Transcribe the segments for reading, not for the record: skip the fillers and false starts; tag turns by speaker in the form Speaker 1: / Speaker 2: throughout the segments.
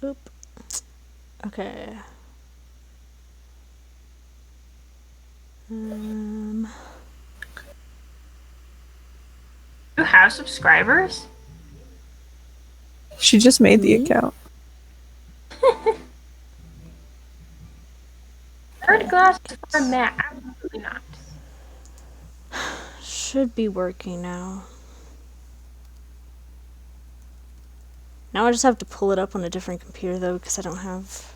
Speaker 1: Oop. Okay.
Speaker 2: You have subscribers?
Speaker 3: She just made the
Speaker 1: Me?
Speaker 3: account.
Speaker 2: Third glass is for a mat. Absolutely not.
Speaker 1: Should be working now. Now I just have to pull it up on a different computer though because I don't have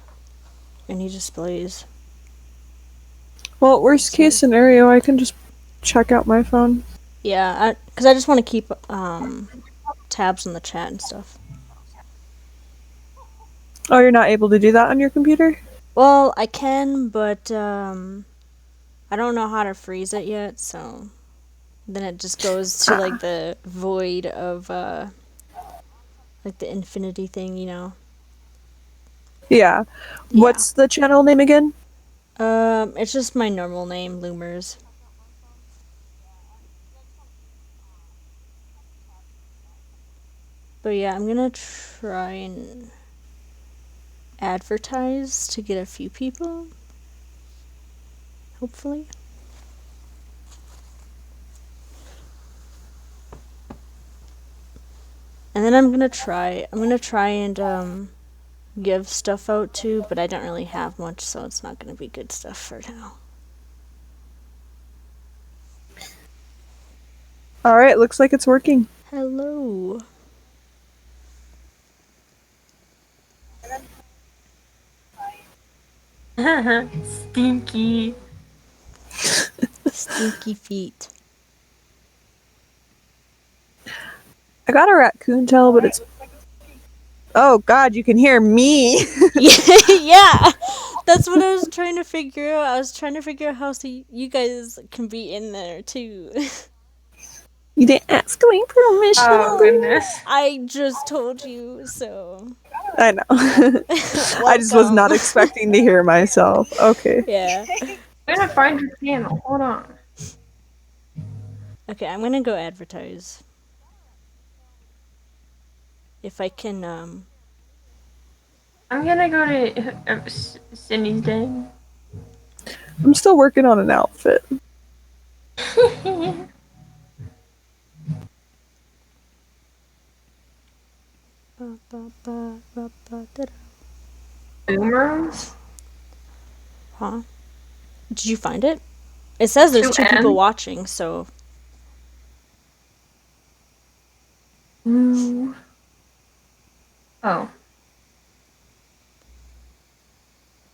Speaker 1: any displays.
Speaker 3: Well, worst case scenario, I can just check out my phone.
Speaker 1: Yeah, because I just want to keep tabs on the chat and stuff.
Speaker 3: Oh, you're not able to do that on your computer?
Speaker 1: Well, I can, but I don't know how to freeze it yet, so then it just goes to like the void of like the infinity thing, you know.
Speaker 3: Yeah. What's the channel name again?
Speaker 1: It's just my normal name, Loomers. But yeah, I'm gonna try and advertise to get a few people. Hopefully. And then I'm gonna try and give stuff out too, but I don't really have much, so it's not gonna be good stuff for now.
Speaker 3: Alright, looks like it's working.
Speaker 1: Hello.
Speaker 2: Stinky.
Speaker 1: Stinky feet.
Speaker 3: I got a raccoon tail, but it's... Oh god, you can hear me!
Speaker 1: Yeah, that's what I was trying to figure out. I was trying to figure out how you guys can be in there too.
Speaker 3: You didn't ask me permission.
Speaker 2: Oh, goodness.
Speaker 1: I just told you, so.
Speaker 3: I know. I just was not expecting to hear myself. Okay.
Speaker 1: Yeah.
Speaker 2: I'm gonna find your channel. Hold on.
Speaker 1: Okay, I'm gonna go advertise. If I can,
Speaker 2: I'm gonna go to Cindy's den.
Speaker 3: I'm still working on an outfit.
Speaker 2: Boomers?
Speaker 1: Huh? Did you find it? It says there's 2 people watching, so.
Speaker 2: Ooh. Oh.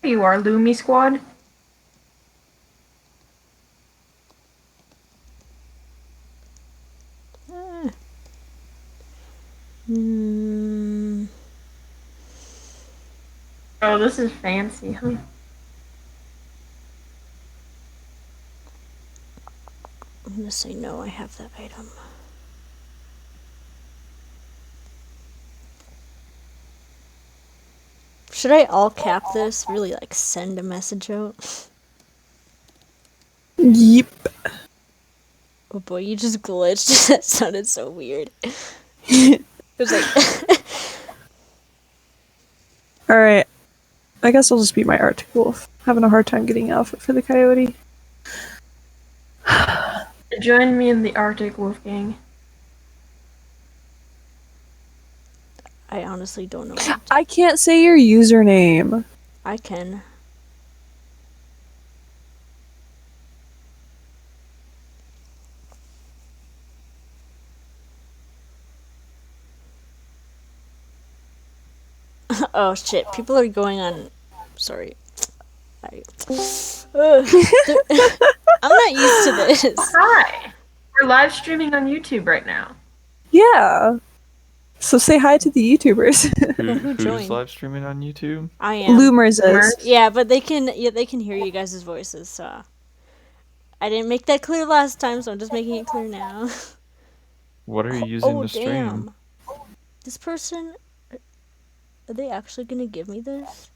Speaker 2: There you are, Loomy Squad. Oh, this is fancy, huh?
Speaker 1: I'm gonna say no, I have that item. Should I all cap this? Really, like, send a message out?
Speaker 3: Yep.
Speaker 1: Oh boy, you just glitched. That sounded so weird. It was like...
Speaker 3: Alright. I guess I'll just beat my Arctic Wolf. Having a hard time getting an outfit for the coyote.
Speaker 2: Join me in the Arctic Wolf gang.
Speaker 1: I honestly don't know.
Speaker 3: I can't say your username.
Speaker 1: I can. Oh shit, people are going on... Sorry. I'm not used to this.
Speaker 2: Hi! We're live streaming on YouTube right now.
Speaker 3: Yeah. So say hi to the YouTubers.
Speaker 1: Who
Speaker 4: Who's
Speaker 1: joined?
Speaker 4: live streaming on YouTube?
Speaker 1: I am.
Speaker 3: Loomers is.
Speaker 1: Yeah, but they can hear you guys' voices, so... I didn't make that clear last time, so I'm just making it clear now.
Speaker 4: What are you using to stream?
Speaker 1: Damn. This person... Are they actually gonna give me this?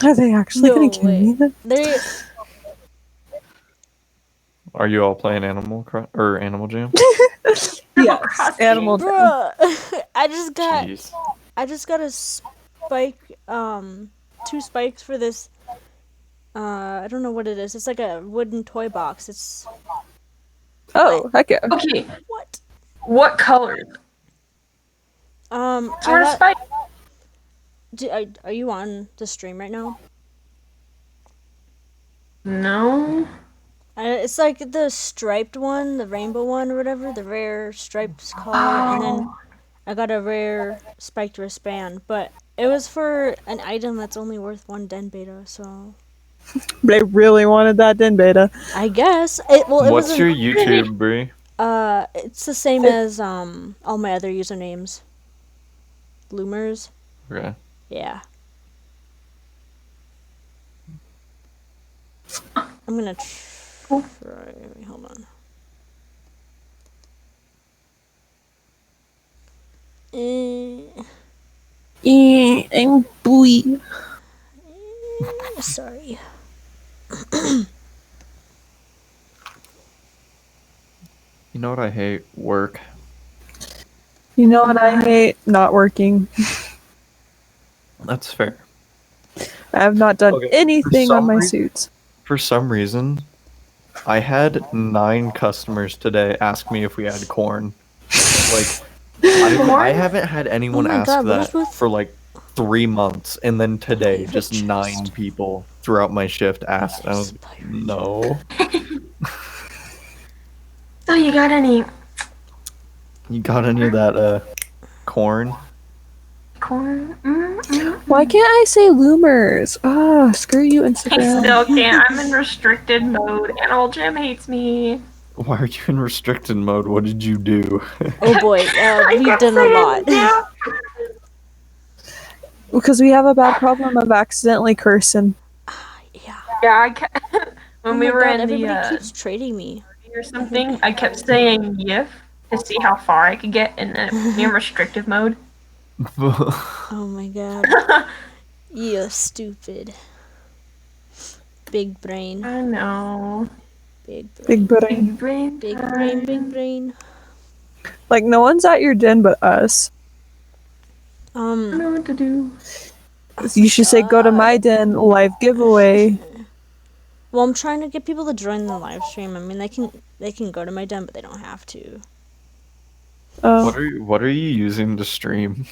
Speaker 3: Are they actually gonna give me this?
Speaker 1: They're...
Speaker 4: Are you all playing Animal Jam?
Speaker 3: Yes, Animal Jam.
Speaker 1: Bruh, I just got
Speaker 4: Jeez.
Speaker 1: a two spikes for this. I don't know what it is. It's like a wooden toy box. It's
Speaker 3: Oh, heck yeah.
Speaker 2: Okay,
Speaker 1: what?
Speaker 2: what colors?
Speaker 1: I
Speaker 2: Sort of
Speaker 1: got.
Speaker 2: spike.
Speaker 1: Are you on the stream right now?
Speaker 2: No.
Speaker 1: It's like the striped one, the rainbow one, or whatever, the rare striped color, and then I got a rare spiked wristband, but it was for an item that's only worth one den beta, so
Speaker 3: They really wanted that Den Beta.
Speaker 1: I guess it. Well, it
Speaker 4: What's
Speaker 1: was
Speaker 4: your YouTube, Brie?
Speaker 1: it's the same as all my other usernames. Loomers,
Speaker 4: Okay.
Speaker 1: yeah. I'm gonna try. Wait, hold on.
Speaker 3: I'm booey.
Speaker 1: Sorry.
Speaker 4: You know what I hate? Work.
Speaker 3: You know what I hate? Not working.
Speaker 4: That's fair.
Speaker 3: I have not done
Speaker 4: Okay,
Speaker 3: anything
Speaker 4: for
Speaker 3: on
Speaker 4: some
Speaker 3: my
Speaker 4: reason-
Speaker 3: suits.
Speaker 4: For some reason, I had 9 customers today ask me if we had corn. Like, I haven't had anyone
Speaker 1: Oh my
Speaker 4: ask
Speaker 1: God, what is
Speaker 4: that
Speaker 1: with-
Speaker 4: for like 3 months, and then today,
Speaker 1: favorite
Speaker 4: just 9
Speaker 1: chest.
Speaker 4: people throughout my shift asked. I was
Speaker 1: Inspired.
Speaker 4: no.
Speaker 2: So you got any
Speaker 4: You got any of that corn?
Speaker 2: corn?
Speaker 3: Why can't I say Loomers? Ah, screw you,
Speaker 2: I
Speaker 3: Instagram.
Speaker 2: still can't. I'm in restricted mode. Animal Jam hates me.
Speaker 4: Why are you in restricted mode? What did you do?
Speaker 1: Oh boy, we've
Speaker 2: kept
Speaker 1: done a
Speaker 2: saying
Speaker 1: lot.
Speaker 2: yeah.
Speaker 3: Because we have a bad problem of accidentally cursing.
Speaker 1: Yeah.
Speaker 2: Yeah, I kept, when
Speaker 1: Oh
Speaker 2: we
Speaker 1: my
Speaker 2: were
Speaker 1: God,
Speaker 2: in the
Speaker 1: everybody keeps trading me.
Speaker 2: or something, I kept saying "yif" to see how far I could get, and then it put me in restrictive mode.
Speaker 1: Oh my God. You stupid. Big brain.
Speaker 2: I know.
Speaker 1: Big brain.
Speaker 3: Big brain.
Speaker 2: Big brain.
Speaker 1: Big brain, big brain.
Speaker 3: Like, no one's at your den but us.
Speaker 2: I don't know what to do.
Speaker 3: You should say, go to my den, live giveaway.
Speaker 1: Well, I'm trying to get people to join the live stream. I mean, they can go to my den, but they don't have to.
Speaker 3: Oh,
Speaker 4: What are you using to stream?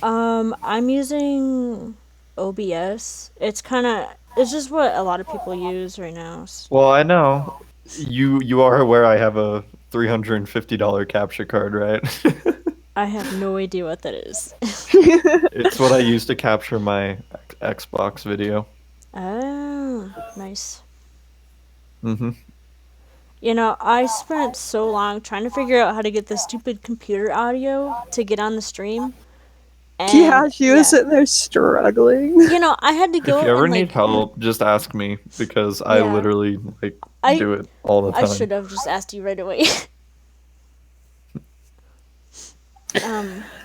Speaker 1: I'm using OBS. It's just what a lot of people use right now.
Speaker 4: Well, I know. You are aware I have a $350 capture card, right?
Speaker 1: I have no idea what that is.
Speaker 4: It's what I use to capture my Xbox video.
Speaker 1: Oh, nice.
Speaker 4: Mm-hmm.
Speaker 1: You know, I spent so long trying to figure out how to get the stupid computer audio to get on the stream. And,
Speaker 3: yeah, she was sitting there struggling.
Speaker 1: You know, I had to go
Speaker 4: If you ever
Speaker 1: and
Speaker 4: need help, just ask me because I
Speaker 1: Yeah.
Speaker 4: literally do it all the
Speaker 1: I
Speaker 4: time.
Speaker 1: should have just asked you right away.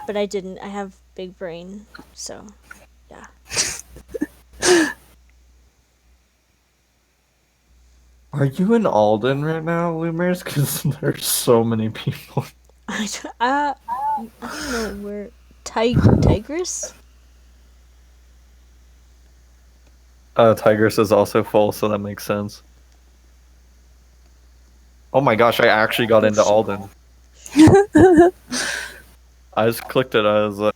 Speaker 1: But I didn't. I have big brain, so yeah.
Speaker 4: Are you in Alden right now, Loomers? Because there's so many people.
Speaker 1: I don't know where Tigress.
Speaker 4: Tigris is also full, so that makes sense. Oh my gosh, I actually got into
Speaker 1: shit.
Speaker 4: Alden. I just clicked it. I was like,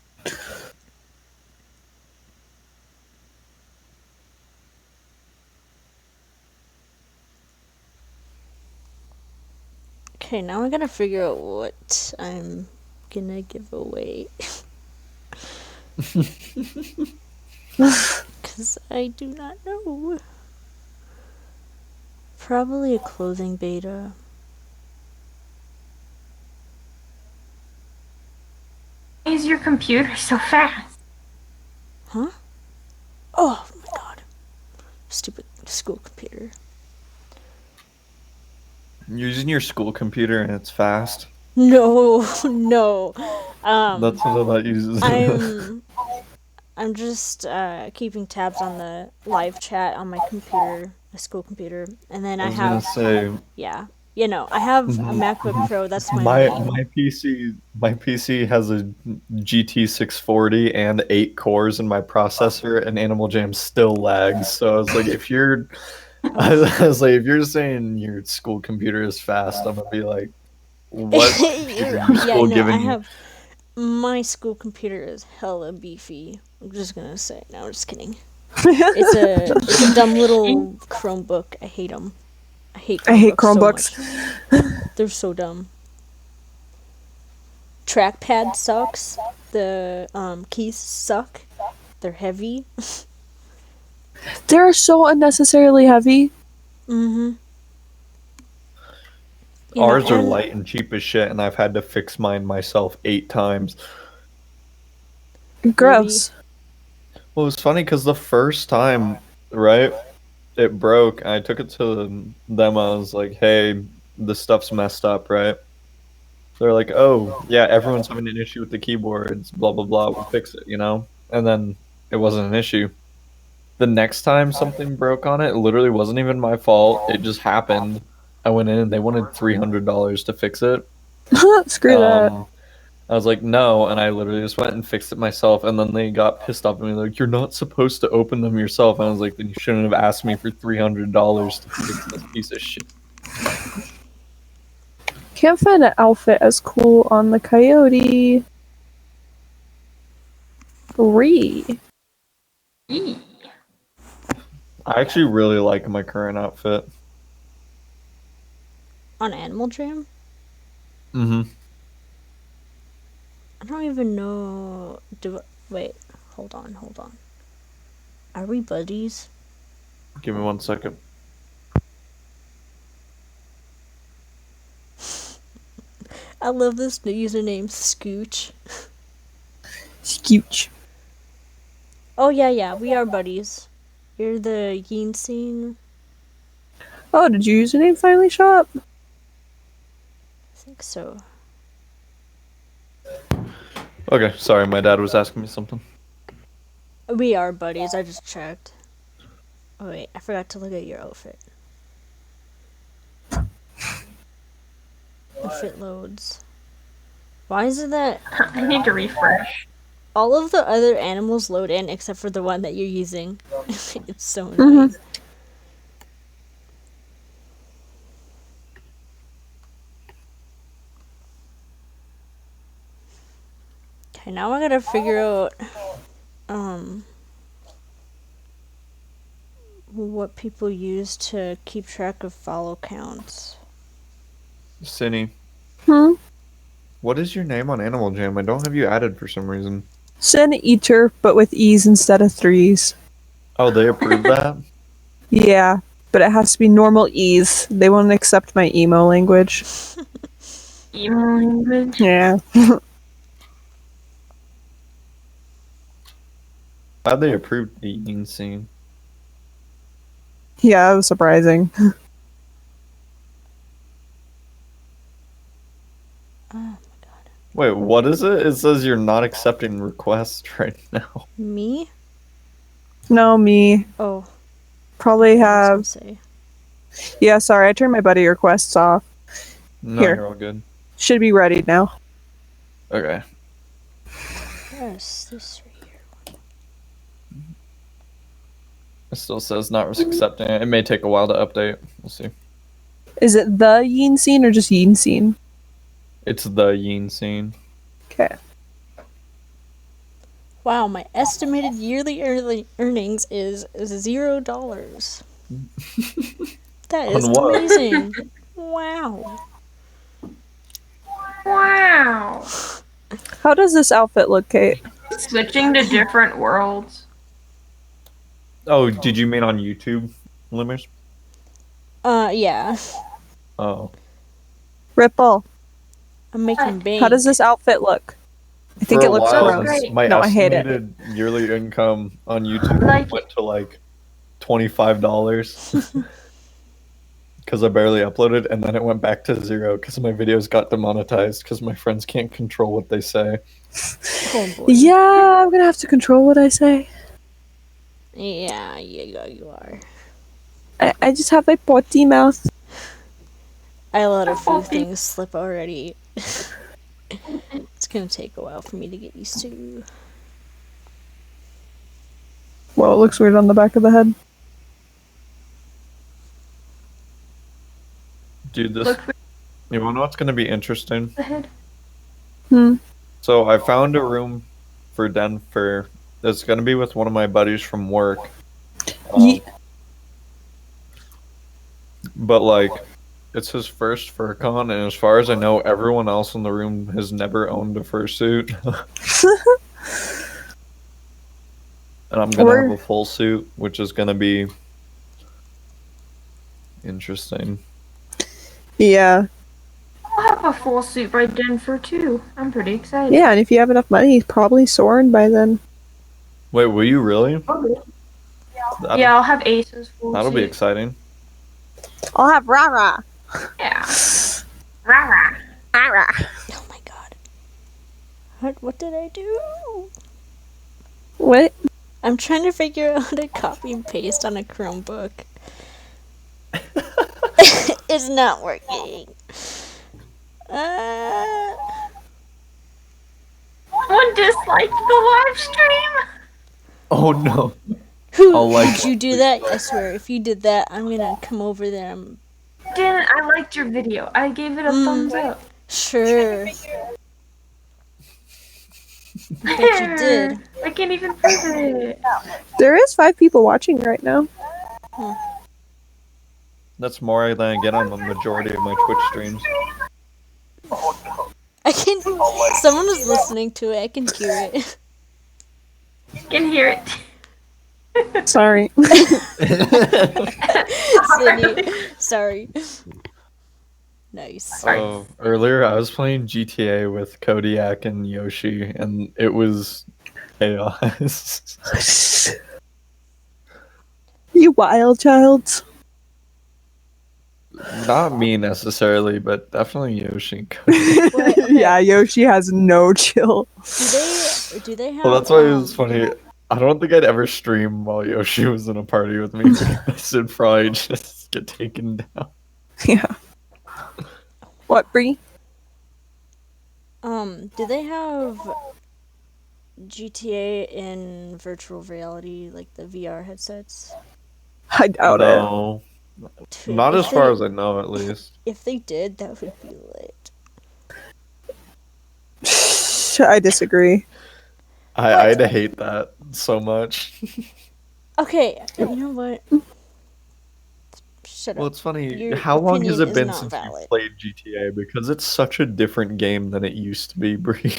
Speaker 1: Okay, now I gotta figure out what I'm gonna give away. Because I do not know. Probably a clothing beta.
Speaker 2: Why is your computer so fast?
Speaker 1: Huh? Oh my God. Stupid school computer.
Speaker 4: you're using your school computer and it's fast.
Speaker 1: No, no.
Speaker 4: That's what that uses.
Speaker 1: I'm just keeping tabs on the live chat on my computer, my school computer, and then
Speaker 4: I
Speaker 1: I
Speaker 4: was gonna
Speaker 1: have
Speaker 4: say,
Speaker 1: yeah. You know, I have a MacBook Pro. That's my
Speaker 4: My
Speaker 1: main.
Speaker 4: PC has a GT 640 and 8 cores in my processor, and Animal Jam still lags. So I was like, I was like, if you're saying your school computer is fast, I'm gonna be like, what is your
Speaker 1: Yeah,
Speaker 4: school
Speaker 1: no, I
Speaker 4: giving you?
Speaker 1: have my school computer is hella beefy. I'm just gonna say. No, I'm just kidding. It's a dumb little Chromebook. I hate them. I hate
Speaker 3: I hate
Speaker 1: Chromebooks so
Speaker 3: Chromebooks.
Speaker 1: much. They're so dumb. Trackpad sucks. The keys suck. They're heavy.
Speaker 3: They're so unnecessarily heavy.
Speaker 1: Mm-hmm. You know,
Speaker 4: Ours are
Speaker 1: and
Speaker 4: light and cheap as shit, and I've had to fix mine myself 8 times.
Speaker 3: Gross.
Speaker 4: Well, it was funny because the first time, right, it broke. I took it to them. I was like, "Hey, the stuff's messed up, right?" They're like, "Oh, yeah, everyone's having an issue with the keyboards. Blah blah blah. We'll fix it, you know." And then it wasn't an issue. The next time something broke on it, it literally wasn't even my fault. It just happened. I went in and they wanted $300 to fix it.
Speaker 3: Screw that.
Speaker 4: I was like, no, and I literally just went and fixed it myself. And then they got pissed off at me, like, you're not supposed to open them yourself. And I was like, then you shouldn't have asked me for $300 to fix this piece of shit.
Speaker 3: Can't find an outfit as cool on the Coyote. Three.
Speaker 2: Eee.
Speaker 4: I actually really like my current outfit.
Speaker 1: on Animal Jam,
Speaker 4: Mm-hmm.
Speaker 1: I don't even know. Wait, hold on. Are we buddies?
Speaker 4: Give me 1 second.
Speaker 1: I love this new username, Scooch.
Speaker 3: Scooch.
Speaker 1: Oh yeah, we are buddies. You're the Yin scene.
Speaker 3: Oh, did your username finally show up?
Speaker 1: I think so.
Speaker 4: Okay, sorry, my dad was asking me something.
Speaker 1: We are buddies. I just checked. Oh wait, I forgot to look at your outfit. If it loads. Why is it that
Speaker 2: I need to refresh.
Speaker 1: all of the other animals load in except for the one that you're using? It's so annoying. Okay, now I gotta figure out what people use to keep track of follow counts.
Speaker 4: Cinny,
Speaker 3: Hmm?
Speaker 4: what is your name on Animal Jam? I don't have you added for some reason.
Speaker 3: Sin Eater, but with E's instead of threes.
Speaker 4: Oh, they approved that?
Speaker 3: Yeah, but it has to be normal E's. They won't accept my emo language.
Speaker 2: Emo language.
Speaker 3: Yeah.
Speaker 4: Glad they approved the Yin scene.
Speaker 3: Yeah, that was surprising.
Speaker 1: Oh my god.
Speaker 4: Wait, what is it? It says you're not accepting requests right now.
Speaker 1: Me?
Speaker 3: No, me.
Speaker 1: Oh,
Speaker 3: Probably
Speaker 1: I was
Speaker 3: have.
Speaker 1: gonna say.
Speaker 3: Yeah, sorry, I turned my buddy requests off.
Speaker 4: No,
Speaker 3: Here.
Speaker 4: you're all good.
Speaker 3: Should be ready now.
Speaker 4: Okay.
Speaker 1: Yes, this right here.
Speaker 4: It still says not accepting it. It may take a while to update. We'll see.
Speaker 3: Is it the Yin scene or just Yin scene?
Speaker 4: It's the Yin scene.
Speaker 3: Okay.
Speaker 1: Wow, my estimated yearly earnings is $0. That is
Speaker 4: On what?
Speaker 1: amazing. Wow.
Speaker 2: Wow.
Speaker 3: How does this outfit look, Kate?
Speaker 2: Switching to different worlds.
Speaker 4: Oh, did you mean on YouTube, Limmers?
Speaker 1: Yeah.
Speaker 4: Oh.
Speaker 3: Ripple,
Speaker 1: I'm making bank.
Speaker 3: how does this outfit look? I think
Speaker 4: For
Speaker 3: it
Speaker 4: a
Speaker 3: looks
Speaker 4: while,
Speaker 3: gross.
Speaker 2: great.
Speaker 4: my
Speaker 3: No, I hate it.
Speaker 4: estimated yearly income on YouTube
Speaker 2: Like
Speaker 4: went to like $25 because I barely uploaded, and then it went back to 0 because my videos got demonetized because my friends can't control what they say.
Speaker 1: Oh boy.
Speaker 3: Yeah, I'm gonna have to control what I say.
Speaker 1: Yeah, you are.
Speaker 3: I just have a potty mouth.
Speaker 1: I let a few
Speaker 2: Full feet.
Speaker 1: things slip already. It's gonna take a while for me to get used to.
Speaker 3: Well, it looks weird on the back of the head.
Speaker 4: Dude, this.
Speaker 2: Look for
Speaker 4: You wanna know what's gonna be interesting?
Speaker 2: the head.
Speaker 4: So I found a room for Denver. It's gonna be with one of my buddies from work.
Speaker 3: Ye-
Speaker 4: But like, it's his first FurCon, and as far as I know, everyone else in the room has never owned a fursuit. And I'm gonna have a full suit, which is gonna be interesting.
Speaker 3: Yeah.
Speaker 2: I'll have a full suit by Denver too. I'm pretty excited.
Speaker 3: Yeah, and if you have enough money, he's probably soaring by then.
Speaker 4: Wait, will you really?
Speaker 2: Yeah, I'll have Ace's full
Speaker 4: That'll
Speaker 2: suit.
Speaker 4: be exciting.
Speaker 3: I'll have rah-rah.
Speaker 2: Yeah. Rah-rah.
Speaker 3: Rah-rah.
Speaker 1: Oh my god. What did I do?
Speaker 3: What?
Speaker 1: I'm trying to figure out how to copy and paste on a Chromebook. It's not working.
Speaker 2: Someone disliked the live stream.
Speaker 4: Oh no.
Speaker 1: Who
Speaker 4: I'll like
Speaker 1: did you do that? I swear, if you did that, I'm gonna come over there.
Speaker 2: Didn't I liked your video? I gave it a thumbs up.
Speaker 1: Sure. I bet you did.
Speaker 2: I can't even prove it.
Speaker 3: There is 5 people watching right now.
Speaker 4: That's more than I get on the majority of my Twitch streams.
Speaker 1: I can. Someone is listening to it. I can hear it.
Speaker 2: Can hear it.
Speaker 3: Sorry.
Speaker 1: Sydney. Sorry. Nice.
Speaker 4: Oh, earlier I was playing GTA with Kodiak and Yoshi, and it was chaos.
Speaker 3: You wild child.
Speaker 4: Not me necessarily, but definitely Yoshi and Kodiak.
Speaker 1: Wait, okay.
Speaker 3: Yeah, Yoshi has no chill.
Speaker 1: Do they have?
Speaker 4: Well, that's why it was funny. I don't think I'd ever stream while Yoshi was in a party with me because it'd probably just get taken down.
Speaker 3: Yeah. What, Bree?
Speaker 1: Do they have GTA in virtual reality, like the VR headsets?
Speaker 3: I doubt
Speaker 4: No,
Speaker 1: Dude,
Speaker 4: not
Speaker 1: if
Speaker 4: as far
Speaker 1: they-
Speaker 4: as I know, at least.
Speaker 1: If they did, that would be lit.
Speaker 3: it. I disagree.
Speaker 4: I'd hate that so much.
Speaker 1: Okay, you know what? Shut
Speaker 4: Well,
Speaker 1: up.
Speaker 4: it's funny.
Speaker 1: Your
Speaker 4: How long has
Speaker 1: opinion
Speaker 4: it
Speaker 1: is
Speaker 4: been
Speaker 1: not
Speaker 4: since
Speaker 1: valid.
Speaker 4: you played GTA? Because it's such a different game than it used to be, Brie.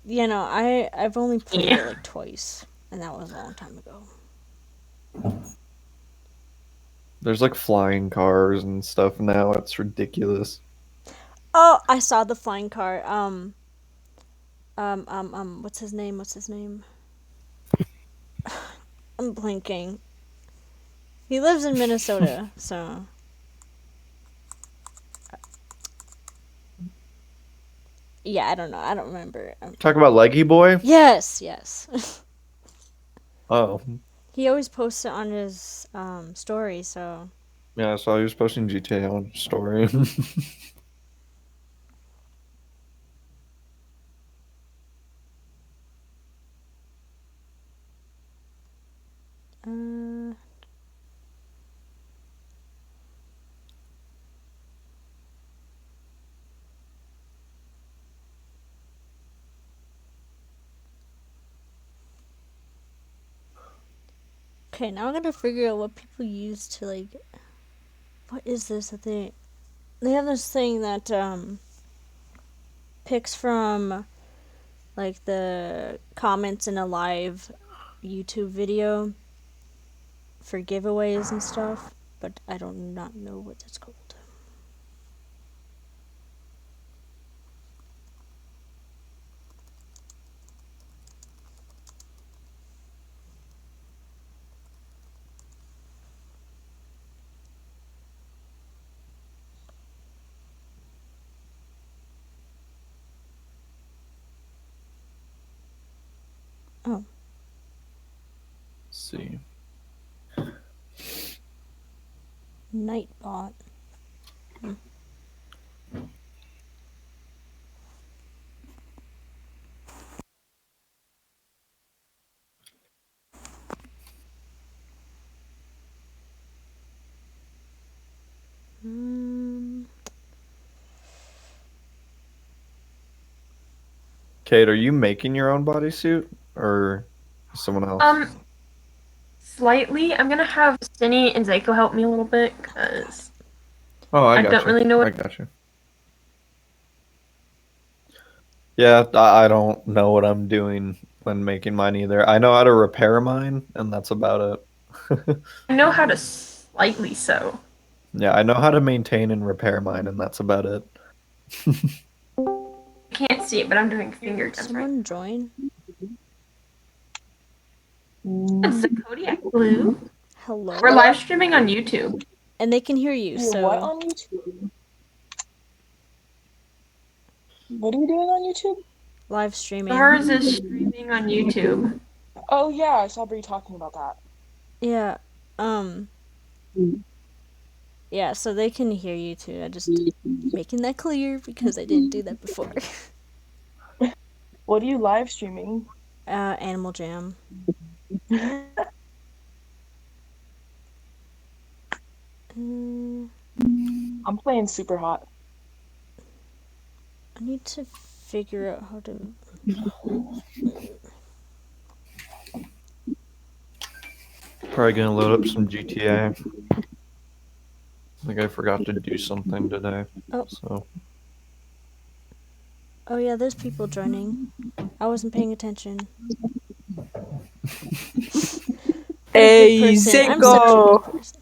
Speaker 1: You know, I've only played
Speaker 2: Yeah.
Speaker 1: it like twice, and that was a long time ago.
Speaker 4: There's like flying cars and stuff now. It's ridiculous.
Speaker 1: Oh, I saw the flying car. What's his name? I'm blinking. He lives in Minnesota, so. Yeah, I don't know. I don't remember.
Speaker 4: Talk about Leggy Boy?
Speaker 1: Yes.
Speaker 4: Oh,
Speaker 1: He always posts it on his story, so.
Speaker 4: yeah, I saw he was posting GTA on his story.
Speaker 1: Okay, now I'm gonna figure out what people use to like. What is this that they have this thing that picks from like the comments in a live YouTube video for giveaways and stuff, but I do not know what it's called. Oh.
Speaker 4: Let's see.
Speaker 1: Nightbot.
Speaker 4: Kate, are you making your own bodysuit or someone else?
Speaker 2: Slightly. I'm gonna have Cindy and Zako help me a little bit because
Speaker 4: Oh, I
Speaker 2: I
Speaker 4: got
Speaker 2: don't
Speaker 4: you.
Speaker 2: really know
Speaker 4: I
Speaker 2: what.
Speaker 4: got you. Yeah, I don't know what I'm doing when making mine either. I know how to repair mine, and that's about it.
Speaker 2: I know how to slightly sew.
Speaker 4: Yeah, I know how to maintain and repair mine, and that's about it.
Speaker 2: I can't see it, but I'm doing finger guns right.
Speaker 1: Someone join.
Speaker 2: It's the Kodiak Blue.
Speaker 1: Hello.
Speaker 2: We're live streaming on YouTube.
Speaker 1: And they can hear you,
Speaker 5: You're
Speaker 1: so.
Speaker 5: what on YouTube? What are you doing on YouTube?
Speaker 1: Live streaming.
Speaker 2: Ours is streaming on YouTube.
Speaker 5: Oh yeah, I saw Bree talking about that.
Speaker 1: Yeah. Yeah, so they can hear you too. I just making that clear because I didn't do that before.
Speaker 5: What are you live streaming?
Speaker 1: Animal Jam.
Speaker 5: I'm playing super hot.
Speaker 1: I need to figure out how to.
Speaker 4: Probably gonna load up some GTA. I think I forgot to do something today.
Speaker 1: Oh.
Speaker 4: So
Speaker 1: Oh yeah, there's people joining. I wasn't paying attention.
Speaker 3: Hey,
Speaker 1: I'm such a good
Speaker 3: Zako!
Speaker 1: person.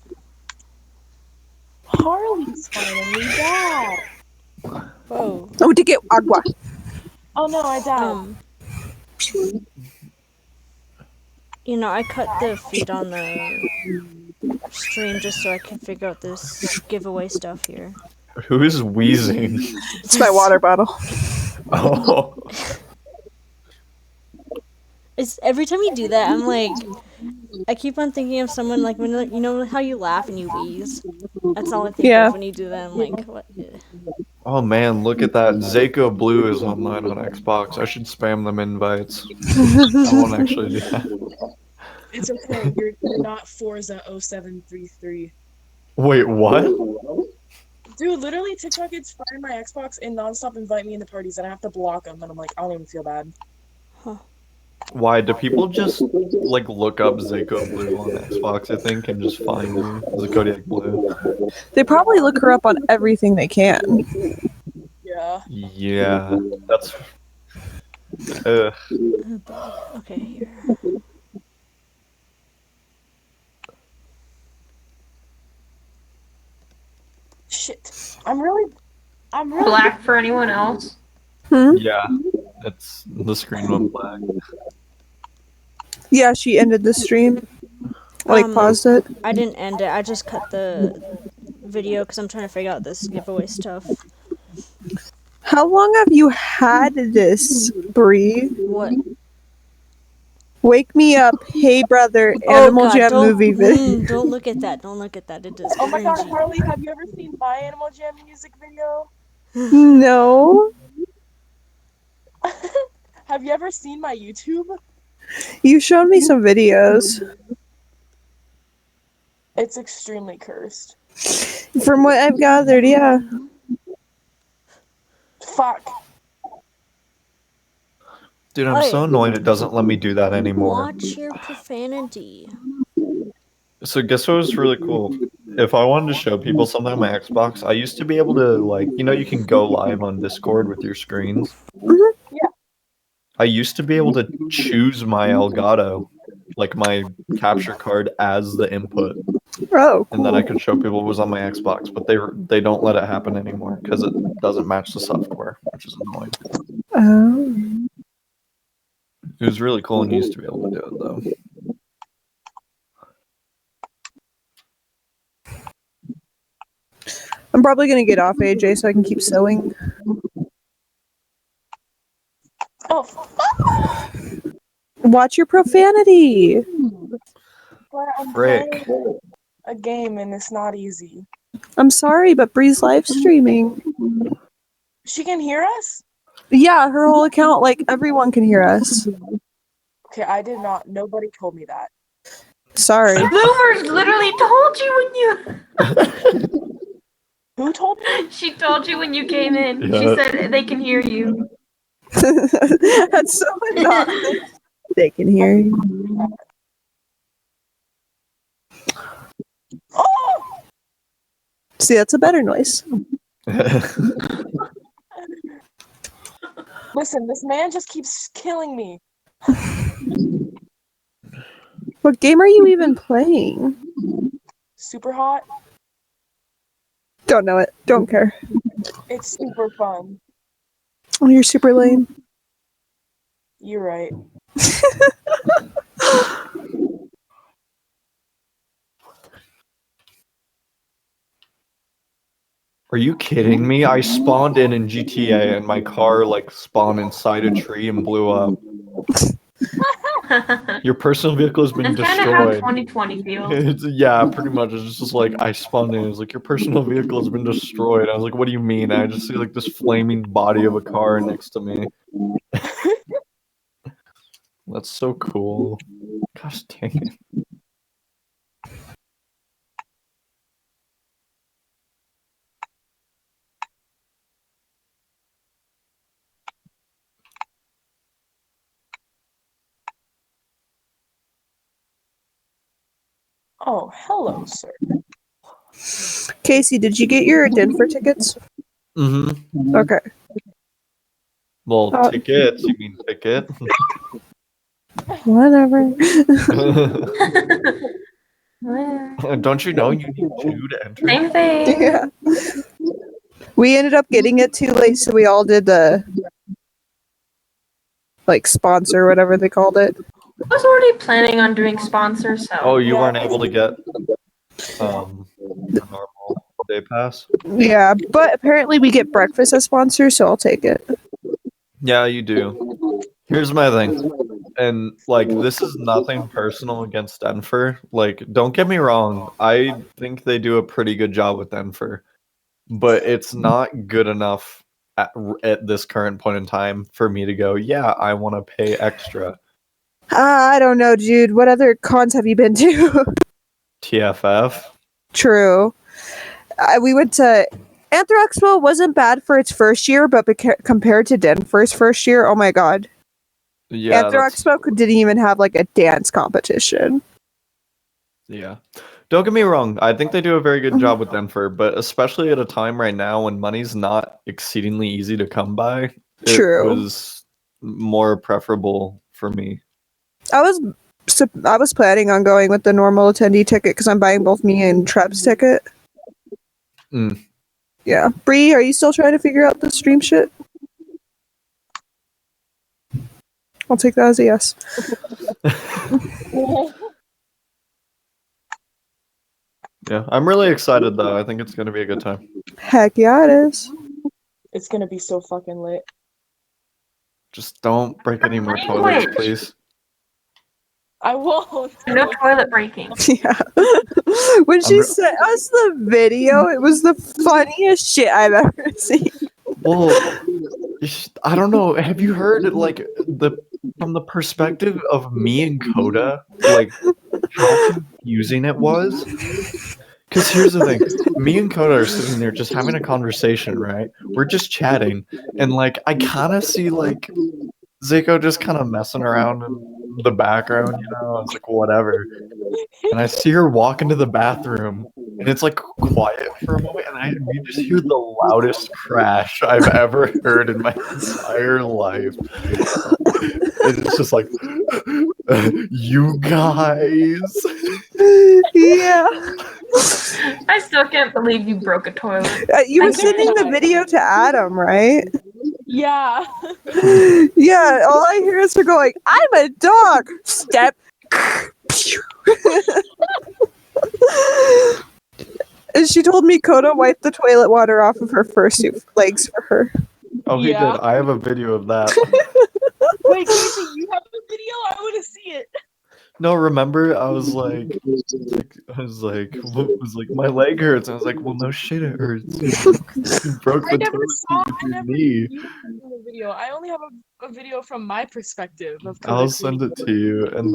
Speaker 5: Harley's finally back.
Speaker 1: Whoa.
Speaker 3: Oh, to get agua.
Speaker 5: Oh no, I died.
Speaker 1: You know, I cut the feed on the stream just so I could figure out this giveaway stuff here.
Speaker 4: who is wheezing?
Speaker 3: It's my water bottle.
Speaker 4: Oh,
Speaker 1: It's every time you do that, I'm like, I keep on thinking of someone like when you know how you laugh and you wheeze. That's all I think
Speaker 3: Yeah.
Speaker 1: of when you do that. I'm like, what?
Speaker 4: oh man, look at that. Zako Blue is online on Xbox. I should spam them invites. I won't actually do that.
Speaker 5: It's okay. You're not Forza 0733.
Speaker 4: Wait, what?
Speaker 5: Dude, literally TikTok gets find my Xbox and nonstop invite me into parties and I have to block them and I'm like, I don't even feel bad.
Speaker 4: Why do people just like look up Zako Blue on Xbox? I think and just find you Zodiac Blue.
Speaker 3: They probably look her up on everything they can.
Speaker 5: Yeah.
Speaker 4: Yeah, that's.
Speaker 1: Okay, here.
Speaker 5: Shit. I'm really
Speaker 2: Black for anyone else?
Speaker 4: Yeah, it's the screen went black.
Speaker 3: Yeah, she ended the stream. Paused it.
Speaker 1: I didn't end it. I just cut the video because I'm trying to figure out this giveaway stuff.
Speaker 3: How long have you had this, Bree?
Speaker 1: What?
Speaker 3: Wake me up, hey brother, Animal
Speaker 1: God,
Speaker 3: Jam
Speaker 1: don't,
Speaker 3: movie video.
Speaker 1: Don't look at that. Don't look at that. It is
Speaker 5: Oh my god,
Speaker 1: cringy.
Speaker 5: Harley, have you ever seen my Animal Jam music video?
Speaker 3: No.
Speaker 5: Have you ever seen my YouTube?
Speaker 3: You showed me some videos.
Speaker 5: It's extremely cursed.
Speaker 3: From what I've gathered, yeah.
Speaker 5: Fuck.
Speaker 4: Dude, I'm so annoyed it doesn't let me do that anymore.
Speaker 1: Watch your profanity.
Speaker 4: So guess what was really cool? If I wanted to show people something on my Xbox, I used to be able to you can go live on Discord with your screens.
Speaker 5: Yeah.
Speaker 4: I used to be able to choose my Elgato, like my capture card as the input.
Speaker 3: Oh, cool.
Speaker 4: And then I could show people what was on my Xbox, but they don't let it happen anymore because it doesn't match the software, which is annoying.
Speaker 3: Oh.
Speaker 4: It was really cool and used to be able to do it though.
Speaker 3: I'm probably gonna get off AJ so I can keep sewing.
Speaker 5: Oh, fuck!
Speaker 3: Watch your profanity.
Speaker 5: But I'm
Speaker 4: Frick.
Speaker 5: playing a game and it's not easy.
Speaker 3: I'm sorry, but Bree's live streaming.
Speaker 5: She can hear us?
Speaker 3: Yeah, her whole account, like, everyone can hear us.
Speaker 5: Okay, I did not. Nobody told me that.
Speaker 3: Sorry.
Speaker 2: Bloomers literally told you when you.
Speaker 5: Who told me?
Speaker 2: She told you when you came in. She
Speaker 4: Yeah.
Speaker 2: said they can hear you.
Speaker 3: That's so anonymous. They can hear you.
Speaker 5: Oh!
Speaker 3: See, that's a better noise.
Speaker 5: Listen, this man just keeps killing me.
Speaker 3: What game are you even playing?
Speaker 5: Super hot.
Speaker 3: Don't know it. Don't care.
Speaker 5: It's super fun.
Speaker 3: Oh, you're super lame.
Speaker 5: You're right.
Speaker 4: Are you kidding me? I spawned in GTA and my car like spawned inside a tree and blew up. Your personal vehicle has been
Speaker 2: That's kind of how
Speaker 4: destroyed.
Speaker 2: 2020 feels.
Speaker 4: Yeah, pretty much. It's just like I spawned in. It's like your personal vehicle has been destroyed. I was like, what do you mean? I just see like this flaming body of a car next to me. That's so cool. Gosh dang it.
Speaker 5: Oh, hello, sir.
Speaker 3: Casey, did you get your Denver tickets?
Speaker 4: Mm-hmm.
Speaker 3: Okay.
Speaker 4: Well, tickets. You mean ticket?
Speaker 3: Whatever.
Speaker 4: Don't you know you need two to enter?
Speaker 2: Same thing.
Speaker 3: Yeah. We ended up getting it too late, so we all did the like sponsor, whatever they called it.
Speaker 2: I was already planning on doing sponsors, so.
Speaker 4: Oh, you
Speaker 5: Yeah.
Speaker 4: weren't able to get the normal day pass?
Speaker 3: Yeah, but apparently we get breakfast as sponsor, so I'll take it.
Speaker 4: Yeah, you do. Here's my thing. And like this is nothing personal against Denver. Like, don't get me wrong, I think they do a pretty good job with Denver. But it's not good enough at this current point in time for me to go, yeah, I want to pay extra.
Speaker 3: I don't know, Jude. What other cons have you been to?
Speaker 4: TFF.
Speaker 3: True. We went to Anthro wasn't bad for its first year, but compared to Denver's first year, oh my god.
Speaker 4: Yeah.
Speaker 3: Anthro didn't even have like a dance competition.
Speaker 4: Yeah. Don't get me wrong. I think they do a very good job with Denver, but especially at a time right now when money's not exceedingly easy to come by, it
Speaker 3: True.
Speaker 4: was more preferable for me.
Speaker 3: I was planning on going with the normal attendee ticket because I'm buying both me and Treb's ticket.
Speaker 4: Mm.
Speaker 3: Yeah. Bree, are you still trying to figure out the stream shit? I'll take that as a yes.
Speaker 4: Yeah, I'm really excited though. I think it's going to be a good time.
Speaker 3: Heck yeah, it is.
Speaker 5: It's gonna be so fucking lit.
Speaker 4: Just don't break any more toilets, please.
Speaker 5: I won't.
Speaker 2: No toilet breaking.
Speaker 3: Yeah. When she sent us the video, it was the funniest shit I've ever seen.
Speaker 4: Well, I don't know. Have you heard like from the perspective of me and Coda, like how confusing it was? Because here's the thing, me and Coda are sitting there just having a conversation, right? We're just chatting, and like I kind of see like Zico just kind of messing around in the background, you know? I was like, whatever. And I see her walk into the bathroom, and it's like quiet for a moment, and you just hear the loudest crash I've ever heard in my entire life. And it's just like, you guys.
Speaker 3: Yeah.
Speaker 2: I still can't believe you broke a toilet.
Speaker 3: You
Speaker 2: I
Speaker 3: were
Speaker 2: can't
Speaker 3: sending the
Speaker 2: believe-
Speaker 3: video to Adam, right?
Speaker 5: Yeah.
Speaker 3: Yeah, all I hear is her going, I'm a dog! Step. And she told me Coda wiped the toilet water off of her fursuit legs for her.
Speaker 4: Oh, he
Speaker 5: Yeah.
Speaker 4: did. I have a video of that.
Speaker 5: Wait, Casey, you have the video? I want to see it.
Speaker 4: No, remember? I was like, my leg hurts. I was like, well, no shit, it hurts. You broke
Speaker 5: I
Speaker 4: the
Speaker 5: never
Speaker 4: toilet seat
Speaker 5: saw.
Speaker 4: with
Speaker 5: I
Speaker 4: your
Speaker 5: never
Speaker 4: knee.
Speaker 5: viewed the video. I only have a video from my perspective of
Speaker 4: I'll
Speaker 5: Coda
Speaker 4: send
Speaker 5: cleaning.
Speaker 4: it to you, and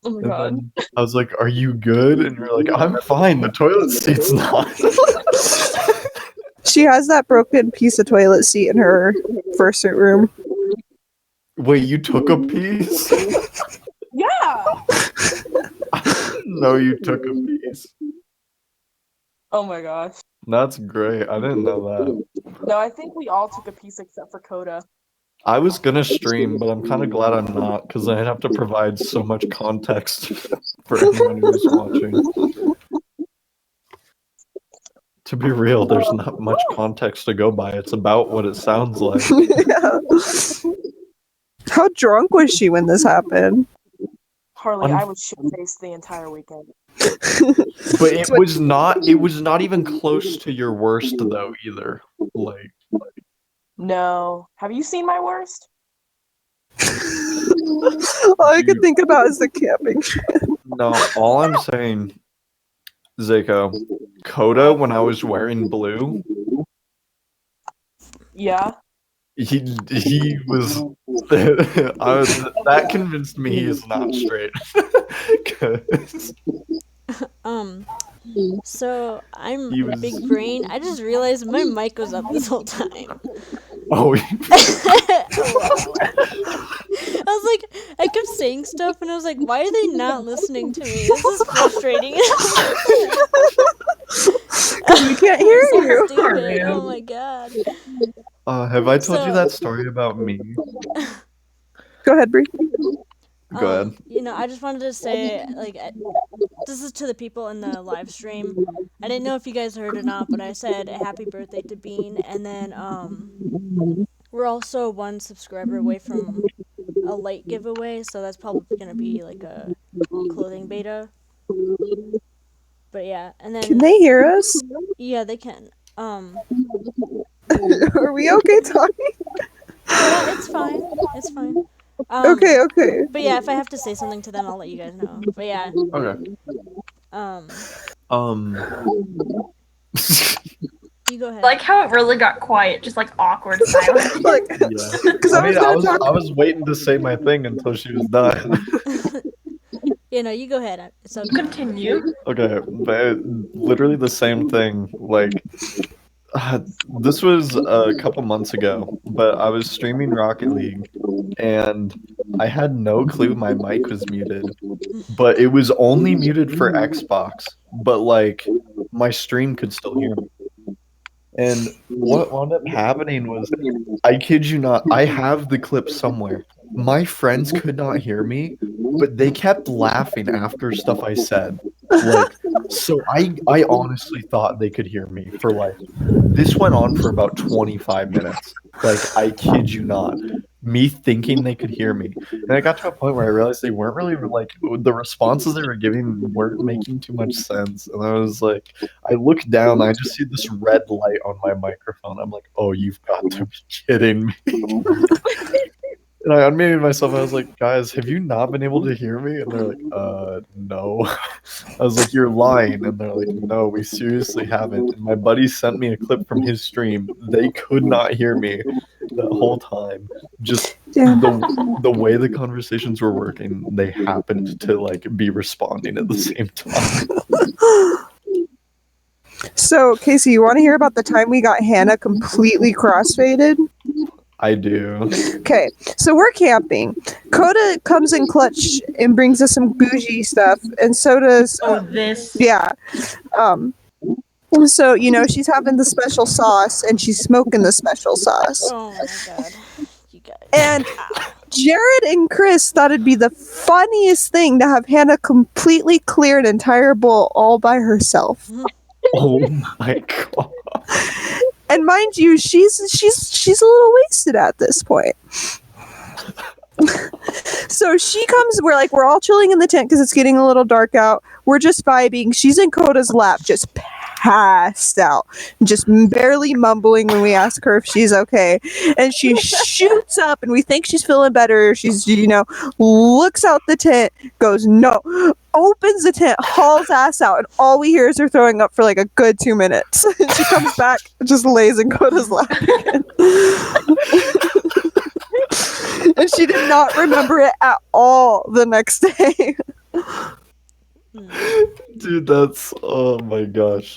Speaker 5: Oh my god.
Speaker 4: then I was like, "Are you good?" And you're like, "I'm fine. The toilet seat's not."
Speaker 3: She has that broken piece of toilet seat in her fursuit room.
Speaker 4: Wait, you took a piece?
Speaker 5: Yeah.
Speaker 4: I didn't know you took a piece.
Speaker 5: Oh my gosh.
Speaker 4: That's great. I didn't know that.
Speaker 5: No, I think we all took a piece except for Coda.
Speaker 4: I was gonna stream, but I'm kind of glad I'm not because I'd have to provide so much context for anyone who's watching. To be real, there's not much context to go by. It's about what it sounds like.
Speaker 3: Yeah. How drunk was she when this happened?
Speaker 5: Harley, I was shit-faced the entire weekend.
Speaker 4: But it was not even close to your worst though either. Like,
Speaker 5: No. Have you seen my worst?
Speaker 3: All I could think about is the camping.
Speaker 4: no, all I'm saying, Zako, Coda, when I was wearing blue,
Speaker 5: Yeah.
Speaker 4: he was that convinced me he is not straight. 'Cause
Speaker 1: So I'm
Speaker 4: He was-
Speaker 1: big brain. I just realized my mic was up this whole time.
Speaker 4: oh,
Speaker 1: I was like, I kept saying stuff, and I was like, why are they not listening to me? This is frustrating.
Speaker 3: We can't hear
Speaker 1: So
Speaker 3: you.
Speaker 1: stupid. Oh my god.
Speaker 4: have I told you
Speaker 1: So-
Speaker 4: that story about me?
Speaker 3: Go ahead, Brie.
Speaker 4: Go ahead.
Speaker 1: You know, I just wanted to say, like, this is to the people in the live stream. I didn't know if you guys heard or not, but I said a happy birthday to Bean, and then we're also one subscriber away from a light giveaway, so that's probably gonna be like a clothing beta. But yeah, and then
Speaker 3: Can they hear us?
Speaker 1: yeah, they can.
Speaker 3: Are we okay talking?
Speaker 1: Yeah, it's fine. It's fine.
Speaker 3: Okay.
Speaker 1: But yeah, if I have to say something to them, I'll let you guys know. But yeah,
Speaker 4: Okay.
Speaker 1: you go ahead.
Speaker 2: Like how it really got quiet, just like awkward silence.
Speaker 3: Like,
Speaker 4: Yeah.
Speaker 3: because
Speaker 4: I mean,
Speaker 3: gonna talk.
Speaker 4: I was waiting to say my thing until she was done.
Speaker 1: Yeah, no, you go ahead. It's okay.
Speaker 2: Continue.
Speaker 4: Okay, but literally the same thing. Like, this was a couple months ago, but I was streaming Rocket League, and I had no clue my mic was muted. But it was only muted for Xbox, but like my stream could still hear me. And what wound up happening was, I kid you not, I have the clip somewhere. My friends could not hear me, but they kept laughing after stuff I said. Like, so I honestly thought they could hear me for like, this went on for about 25 minutes. Like, I kid you not. Me thinking they could hear me. And I got to a point where I realized they weren't really like, the responses they were giving weren't making too much sense. And I was like, I look down, I just see this red light on my microphone. I'm like, oh, you've got to be kidding me. And I unmuted myself. I was like, guys, have you not been able to hear me? And they're like, no. I was like, you're lying. And they're like, no, we seriously haven't. And my buddy sent me a clip from his stream. They could not hear me the whole time. Just the way the conversations were working, they happened to like be responding at the same time.
Speaker 3: So, Casey, you want to hear about the time we got Hannah completely crossfaded?
Speaker 4: I do.
Speaker 3: Okay, so we're camping. Coda comes in clutch and brings us some bougie stuff, and so does
Speaker 2: This.
Speaker 3: yeah. So you know she's having the special sauce and she's smoking the special sauce.
Speaker 1: Oh my god, you guys.
Speaker 3: And Jared and Chris thought it'd be the funniest thing to have Hannah completely clear an entire bowl all by herself.
Speaker 4: Oh my god.
Speaker 3: And mind you, she's a little wasted at this point. So she comes, we're all chilling in the tent because it's getting a little dark out. We're just vibing. She's in Coda's lap, just passed out, just barely mumbling when we ask her if she's okay. And she shoots up, and we think she's feeling better. She's, looks out the tent, goes, no, opens the tent, hauls ass out, and all we hear is her throwing up for like a good 2 minutes. And she comes back, just lays in Coda's lap again. And she did not remember it at all the next day.
Speaker 4: Dude, that's, oh my gosh.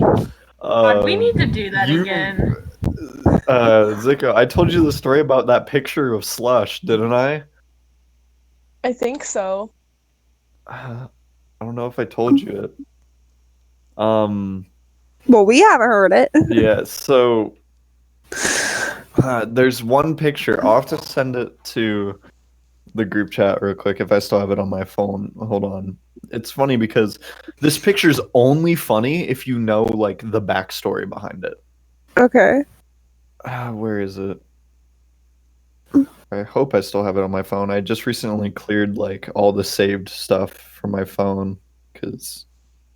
Speaker 2: God, we need to do that again.
Speaker 4: Zico, I told you the story about that picture of Slush, didn't I?
Speaker 5: I think so.
Speaker 4: I don't know if I told you it.
Speaker 3: Well, we haven't heard it.
Speaker 4: Yeah, so there's one picture. I'll have to send it to the group chat real quick if I still have it on my phone. Hold on. It's funny because this picture's only funny if you know like the backstory behind it.
Speaker 3: Okay.
Speaker 4: Where is it? I hope I still have it on my phone. I just recently cleared like all the saved stuff from my phone because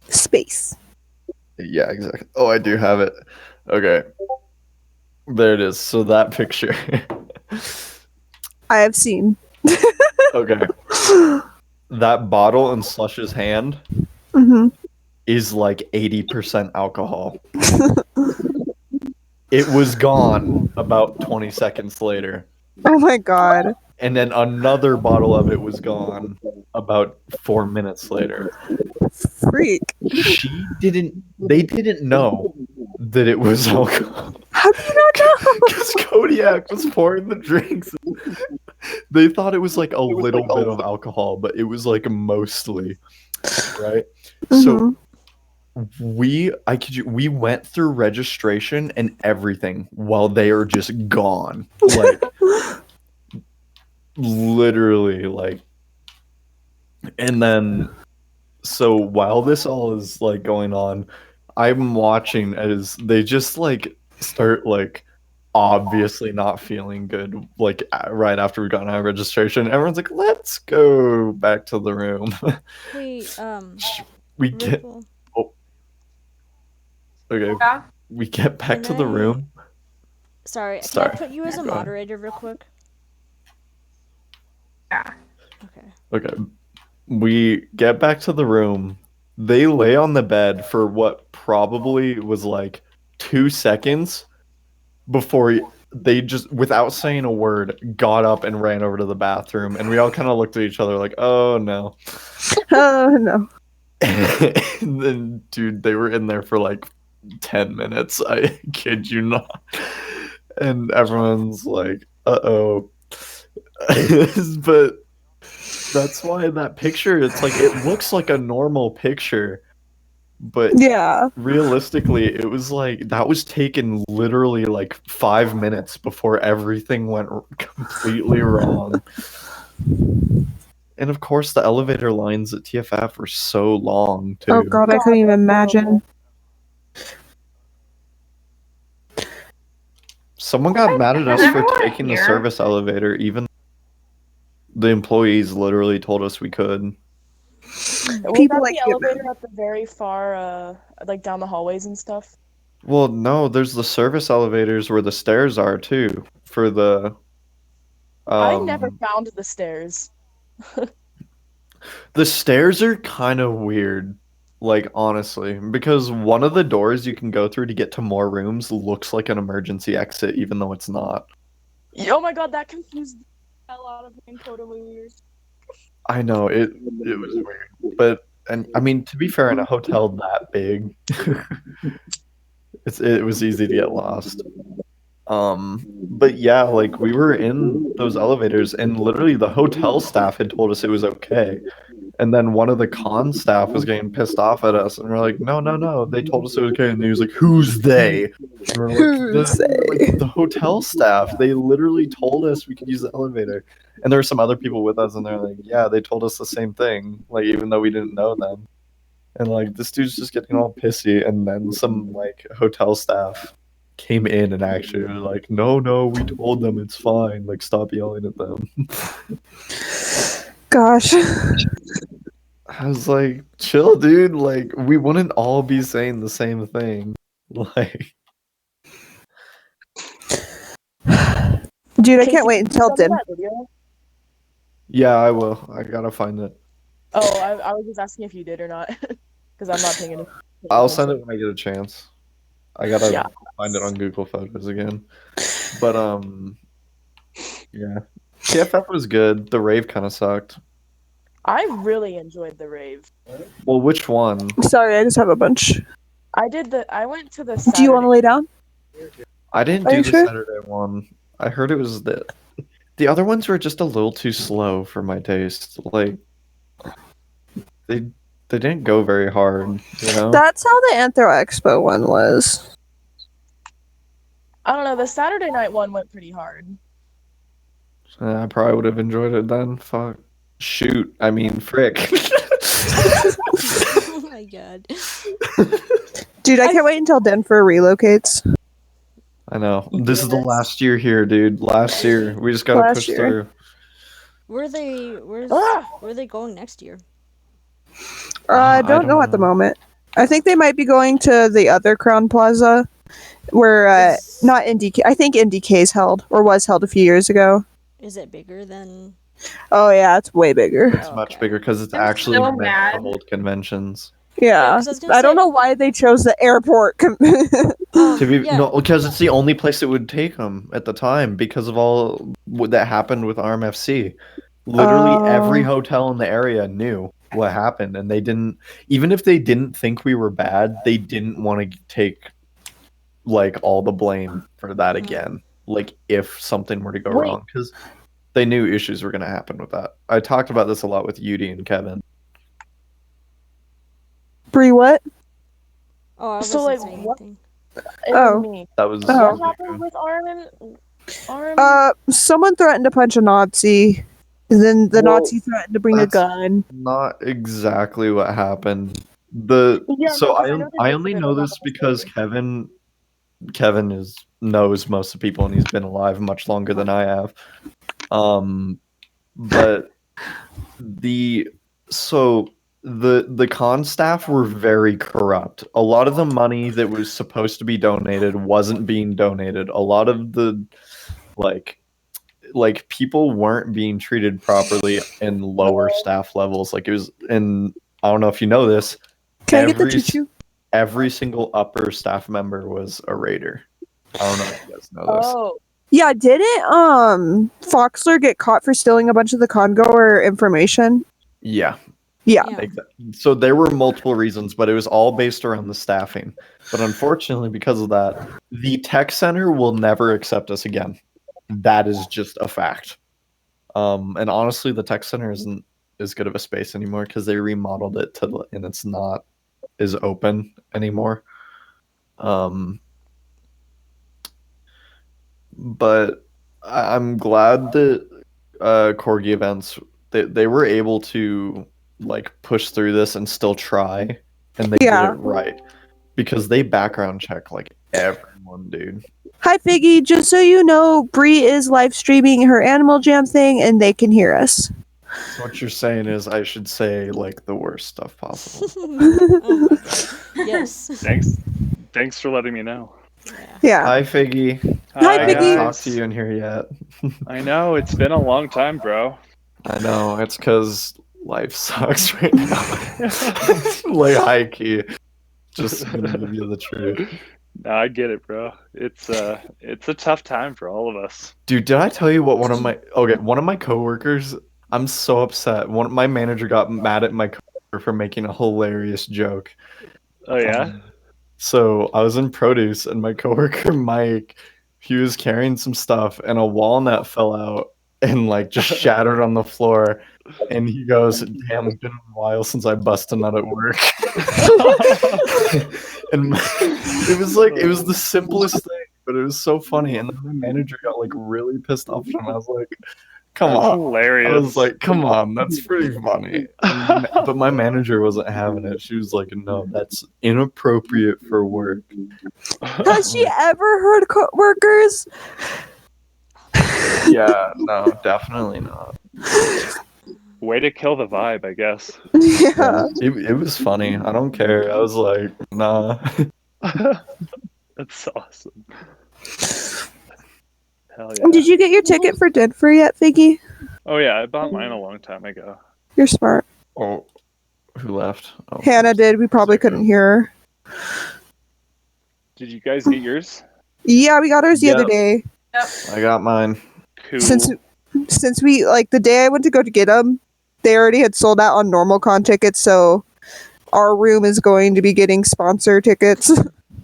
Speaker 3: Space.
Speaker 4: yeah, exactly. Oh, I do have it. Okay. There it is. So that picture.
Speaker 3: I have seen.
Speaker 4: Okay. That bottle in Slush's hand
Speaker 3: Mm-hmm.
Speaker 4: is like 80% alcohol. It was gone about 20 seconds later.
Speaker 3: Oh my god.
Speaker 4: And then another bottle of it was gone about 4 minutes later.
Speaker 3: Freak.
Speaker 4: They didn't know that it was alcohol.
Speaker 3: How do you not know?
Speaker 4: Because Kodiak was pouring the drinks. They thought it was like a little bit of alcohol, but it was like mostly, right? So we went through registration and everything while they are just gone. Like literally like, and then so while this all is like going on, I'm watching as they just like start like obviously not feeling good like right after we got out of registration. Everyone's like, let's go back to the room.
Speaker 1: Hey,
Speaker 4: we get
Speaker 1: Ripple,
Speaker 4: okay.
Speaker 2: Yeah.
Speaker 4: We get back
Speaker 1: Can
Speaker 4: to the
Speaker 1: I-
Speaker 4: room.
Speaker 1: sorry, can
Speaker 4: Sorry.
Speaker 1: I put you as a
Speaker 4: Go ahead.
Speaker 1: moderator real quick?
Speaker 2: Yeah.
Speaker 1: Okay.
Speaker 4: Okay. We get back to the room. They lay on the bed for what probably was like 2 seconds before they just, without saying a word, got up and ran over to the bathroom. And we all kind of looked at each other like, oh no.
Speaker 3: Oh no.
Speaker 4: And then, dude, they were in there for like 10 minutes. I kid you not. And everyone's like, uh-oh. But that's why that picture, it's like, it looks like a normal picture. But
Speaker 3: Yeah.
Speaker 4: realistically, it was like, that was taken literally like 5 minutes before everything went completely wrong. And of course, the elevator lines at TFF were so long, too.
Speaker 3: Oh god, I couldn't even imagine.
Speaker 4: Someone got mad at us for
Speaker 2: Everyone
Speaker 4: taking the
Speaker 2: here-
Speaker 4: service elevator, even the employees literally told us we could.
Speaker 5: Was
Speaker 3: People
Speaker 5: that
Speaker 3: like
Speaker 5: the
Speaker 3: you,
Speaker 5: elevator at the very far, like down the hallways and stuff?
Speaker 4: Well, no, there's the service elevators where the stairs are, too, for the...
Speaker 5: I never found the stairs.
Speaker 4: The stairs are kind of weird, like, honestly, because one of the doors you can go through to get to more rooms looks like an emergency exit, even though it's not.
Speaker 5: Oh my god, that confused the hell out of me and Coda when we were...
Speaker 4: I know, it was weird. But, and I mean, to be fair, in a hotel that big, it was easy to get lost. But yeah, like, we were in those elevators, and literally the hotel staff had told us it was okay. And then one of the con staff was getting pissed off at us, and we're like, no, they told us it was okay. And he was like, who's they? And we're like,
Speaker 3: Who's they?
Speaker 4: the hotel staff. They literally told us we could use the elevator. And there were some other people with us, and they're like, yeah, they told us the same thing, like, even though we didn't know them. And like, this dude's just getting all pissy, and then some like hotel staff came in and actually were like, no, we told them it's fine, like, stop yelling at them.
Speaker 3: Gosh.
Speaker 4: I was like, chill, dude. Like, we wouldn't all be saying the same thing. Like,
Speaker 3: Dude, I
Speaker 5: Casey,
Speaker 3: can't wait
Speaker 5: did you
Speaker 3: until
Speaker 5: send me
Speaker 3: dinner.
Speaker 5: that video?
Speaker 4: yeah, I will. I gotta find it.
Speaker 5: Oh, I was just asking if you did or not, because I'm not paying
Speaker 4: I'll send it
Speaker 5: attention.
Speaker 4: when I get a chance. I gotta
Speaker 5: Yeah.
Speaker 4: find it on Google Photos again. But yeah, TFF was good. The rave kind of sucked.
Speaker 5: I really enjoyed the rave.
Speaker 4: Well, which one?
Speaker 3: Sorry, I just have a bunch.
Speaker 5: I went to the
Speaker 3: Do you want to
Speaker 5: Saturday.
Speaker 3: lay down?
Speaker 4: I didn't
Speaker 3: Are
Speaker 4: do
Speaker 3: you
Speaker 4: the
Speaker 3: sure?
Speaker 4: Saturday one. I heard it was the other ones were just a little too slow for my taste. Like they didn't go very hard, you know?
Speaker 3: That's how the Anthro Expo one was.
Speaker 5: I don't know. The Saturday night one went pretty hard.
Speaker 4: I probably would have enjoyed it then. Fuck. Shoot. I mean, frick.
Speaker 1: Oh my god.
Speaker 3: Dude, I can't wait until Denver relocates.
Speaker 4: I know. This is the last year here, dude. Last year. We just gotta
Speaker 3: Last
Speaker 4: push
Speaker 3: year.
Speaker 4: through.
Speaker 1: Where are
Speaker 5: Ah!
Speaker 1: they going next year?
Speaker 3: I don't know at the moment. I think they might be going to the other Crown Plaza, where not NDK. I think NDK is held or was held a few years ago.
Speaker 1: Is it bigger than?
Speaker 3: Oh yeah, it's way bigger.
Speaker 4: It's much bigger because it's
Speaker 2: I'm
Speaker 4: actually
Speaker 2: so
Speaker 4: meant
Speaker 2: mad.
Speaker 4: to hold conventions.
Speaker 1: Yeah,
Speaker 3: Yeah,
Speaker 1: 'cause I was gonna
Speaker 3: I don't
Speaker 1: say-
Speaker 3: know why they chose the airport.
Speaker 4: To be
Speaker 1: Yeah.
Speaker 4: no, because it's the only place it would take them at the time because of all that happened with RMFC. Literally every
Speaker 3: Oh.
Speaker 4: hotel in the area knew what happened, and they didn't. Even if they didn't think we were bad, they didn't want to take like all the blame for that again. Like if something were to go
Speaker 5: Wait.
Speaker 4: wrong, because they knew issues were going to happen with that. I talked about this a lot with Yudi and Kevin.
Speaker 3: Bree, what?
Speaker 1: Oh, I
Speaker 5: So,
Speaker 1: wasn't
Speaker 5: like,
Speaker 1: saying
Speaker 5: what-
Speaker 1: anything.
Speaker 5: It
Speaker 3: Oh.
Speaker 5: was me.
Speaker 4: That was
Speaker 3: Oh.
Speaker 5: What happened with Arm?
Speaker 3: Someone threatened to punch a Nazi, and then the
Speaker 4: Well,
Speaker 3: Nazi threatened to bring a
Speaker 4: that's-
Speaker 3: gun.
Speaker 4: not exactly what happened. So
Speaker 5: Yeah, no, 'cause I know
Speaker 4: I
Speaker 5: they
Speaker 4: only
Speaker 5: posted
Speaker 4: know
Speaker 5: about
Speaker 4: this
Speaker 5: the
Speaker 4: because
Speaker 5: story.
Speaker 4: Kevin knows most of the people and he's been alive much longer than I have. But the con staff were very corrupt. A lot of the money that was supposed to be donated wasn't being donated. A lot of the like people weren't being treated properly in lower staff levels. Like it was in, I don't know if you know this,
Speaker 3: Can I get the choo-choo?
Speaker 4: every single upper staff member was a raider. I don't know if you guys know this.
Speaker 5: Oh,
Speaker 3: Yeah, didn't Foxler get caught for stealing a bunch of the Congoer information?
Speaker 4: Yeah.
Speaker 3: Yeah.
Speaker 4: Exactly. So there were multiple reasons, but it was all based around the staffing. But unfortunately, because of that, the tech center will never accept us again. That is just a fact. And honestly, the tech center isn't as good of a space anymore because they remodeled it and it's not as open anymore. But I'm glad that Corgi events they were able to like push through this and still try, and they did
Speaker 3: Yeah.
Speaker 4: it right because they background check like everyone, dude.
Speaker 3: Hi, Figgy. Just so you know, Bree is live streaming her Animal Jam thing, and they can hear us.
Speaker 4: So what you're saying is I should say like the worst stuff possible.
Speaker 1: Oh my god. Yes.
Speaker 6: Thanks for letting me know.
Speaker 3: Yeah.
Speaker 4: Hi, Figgy.
Speaker 3: Hi,
Speaker 4: I haven't
Speaker 3: Figgy.
Speaker 4: talked to you in here yet.
Speaker 6: I know, it's been a long time, bro.
Speaker 4: I know, it's because life sucks right now. Like high key. Just gonna give you the truth.
Speaker 6: No, I get it, bro. It's a tough time for all of us.
Speaker 4: Dude, did I tell you what one of my coworkers, I'm so upset. My manager got mad at my coworker for making a hilarious joke.
Speaker 6: Oh yeah?
Speaker 4: So I was in produce and my coworker Mike, he was carrying some stuff and a walnut fell out and like just shattered on the floor. And he goes, "Damn, it's been a while since I busted a nut at work." And it was the simplest thing, but it was so funny. And then my manager got like really pissed off at him. I was like, "Come
Speaker 6: That's
Speaker 4: on!"
Speaker 6: hilarious.
Speaker 4: I was like, "Come on, that's pretty funny." But my manager wasn't having it. She was like, "No, that's inappropriate for work."
Speaker 3: Has she ever heard workers?
Speaker 4: Yeah, no, definitely not.
Speaker 6: Way to kill the vibe, I guess.
Speaker 3: Yeah.
Speaker 4: It was funny. I don't care. I was like, nah.
Speaker 6: That's awesome. Hell yeah.
Speaker 3: Did you get your ticket for Denver yet, Figgy?
Speaker 6: Oh yeah, I bought mine a long time ago.
Speaker 3: You're smart.
Speaker 4: Oh, who left? Oh.
Speaker 3: Hannah did. We probably couldn't hear her.
Speaker 6: Did you guys get yours?
Speaker 3: Yeah, we got ours the other
Speaker 4: Yep.
Speaker 3: day.
Speaker 4: I got mine.
Speaker 6: Cool.
Speaker 3: Since we like the day I went to go to get them, they already had sold out on normal con tickets, so our room is going to be getting sponsor tickets.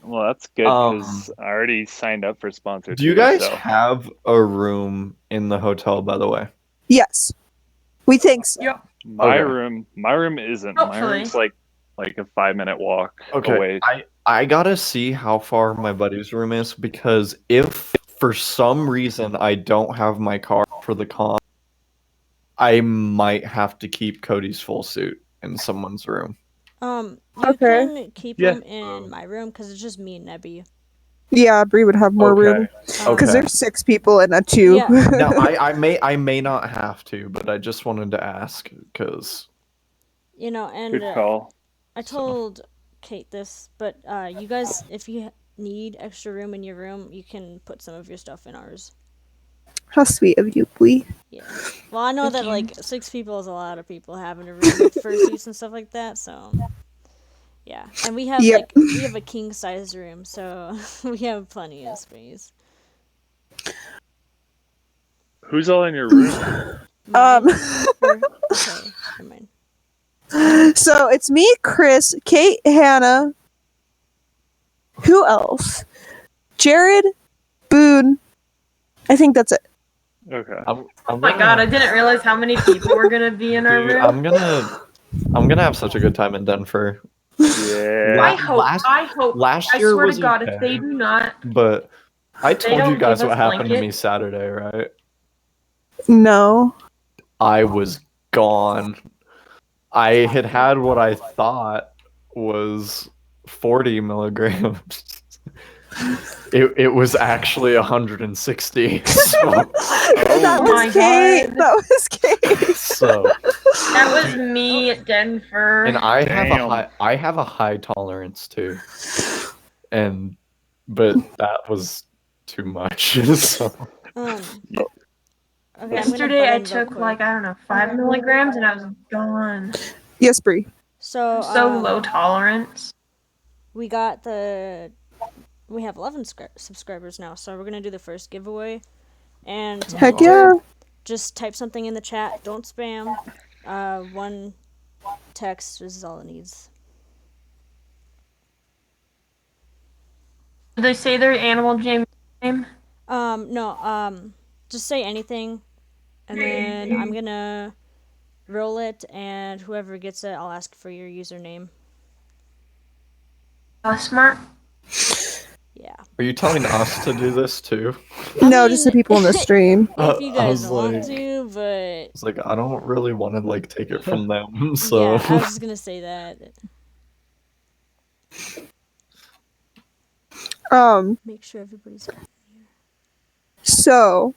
Speaker 6: Well, that's good because I already signed up for sponsor.
Speaker 4: Do you guys have a room in the hotel, by the way?
Speaker 3: Yes, we think so.
Speaker 2: Yep.
Speaker 6: My
Speaker 4: Okay.
Speaker 6: room isn't. My
Speaker 2: Hopefully.
Speaker 6: room's like a 5-minute walk
Speaker 4: Okay.
Speaker 6: away.
Speaker 4: I gotta see how far my buddy's room is, because if for some reason I don't have my car for the con, I might have to keep Cody's full suit in someone's room.
Speaker 1: You
Speaker 3: Okay.
Speaker 1: can keep
Speaker 6: Yeah.
Speaker 1: them in my room because it's just me and Nebby.
Speaker 3: Yeah, Bree would have more room because
Speaker 1: Okay.
Speaker 3: there's 6 people and a 2.
Speaker 1: Yeah.
Speaker 4: Now I may not have to, but I just wanted to ask because
Speaker 1: You know, and
Speaker 6: Good call.
Speaker 1: I told Kate this, but you guys, if you need extra room in your room, you can put some of your stuff in ours.
Speaker 3: How sweet of you, Bree.
Speaker 1: Yeah. Well, I know that like 6 people is a lot of people having a room with fursuits and stuff like that, so yeah. And we have
Speaker 3: Yep.
Speaker 1: we have a king size room, so we have plenty of space.
Speaker 6: Who's all in your room?
Speaker 1: Okay, never mind.
Speaker 3: So it's me, Chris, Kate, Hannah. Who else? Jared, Boone. I think that's it.
Speaker 6: Okay.
Speaker 4: I'm
Speaker 2: Oh my god, I didn't realize how many people were gonna be in our
Speaker 4: Dude,
Speaker 2: room.
Speaker 4: I'm gonna have such a good time in Denver.
Speaker 6: Yeah.
Speaker 2: I hope.
Speaker 4: Last
Speaker 2: I
Speaker 4: year
Speaker 2: swear
Speaker 4: was
Speaker 2: to God,
Speaker 4: okay,
Speaker 2: if they do not,
Speaker 4: but I told
Speaker 2: don't
Speaker 4: you guys
Speaker 2: give
Speaker 4: what
Speaker 2: us
Speaker 4: happened to me
Speaker 2: blankets.
Speaker 4: Saturday, right?
Speaker 3: No.
Speaker 4: I was gone. I had what I thought was 40 milligrams. It was actually 160. So,
Speaker 3: That
Speaker 2: my
Speaker 3: was Kate.
Speaker 2: God.
Speaker 3: That was Kate.
Speaker 4: so
Speaker 2: that was me at Denver.
Speaker 4: and I
Speaker 6: Damn.
Speaker 4: have a high tolerance too. But that was too much. So.
Speaker 1: Okay, I'm gonna
Speaker 2: Yesterday
Speaker 1: butt
Speaker 2: I
Speaker 1: in real
Speaker 2: took
Speaker 1: quick.
Speaker 2: like, I don't know, 5 milligrams and I was gone.
Speaker 3: Yes, Bree.
Speaker 1: So
Speaker 2: Low tolerance.
Speaker 1: we have 11 subscribers now, so we're gonna do the first giveaway. And to
Speaker 3: Heck
Speaker 1: enter,
Speaker 3: yeah.
Speaker 1: just type something in the chat. Don't spam. 1 text is all it needs.
Speaker 2: Did they say their animal name?
Speaker 1: No. Just say anything, and then I'm gonna roll it, and whoever gets it, I'll ask for your username.
Speaker 2: Smart.
Speaker 1: Yeah.
Speaker 4: Are you telling us to do this too?
Speaker 3: No, just the people in the stream.
Speaker 1: If you
Speaker 4: I
Speaker 1: guys
Speaker 4: was
Speaker 1: want
Speaker 4: like-
Speaker 1: to, but
Speaker 4: It's like I don't really want to like take it from them. So
Speaker 1: yeah, I was just gonna say that. Make sure everybody's.
Speaker 3: So,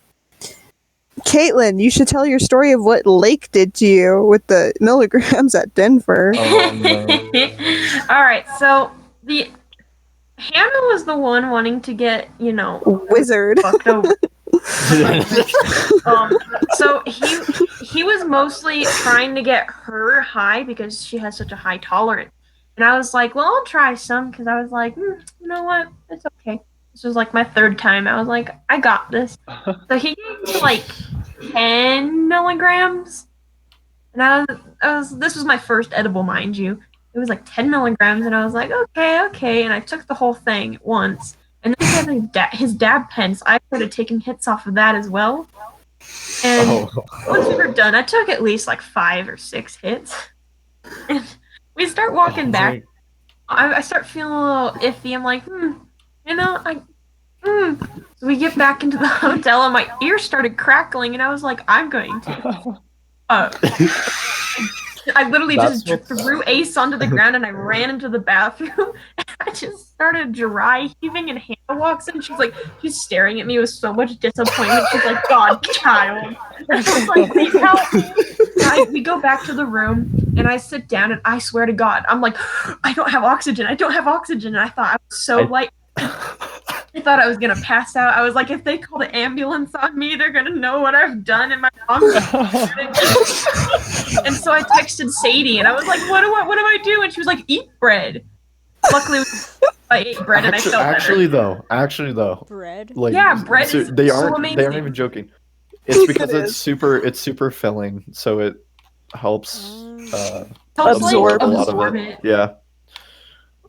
Speaker 3: Caitlin, you should tell your story of what Lake did to you with the milligrams at Denver.
Speaker 4: Oh, no.
Speaker 2: All right, so Hannah was the one wanting to get,
Speaker 3: Wizard.
Speaker 2: fucked over. So he was mostly trying to get her high because she has such a high tolerance. And I was like, well, I'll try some because I was like, you know what? It's okay. This was like my 3rd time. I was like, I got this. So he gave me like 10 milligrams. And this was my first edible, mind you. It was like 10 milligrams. And I was like, okay. And I took the whole thing at once. And then he had his dab pen, so I started taking hits off of that as well. And once we were done, I took at least like 5 or 6 hits. And we start walking back. I start feeling a little iffy. I'm like, So we get back into the hotel, and my ear started crackling, and I was like, I'm going to. I literally just threw Ace onto the ground, and I ran into the bathroom. And I just started dry heaving, and Hannah walks in. She's staring at me with so much disappointment. She's like, God, child. And I was like, please help me. we go back to the room and I sit down and I swear to God, I'm like, I don't have oxygen. I don't have oxygen. And I thought I was so light. I thought I was gonna pass out. I was like, if they call the ambulance on me, they're gonna know what I've done, and my mom's and so I texted Sadie, and I was like, what do I do? And she was like, eat bread. Luckily, I ate bread, and I felt better.
Speaker 4: Actually though,
Speaker 1: Bread.
Speaker 4: like
Speaker 2: Yeah, bread is
Speaker 4: they
Speaker 2: so
Speaker 4: aren't
Speaker 2: amazing.
Speaker 4: even joking. It's because
Speaker 3: It
Speaker 4: it's super filling, so it helps
Speaker 2: Helps
Speaker 3: absorb
Speaker 2: like,
Speaker 4: a lot
Speaker 2: absorb
Speaker 4: of
Speaker 2: it.
Speaker 4: Yeah.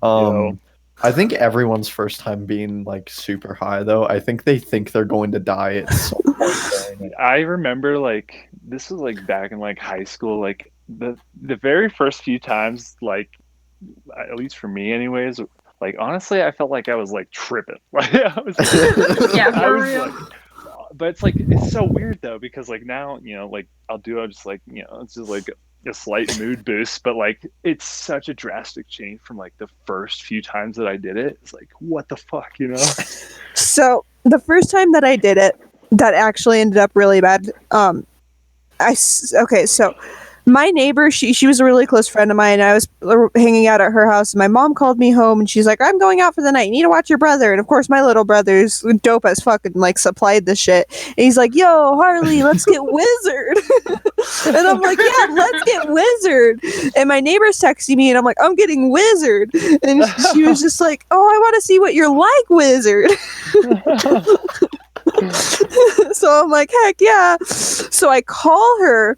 Speaker 6: Yo.
Speaker 4: I think everyone's first time being like super high though. I think they think they're going to die. It's so hard doing it.
Speaker 6: I remember like this was like back in like high school, like the very first few times, like at least for me anyways, like honestly I felt like I was like tripping. Like I was
Speaker 2: Yeah,
Speaker 6: I
Speaker 2: for
Speaker 6: was
Speaker 2: real.
Speaker 6: like, but it's like it's so weird though because like now, you know, like I'll just like, you know, it's just like a slight mood boost, but like it's such a drastic change from like the first few times that I did it. It's like, what the fuck, you know?
Speaker 3: So the first time that I did it, that actually ended up really bad. Okay, so my neighbor, she was a really close friend of mine. I was hanging out at her house, and my mom called me home, and she's like, "I'm going out for the night. You need to watch your brother." And of course, my little brother's dope as fuck and like supplied the shit. And he's like, "Yo, Harley, let's get Wizard." And I'm like, "Yeah, let's get Wizard." And my neighbor's texting me, and I'm like, "I'm getting Wizard." And she was just like, "Oh, I want to see what you're like, Wizard." So I'm like, heck yeah. So I call her,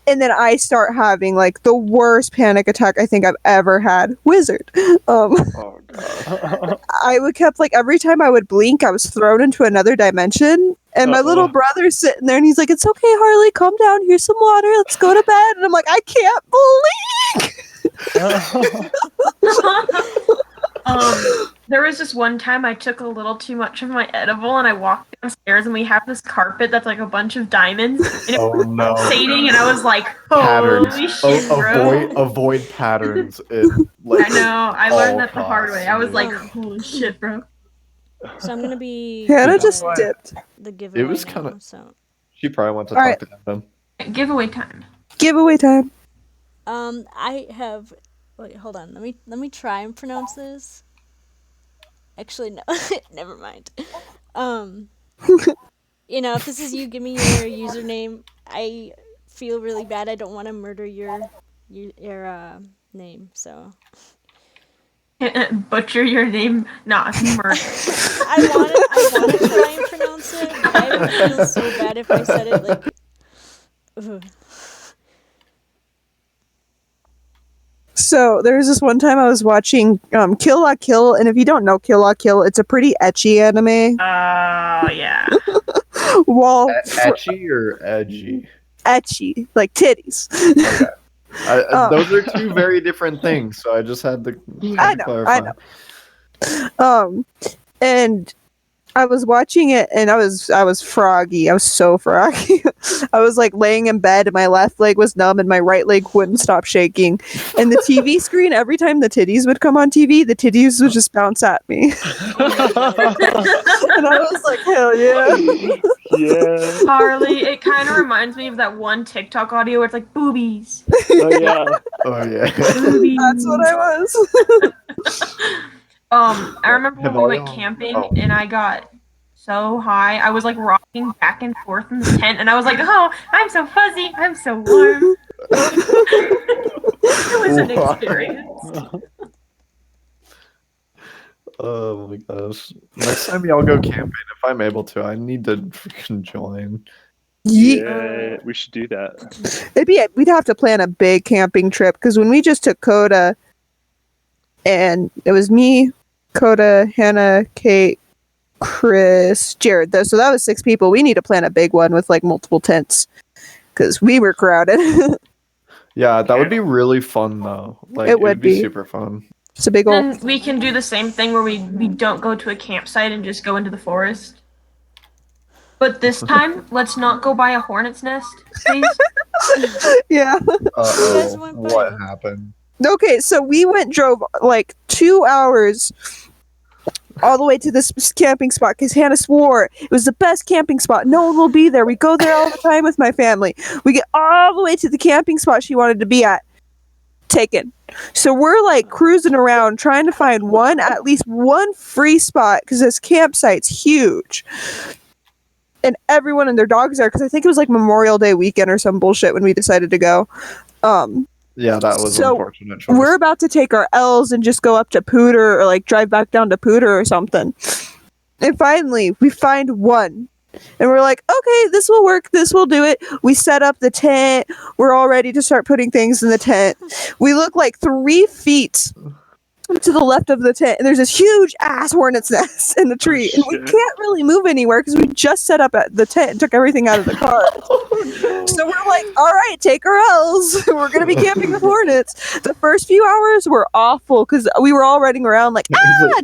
Speaker 3: and then I start having like the worst panic attack I think I've ever had. Wizard.
Speaker 4: Oh god.
Speaker 3: I would kept like every time I would blink, I was thrown into another dimension. And my little brother's sitting there, and he's like, "It's okay, Harley, calm down. Here's some water. Let's go to bed." And I'm like, I can't blink.
Speaker 2: There was this one time I took a little too much of my edible and I walked downstairs and we have this carpet that's like a bunch of diamonds and it was
Speaker 4: no.
Speaker 2: pulsating and I was like,
Speaker 4: Patterns.
Speaker 2: holy shit, bro.
Speaker 4: Avoid patterns. Like,
Speaker 2: I know. I learned that the hard way. I was like,
Speaker 1: dude.
Speaker 2: holy shit, bro.
Speaker 1: So I'm gonna be
Speaker 3: Hannah
Speaker 1: doing
Speaker 3: just
Speaker 1: the-
Speaker 3: dipped.
Speaker 1: the giveaway
Speaker 4: was
Speaker 1: now,
Speaker 4: kinda-
Speaker 1: so
Speaker 4: She probably wants to
Speaker 3: All right.
Speaker 4: talk to them.
Speaker 2: Giveaway time.
Speaker 3: Giveaway time.
Speaker 1: I have wait, hold on. Let me try and pronounce this. Actually no. Never mind. You know, if this is you, give me your username. I feel really bad. I don't want to murder your name, so
Speaker 2: Butcher your name, not murder.
Speaker 1: I want to try and pronounce it, but I would feel so bad if I said it like ugh.
Speaker 3: So there was this one time I was watching Kill La Kill, and if you don't know Kill La Kill, it's a pretty etchy anime.
Speaker 2: Oh, yeah.
Speaker 4: Etchy or edgy?
Speaker 3: Etchy, like titties.
Speaker 4: Those are two very different things, so I just had to clarify.
Speaker 3: I know. And I was watching it, and I was froggy. I was so froggy. I was like laying in bed, and my left leg was numb, and my right leg wouldn't stop shaking. And the TV screen, every time the titties would come on TV, the titties would just bounce at me. And I was like, hell yeah.
Speaker 6: Yeah.
Speaker 2: Harley, it kind of reminds me of that one TikTok audio where it's like, boobies.
Speaker 6: Oh yeah.
Speaker 4: Oh yeah.
Speaker 2: Boobies.
Speaker 3: That's what I was.
Speaker 2: I remember when we went camping and I got so high. I was like rocking back and forth in the tent and I was like, oh, I'm so fuzzy. I'm so warm. It was an experience.
Speaker 4: Oh my gosh. Next time y'all go camping, if I'm able to, I need to freaking join.
Speaker 6: Yeah, we should do that.
Speaker 3: We'd have to plan a big camping trip because when we just took Coda, and it was me, Coda, Hannah, Kate, Chris, Jared. So that was 6 people. We need to plan a big one with like multiple tents because we were crowded.
Speaker 4: Yeah, that would be really fun though. Like
Speaker 3: It would
Speaker 4: be
Speaker 3: be.
Speaker 4: super fun.
Speaker 3: It's a big old.
Speaker 2: And we can do the same thing where we don't go to a campsite and just go into the forest. But this time, let's not go by a hornet's nest, please.
Speaker 3: Yeah.
Speaker 1: guys went by
Speaker 4: What
Speaker 1: it.
Speaker 4: happened?
Speaker 3: Okay, so we drove like 2 hours all the way to this camping spot because Hannah swore it was the best camping spot. No one will be there. We go there all the time with my family. We get all the way to the camping spot she wanted to be at. Taken. So we're like cruising around trying to find at least one free spot because this campsite's huge. And everyone and their dogs are, because I think it was like Memorial Day weekend or some bullshit when we decided to go.
Speaker 4: Yeah, that was
Speaker 3: So,
Speaker 4: unfortunate choice.
Speaker 3: We're about to take our L's and just go up to Pooter or like drive back down to Pooter or something. And finally, we find one. And we're like, okay, this will work. This will do it. We set up the tent. We're all ready to start putting things in the tent. We look like 3 feet to the left of the tent, and there's this huge ass hornet's nest in the tree. And we can't really move anywhere because we just set up at the tent and took everything out of the car. So we're like, all right, take our L's. We're going to be camping with hornets. The first few hours were awful because we were all running around like,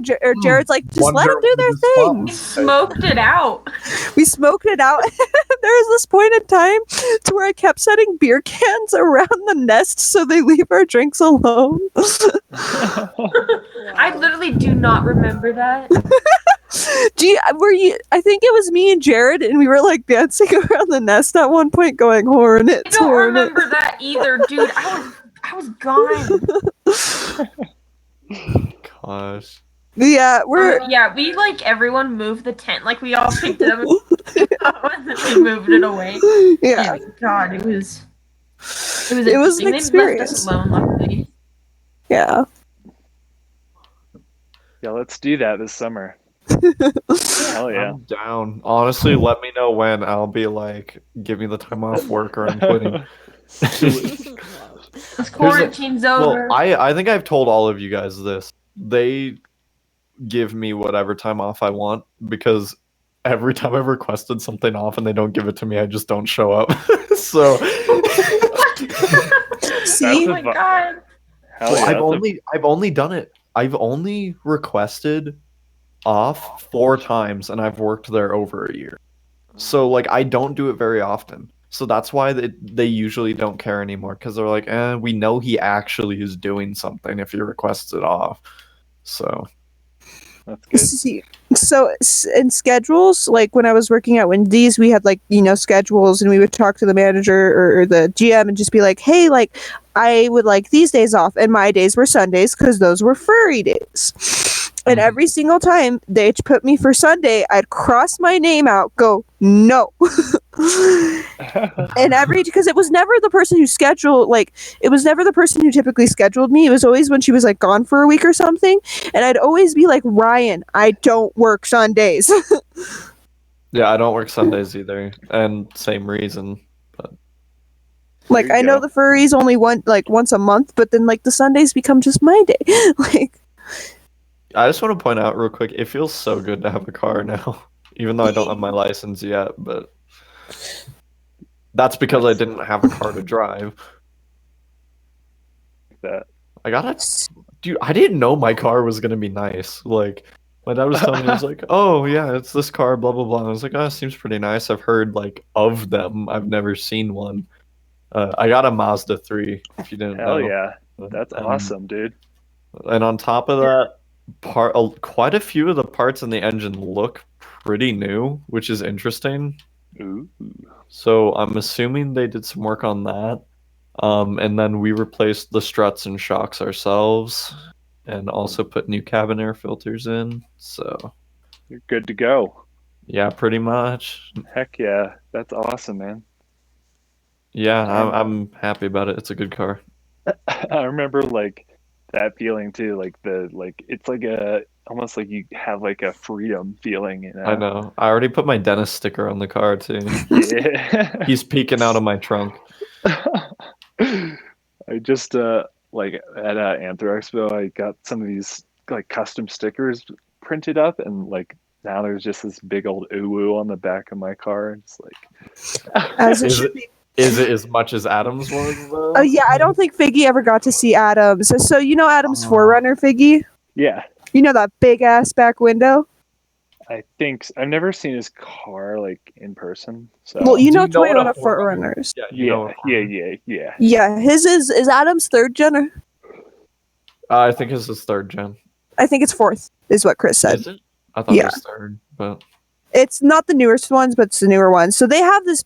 Speaker 3: Jared's like, just let them do their thing.
Speaker 2: We smoked it out.
Speaker 3: We smoked it out. There was this point in time to where I kept setting beer cans around the nest so they leave our drinks alone.
Speaker 2: I literally do not remember that.
Speaker 3: I think it was me and Jared, and we were like dancing around the nest at one point, going hornets.
Speaker 2: I don't
Speaker 3: hornet.
Speaker 2: remember that either, dude. I was gone.
Speaker 4: Gosh.
Speaker 3: Yeah,
Speaker 2: we like everyone moved the tent. Like we all picked it up and then we moved it away.
Speaker 3: Yeah.
Speaker 2: God, it was
Speaker 3: an
Speaker 2: They left
Speaker 3: experience.
Speaker 2: us alone, luckily.
Speaker 3: Yeah.
Speaker 6: Yeah, let's do that this summer. Hell yeah.
Speaker 4: I'm down. Honestly, let me know when. I'll be like, give me the time off work or I'm quitting.
Speaker 2: This quarantine's over.
Speaker 4: Well, I think I've told all of you guys this. They give me whatever time off I want because every time I've requested something off and they don't give it to me, I just don't show up. So
Speaker 3: See?
Speaker 2: Oh my god.
Speaker 6: Hell yeah,
Speaker 4: I've only done it. I've only requested off 4 times and I've worked there over a year. So like I don't do it very often. So that's why they usually don't care anymore because they're like, we know he actually is doing something if he requests it off. So
Speaker 6: that's good.
Speaker 3: See, so in schedules, like when I was working at Wendy's, we had like, schedules, and we would talk to the manager or the GM and just be like, hey, like I would like these days off, and my days were Sundays because those were furry days. And every single time they'd put me for Sunday, I'd cross my name out, go, no. And because it was never the person who scheduled, it was never the person who typically scheduled me. It was always when she was like gone for a week or something. And I'd always be like, Ryan, I don't work Sundays.
Speaker 4: yeah, I don't work Sundays either. And same reason. But
Speaker 3: like I know the furries only once a month, but then like the Sundays become just my day. Like
Speaker 4: I just want to point out real quick, it feels so good to have a car now, even though I don't have my license yet, but that's because I didn't have a car to drive. Dude, I didn't know my car was going to be nice. Like, my dad was telling me, he was like, oh yeah, it's this car, blah, blah, blah. And I was like, oh, it seems pretty nice. I've heard like of them. I've never seen one. I got a Mazda 3, if you didn't know.
Speaker 6: Hell yeah. That's awesome, dude.
Speaker 4: And on top of that, quite a few of the parts in the engine look pretty new, which is interesting.
Speaker 6: Ooh.
Speaker 4: So I'm assuming they did some work on that. And then we replaced the struts and shocks ourselves and also put new cabin air filters in. So
Speaker 6: You're good to go.
Speaker 4: yeah, pretty much.
Speaker 6: Heck yeah. That's awesome, man.
Speaker 4: Yeah, I'm happy about it. It's a good car.
Speaker 6: I remember like that feeling too, it's like almost like you have like a freedom feeling, you know.
Speaker 4: I know. I already put my dentist sticker on the car too.
Speaker 6: Yeah.
Speaker 4: He's peeking out of my trunk.
Speaker 6: I just like at Anthrax Expo, I got some of these like custom stickers printed up, and like now there's just this big old ooh on the back of my car. It's like
Speaker 3: as it should be.
Speaker 4: Is it as much as Adam's was, though?
Speaker 3: Oh, yeah, I don't think Figgy ever got to see Adam's. So you know Adam's Forerunner, Figgy?
Speaker 6: Yeah.
Speaker 3: You know that big-ass back window?
Speaker 6: I think I've never seen his car like in person. So
Speaker 3: Well, you know
Speaker 4: Do you know what
Speaker 3: Toyota
Speaker 4: a
Speaker 3: Forerunners.
Speaker 6: yeah.
Speaker 3: Yeah, his is Adam's 3rd gen?
Speaker 4: I think it's his 3rd gen.
Speaker 3: I think it's 4th, is what Chris said.
Speaker 4: Is it? I thought
Speaker 3: Yeah.
Speaker 4: it was third, but
Speaker 3: It's not the newest ones, but it's the newer ones. So they have this.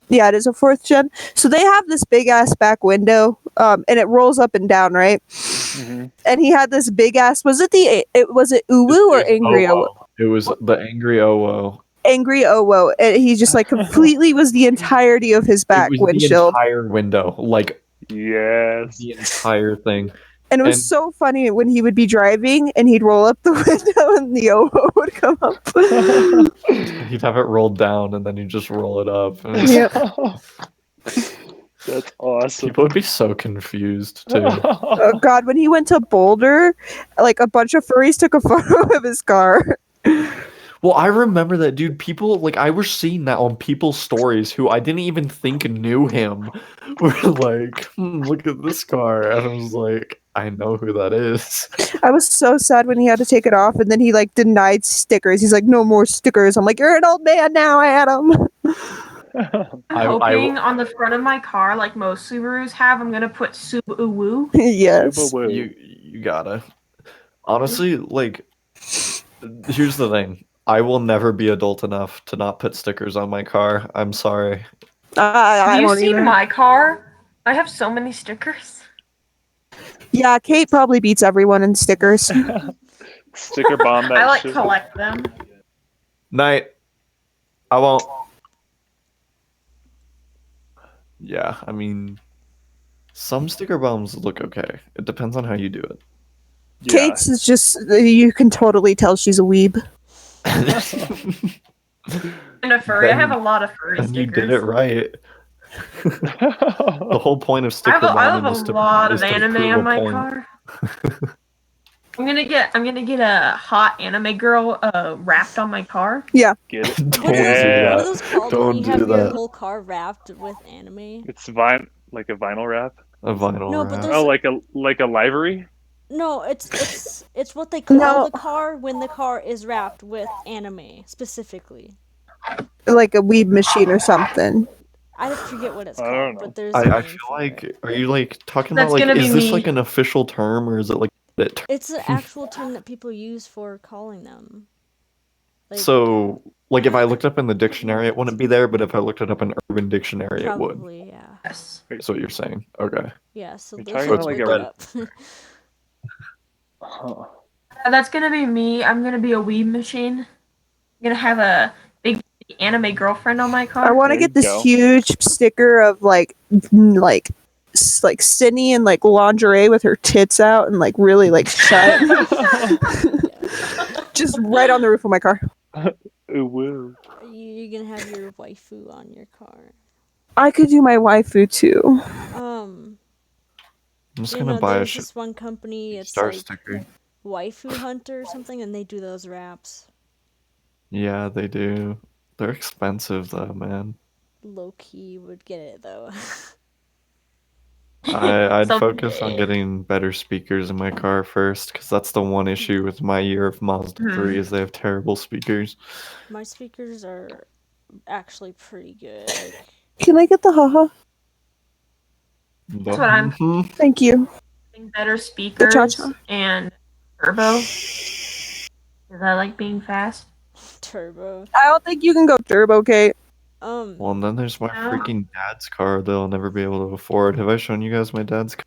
Speaker 3: Yeah, it is a 4th gen. So they have this big ass back window, and it rolls up and down, right?
Speaker 6: Mm-hmm.
Speaker 3: And he had this big ass. Was it was it Uwu or Angry Owo?
Speaker 4: it was the Angry Owo.
Speaker 3: Angry Owo. And he just like completely was the entirety of his
Speaker 4: It
Speaker 3: back
Speaker 4: was
Speaker 3: windshield.
Speaker 4: the entire window, like
Speaker 6: Yes.
Speaker 4: the entire thing.
Speaker 3: And it was so funny when he would be driving and he'd roll up the window and the Owo would come up.
Speaker 4: He'd have it rolled down and then he'd just roll it up. And
Speaker 6: That's awesome.
Speaker 4: people would be so confused too.
Speaker 3: Oh God, when he went to Boulder, like a bunch of furries took a photo of his car.
Speaker 4: Well, I remember that, dude. People, like, I was seeing that on people's stories who I didn't even think knew him. Were like, look at this car. And I was like, I know who that is.
Speaker 3: I was so sad when he had to take it off, and then he like denied stickers. He's like, no more stickers. I'm like, you're an old man now, Adam.
Speaker 2: I'm hoping on the front of my car, like most Subarus have, I'm gonna put Subaru.
Speaker 3: Yes.
Speaker 4: You gotta. Honestly, like, here's the thing. I will never be adult enough to not put stickers on my car. I'm sorry.
Speaker 3: I
Speaker 2: Have you
Speaker 3: won't
Speaker 2: seen
Speaker 3: either.
Speaker 2: my car? I have so many stickers.
Speaker 3: Yeah, Kate probably beats everyone in stickers.
Speaker 6: Sticker bomb that
Speaker 2: I like
Speaker 6: shit.
Speaker 2: collect them.
Speaker 4: Night. I won't. Yeah, I mean, some sticker bombs look okay. It depends on how you do it.
Speaker 6: Yeah.
Speaker 3: Kate's is just, you can totally tell she's a weeb.
Speaker 2: And a furry. I have a lot of furry
Speaker 4: And
Speaker 2: stickers.
Speaker 4: you did it right. The whole point of
Speaker 2: I
Speaker 4: sticker
Speaker 2: have
Speaker 4: bombing is
Speaker 2: a
Speaker 4: to
Speaker 2: lot
Speaker 4: is
Speaker 2: of
Speaker 4: to
Speaker 2: anime
Speaker 4: prove
Speaker 2: on
Speaker 4: a
Speaker 2: my
Speaker 4: point.
Speaker 2: car. I'm gonna get a hot anime girl wrapped on my car.
Speaker 6: Get it?
Speaker 4: Don't
Speaker 1: What
Speaker 4: do
Speaker 1: are
Speaker 4: that.
Speaker 1: those called
Speaker 4: Don't
Speaker 1: when you
Speaker 4: do
Speaker 1: have your
Speaker 4: that.
Speaker 1: whole car wrapped with anime?
Speaker 6: It's like a vinyl wrap.
Speaker 4: A vinyl
Speaker 1: No, but
Speaker 4: wrap.
Speaker 1: there's-
Speaker 6: Oh, like a livery.
Speaker 1: No, it's what they call
Speaker 3: No.
Speaker 1: the car when the car is wrapped with anime specifically.
Speaker 3: Like a weeb machine or something.
Speaker 1: I forget what it's
Speaker 6: I
Speaker 1: called,
Speaker 6: don't know.
Speaker 1: but there's a
Speaker 4: I
Speaker 1: name
Speaker 4: feel
Speaker 1: for
Speaker 4: like,
Speaker 1: it.
Speaker 4: are you like talking
Speaker 2: That's
Speaker 4: about like,
Speaker 2: gonna be
Speaker 4: is this
Speaker 2: me.
Speaker 4: like an official term or is it like it?
Speaker 1: It's the actual term that people use for calling them. Like,
Speaker 4: So, like, if I looked up in the dictionary, it wouldn't be there, but if I looked it up in Urban Dictionary, it would.
Speaker 1: probably, yeah.
Speaker 2: Yes.
Speaker 4: That's what you're saying. Okay.
Speaker 1: Yeah, so
Speaker 6: You're
Speaker 1: they
Speaker 6: talking
Speaker 1: should
Speaker 6: about, like,
Speaker 1: look
Speaker 6: a-
Speaker 1: it up.
Speaker 6: Huh.
Speaker 2: That's gonna be me. I'm gonna be a weeb machine. I'm gonna have a big anime girlfriend on my car.
Speaker 3: I want to
Speaker 6: There
Speaker 3: get this
Speaker 6: you go.
Speaker 3: huge sticker of like Cindy in like lingerie with her tits out and like really like shut. Just right on the roof of my car.
Speaker 6: Ooh, woo.
Speaker 1: You're gonna have your waifu on your car.
Speaker 3: I could do my waifu too.
Speaker 1: Um,
Speaker 4: I'm just
Speaker 1: you
Speaker 4: gonna
Speaker 1: know,
Speaker 4: buy a
Speaker 1: there's this one company, it's
Speaker 4: star
Speaker 1: like
Speaker 4: sticker.
Speaker 1: Waifu Hunter or something, and they do those wraps.
Speaker 4: Yeah, they do. They're expensive though, man.
Speaker 1: Low key would get it though.
Speaker 4: I'd
Speaker 2: So-
Speaker 4: focus on getting better speakers in my car first, because that's the one issue with my year of Mazda 3 is they have terrible speakers.
Speaker 1: My speakers are actually pretty good. Like,
Speaker 3: Can I get the haha?
Speaker 2: That's what I'm-
Speaker 4: Mhm.
Speaker 3: Thank you.
Speaker 2: Better speakers
Speaker 3: cha-cha.
Speaker 2: and turbo. Because I like being fast.
Speaker 1: turbo.
Speaker 3: I don't think you can go turbo, Kate.
Speaker 4: Well, and then there's my
Speaker 2: Yeah.
Speaker 4: freaking dad's car that I'll never be able to afford. Have I shown you guys my dad's car?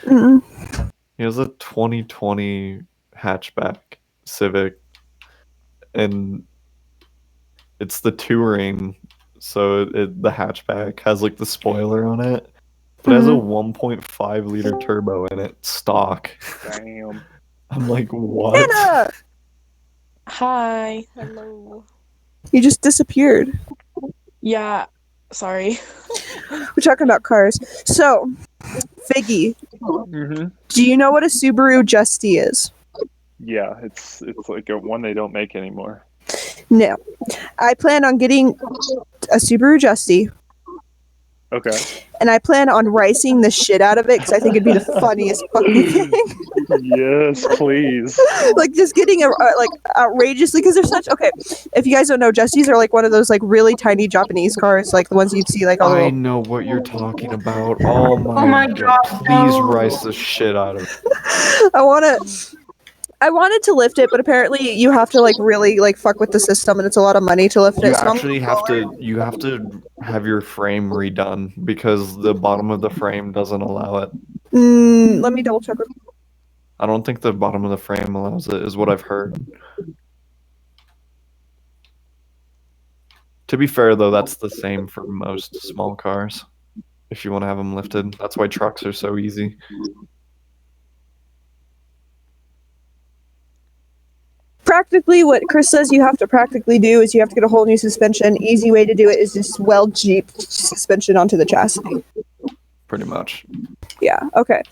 Speaker 3: Mm-mm.
Speaker 4: He has a 2020 hatchback Civic, and it's the touring, so the hatchback has like the spoiler on it, but it has a 1.5 liter turbo in it, stock.
Speaker 6: Damn.
Speaker 4: I'm like, what?
Speaker 3: Anna!
Speaker 5: Hi.
Speaker 1: Hello.
Speaker 3: You just disappeared.
Speaker 5: Yeah. Sorry.
Speaker 3: We're talking about cars. So, Figgy,
Speaker 6: Mm-hmm.
Speaker 3: do you know what a Subaru Justy is?
Speaker 6: Yeah, it's like a one they don't make anymore.
Speaker 3: No. I plan on getting a Subaru Justy,
Speaker 6: Okay.
Speaker 3: and I plan on ricing the shit out of it because I think it'd be the funniest fucking thing.
Speaker 6: Yes, please.
Speaker 3: Like just getting like outrageously because they're such okay. If you guys don't know, Justies are like one of those like really tiny Japanese cars, like the ones you'd see like all the
Speaker 4: I
Speaker 3: little.
Speaker 4: know what you're talking about. Oh my,
Speaker 2: my God,
Speaker 4: Please
Speaker 2: no.
Speaker 4: rice the shit out of it.
Speaker 3: I want to. I wanted to lift it, but apparently you have to like really like fuck with the system, and it's a lot of money to lift
Speaker 4: You
Speaker 3: it. So
Speaker 4: actually have to have your frame redone because the bottom of the frame doesn't allow it.
Speaker 3: Let me double check.
Speaker 4: I don't think the bottom of the frame allows it, is what I've heard. To be fair, though, that's the same for most small cars. If you want to have them lifted, that's why trucks are so easy.
Speaker 3: Practically, what Chris says you have to practically do is you have to get a whole new suspension. Easy way to do it is just weld Jeep suspension onto the chassis.
Speaker 4: Pretty much.
Speaker 3: Yeah, okay.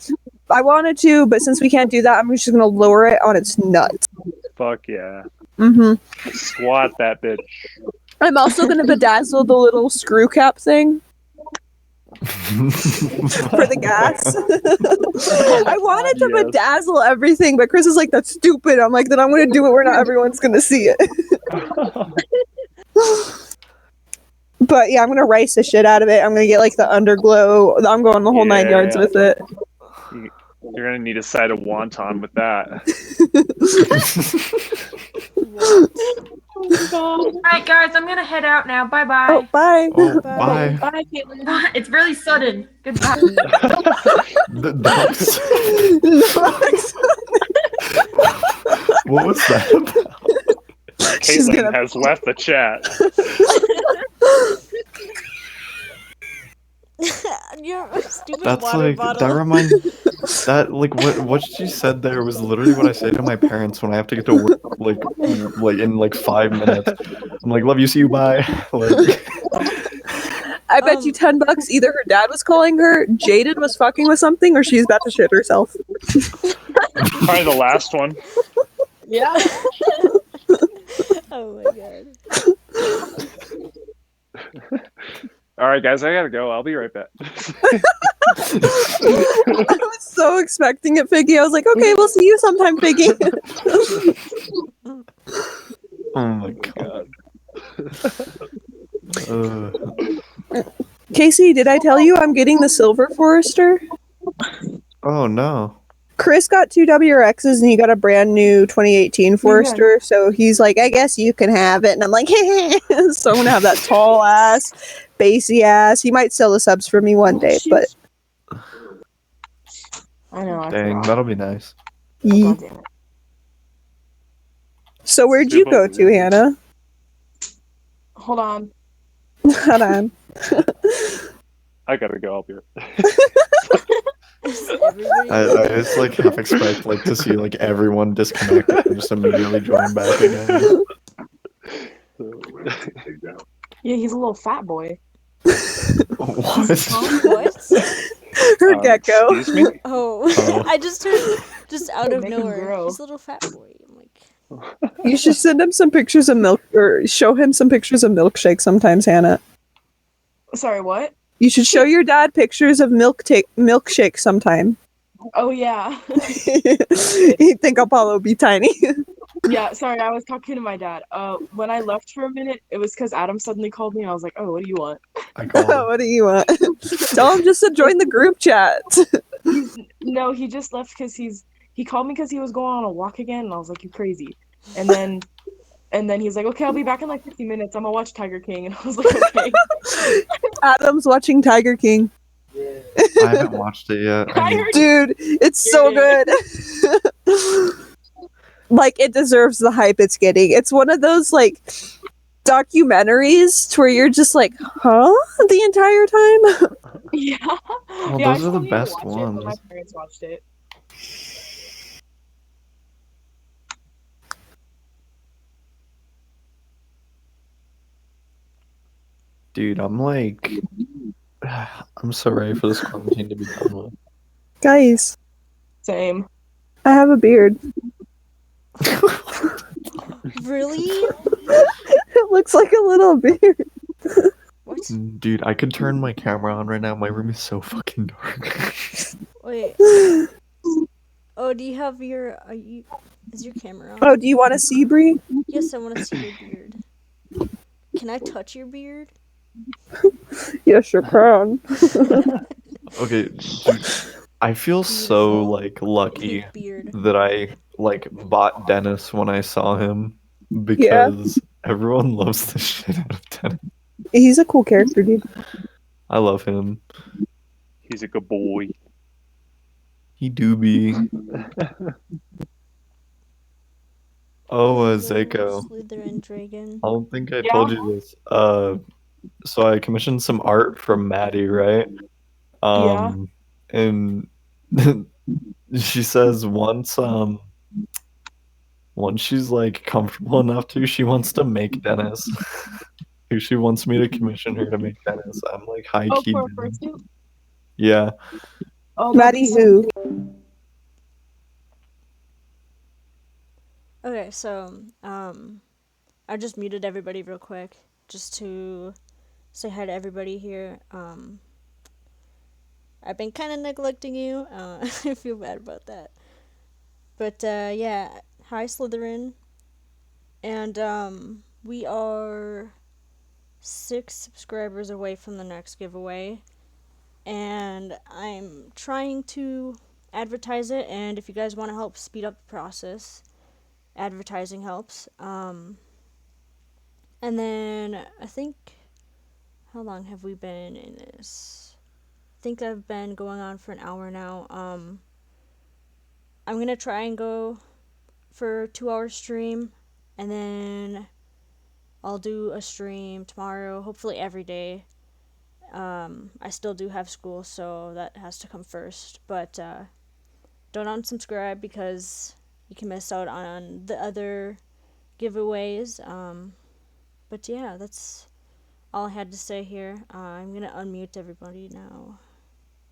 Speaker 3: I wanted to, but since we can't do that, I'm just gonna lower it on its nuts.
Speaker 6: Fuck yeah.
Speaker 3: Mm-hmm.
Speaker 6: Squat that bitch.
Speaker 3: I'm also gonna bedazzle the little screw cap thing for the gas. I wanted to bedazzle everything, but Chris is like, that's stupid. I'm like, then I'm gonna do it where not everyone's gonna see it. But yeah, I'm gonna rice the shit out of it. I'm gonna get like the underglow. I'm going the whole 9 yards with it.
Speaker 6: You're gonna need a side of wonton with that.
Speaker 2: Alright, guys, I'm gonna head out now. Bye bye.
Speaker 3: Oh, bye.
Speaker 4: Oh, bye.
Speaker 5: Bye, Caitlin.
Speaker 2: It's really sudden. Goodbye.
Speaker 4: That's... What was that about?
Speaker 6: Caitlin has left the chat.
Speaker 1: Your stupid
Speaker 4: That's
Speaker 1: water
Speaker 4: like
Speaker 1: bottle.
Speaker 4: that reminds that like what she said there was literally what I say to my parents when I have to get to work like in like 5 minutes. I'm like, love you, see you, bye. Like,
Speaker 3: I bet you $10 either her dad was calling her, Jaden was fucking with something, or she's about to shit herself.
Speaker 6: Probably the last one.
Speaker 5: Yeah.
Speaker 1: Oh my god.
Speaker 6: Alright guys, I gotta go. I'll be right back.
Speaker 3: I was so expecting it, Figgy. I was like, okay, we'll see you sometime, Figgy.
Speaker 4: oh my god.
Speaker 3: Casey, did I tell you I'm getting the Silver Forester?
Speaker 4: Oh no.
Speaker 3: Chris got 2 WRXs and he got a brand new 2018 Forester, so he's like, I guess you can have it. And I'm like, so I'm gonna have that tall ass, bassy ass. He might sell the subs for me one day, but
Speaker 5: I know. I
Speaker 4: Dang,
Speaker 5: forgot.
Speaker 4: that'll be nice.
Speaker 3: yeah.
Speaker 5: God damn it.
Speaker 3: So where'd you go to, Hannah?
Speaker 5: Hold on.
Speaker 3: Hold on.
Speaker 6: I gotta go. I'll be right back.
Speaker 4: I just like half expect like to see like everyone disconnect and just immediately join back again.
Speaker 5: Yeah, he's a little fat boy.
Speaker 4: What?
Speaker 1: What?
Speaker 3: Her gecko.
Speaker 6: Excuse me?
Speaker 1: Oh, I just heard just out of
Speaker 5: Make him
Speaker 1: nowhere.
Speaker 5: grow.
Speaker 1: He's a little fat boy. I'm like,
Speaker 3: You should send him some pictures of milk, or show him some pictures of milkshake sometimes, Hannah.
Speaker 5: Sorry, what?
Speaker 3: You should show your dad pictures of milkshake sometime.
Speaker 5: Oh, yeah.
Speaker 3: He'd think Apollo would be tiny.
Speaker 5: Yeah, sorry, I was talking to my dad. When I left for a minute, it was because Adam suddenly called me. I was like, oh, what do you want?
Speaker 4: I call him.
Speaker 3: What do you want? Tell him just to join the group chat.
Speaker 5: No, he just left because he called me because he was going on a walk again, and I was like, you crazy. And then he's like, okay, I'll be back in like 50 minutes. I'm gonna watch Tiger King. And I was like, okay.
Speaker 3: Adam's watching Tiger King.
Speaker 4: I haven't watched it yet. I mean,
Speaker 3: Dude, it's so good. Like, it deserves the hype it's getting. It's one of those, like, documentaries to where you're just like, huh? The entire time?
Speaker 5: Yeah.
Speaker 4: well,
Speaker 5: Yeah, I
Speaker 4: those are the
Speaker 5: still need to
Speaker 4: best
Speaker 5: watch it, but
Speaker 4: ones.
Speaker 5: my parents watched it.
Speaker 4: Dude, I'm like, I'm so ready for this quarantine to be done with.
Speaker 3: Guys,
Speaker 5: Same.
Speaker 3: I have a beard.
Speaker 1: really?
Speaker 3: It looks like a little beard.
Speaker 1: What?
Speaker 4: Dude, I could turn my camera on right now. My room is so fucking dark.
Speaker 1: Wait. Oh, do you have your? Is your camera on?
Speaker 3: Oh, do you want to see, Bree?
Speaker 1: Yes, I want to see your beard. Can I touch your beard?
Speaker 3: Yes, you can.
Speaker 4: Okay, I feel so like lucky
Speaker 1: Pink beard.
Speaker 4: that I like bought Dennis when I saw him
Speaker 3: Yeah.
Speaker 4: because everyone loves the shit out of Dennis.
Speaker 3: He's a cool character, dude.
Speaker 4: I love him.
Speaker 6: He's a good boy.
Speaker 4: He do be. Oh, Zako.
Speaker 1: Slytherin Dragon.
Speaker 4: I don't think I
Speaker 5: Yeah.
Speaker 4: told you this. So I commissioned some art from Maddie, right?
Speaker 5: Yeah.
Speaker 4: And she says once she's like comfortable enough to, she wants to make Dennis. She wants me to commission her to make Dennis. I'm like high
Speaker 5: Oh,
Speaker 4: key
Speaker 5: for a
Speaker 4: down.
Speaker 5: fursuit?
Speaker 4: Yeah.
Speaker 5: Oh,
Speaker 3: Maddie who?
Speaker 1: Okay, so I just muted everybody real quick just to say hi to everybody here. I've been kind of neglecting you. I feel bad about that. But yeah, hi Slytherin. And we are 6 subscribers away from the next giveaway. And I'm trying to advertise it, and if you guys want to help speed up the process, advertising helps. And then I think, how long have we been in this? I think I've been going on for an hour now. I'm gonna try and go for a 2-hour stream, and then I'll do a stream tomorrow, hopefully every day. I still do have school, so that has to come first, but don't unsubscribe because you can miss out on the other giveaways. But yeah, that's all I had to say here. I'm gonna unmute everybody now.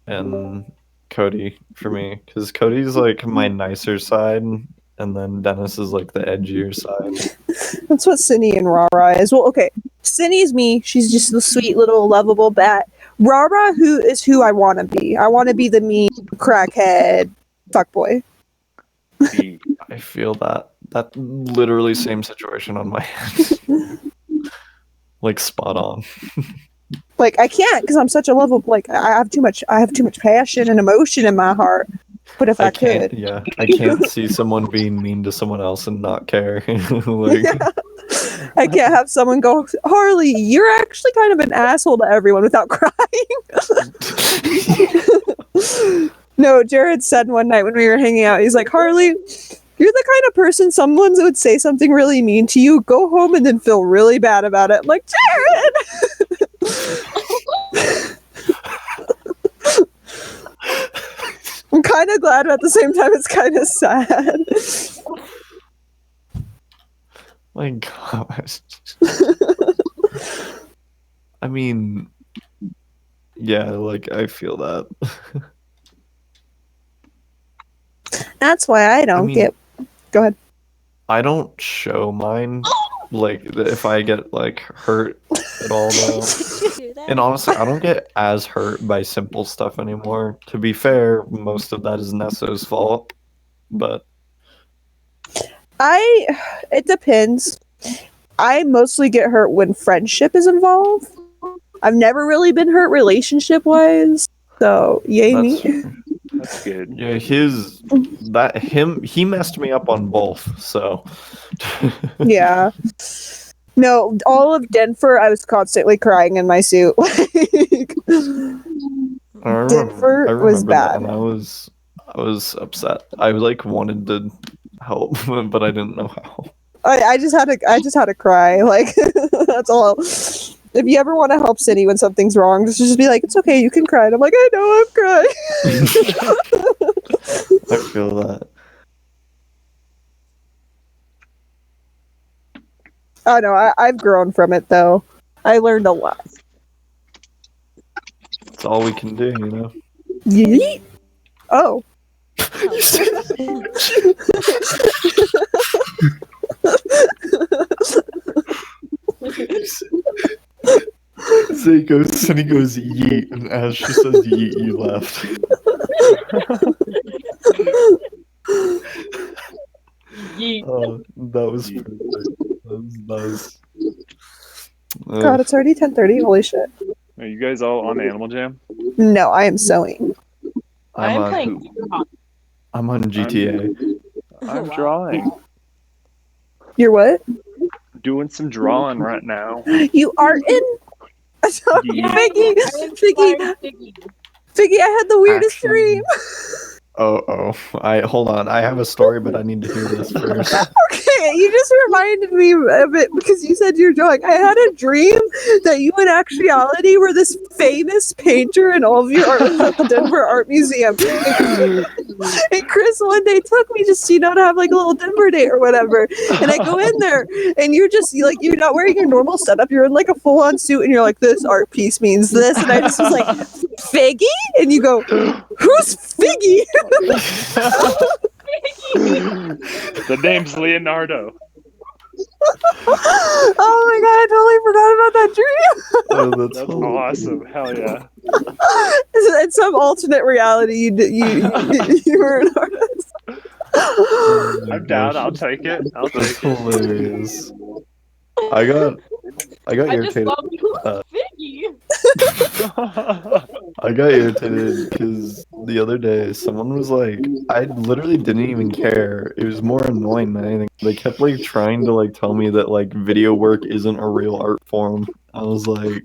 Speaker 4: And Cody for me, because Cody's like my nicer side, and then Dennis is like the edgier side.
Speaker 3: That's what Cindy and Rara is. Well, okay. Cindy's me. She's just the sweet little lovable bat. Rara who I want to be. I want to be the mean crackhead fuckboy.
Speaker 4: I feel that literally same situation on my end. Like spot on.
Speaker 3: Like I can't because I'm such a lovable. Like I have too much passion and emotion in my heart. But if I
Speaker 4: can't,
Speaker 3: could,
Speaker 4: yeah, I can't see someone being mean to someone else and not care. Like,
Speaker 3: yeah. I can't have someone go, Harley, you're actually kind of an asshole to everyone without crying. No, Jared said one night when we were hanging out, he's like, Harley, you're the kind of person someone would say something really mean to you, go home and then feel really bad about it. I'm like, Jared! I'm kind of glad, but at the same time, it's kind of sad.
Speaker 4: my gosh. I mean, yeah, like I feel that.
Speaker 3: That's why I don't get. Go ahead.
Speaker 4: I don't show mine. Like if I get like hurt at all though. And honestly, I don't get as hurt by simple stuff anymore. To be fair, most of that is Nesso's fault. But
Speaker 3: it depends. I mostly get hurt when friendship is involved. I've never really been hurt relationship wise. So yay me.
Speaker 6: That's good.
Speaker 4: yeah, he messed me up on both, so
Speaker 3: Yeah. No, all of Denver, I was constantly crying in my suit. Denver was
Speaker 4: that,
Speaker 3: bad.
Speaker 4: and I was upset. I like wanted to help, but I didn't know how.
Speaker 3: I just had to cry. Like that's all. If you ever want to help Cindy when something's wrong, just be like, it's okay, you can cry. And I'm like, I know, I'm crying.
Speaker 4: I feel that.
Speaker 3: Oh no, I've grown from it though. I learned a lot.
Speaker 4: It's all we can do, you know.
Speaker 3: Yeet. Oh.
Speaker 4: Cindy goes yeet, and as she says yeet, you left.
Speaker 5: Yeet.
Speaker 4: Oh, that was perfect. That was nice.
Speaker 3: God, it's already 10:30. Holy shit.
Speaker 6: Are you guys all on Animal Jam?
Speaker 3: No, I am sewing.
Speaker 4: I'm
Speaker 5: I'm
Speaker 4: on.
Speaker 5: playing.
Speaker 4: I'm on GTA.
Speaker 6: I'm
Speaker 1: Wow.
Speaker 6: drawing.
Speaker 3: You're what?
Speaker 6: Doing some drawing right now.
Speaker 3: You are in.
Speaker 6: Yeah.
Speaker 3: Figgy,
Speaker 5: I
Speaker 3: Figgy,
Speaker 5: inspired Figgy.
Speaker 3: Figgy. I had the weirdest
Speaker 4: Actually,
Speaker 3: dream.
Speaker 4: I hold on. I have a story, but I need to hear this first.
Speaker 3: Okay, you just reminded me of it because you said you're drawing. I had a dream that you in actuality were this famous painter and all of your art was at the Denver Art Museum. And Chris one day took me just, to have like a little Denver date or whatever. And I go in there and you're just like, you're not wearing your normal setup. You're in like a full on suit and you're like, this art piece means this. And I just was like, Figgy? And you go, who's Figgy?
Speaker 6: The name's Leonardo.
Speaker 3: Oh my god, I totally forgot about that dream.
Speaker 4: Oh, that's
Speaker 6: That's
Speaker 4: hilarious.
Speaker 6: awesome. Hell yeah.
Speaker 3: In some alternate reality, you were an artist.
Speaker 4: Oh my
Speaker 6: I'm down.
Speaker 4: gosh.
Speaker 6: I'll take it. I'll
Speaker 4: That's
Speaker 6: take it.
Speaker 4: hilarious. I got
Speaker 5: I just
Speaker 4: irritated.
Speaker 5: love who's
Speaker 4: Uh,
Speaker 5: Figgy.
Speaker 4: I got irritated because the other day someone was like, I literally didn't even care. It was more annoying than anything. They kept like trying to like tell me that like video work isn't a real art form. I was like,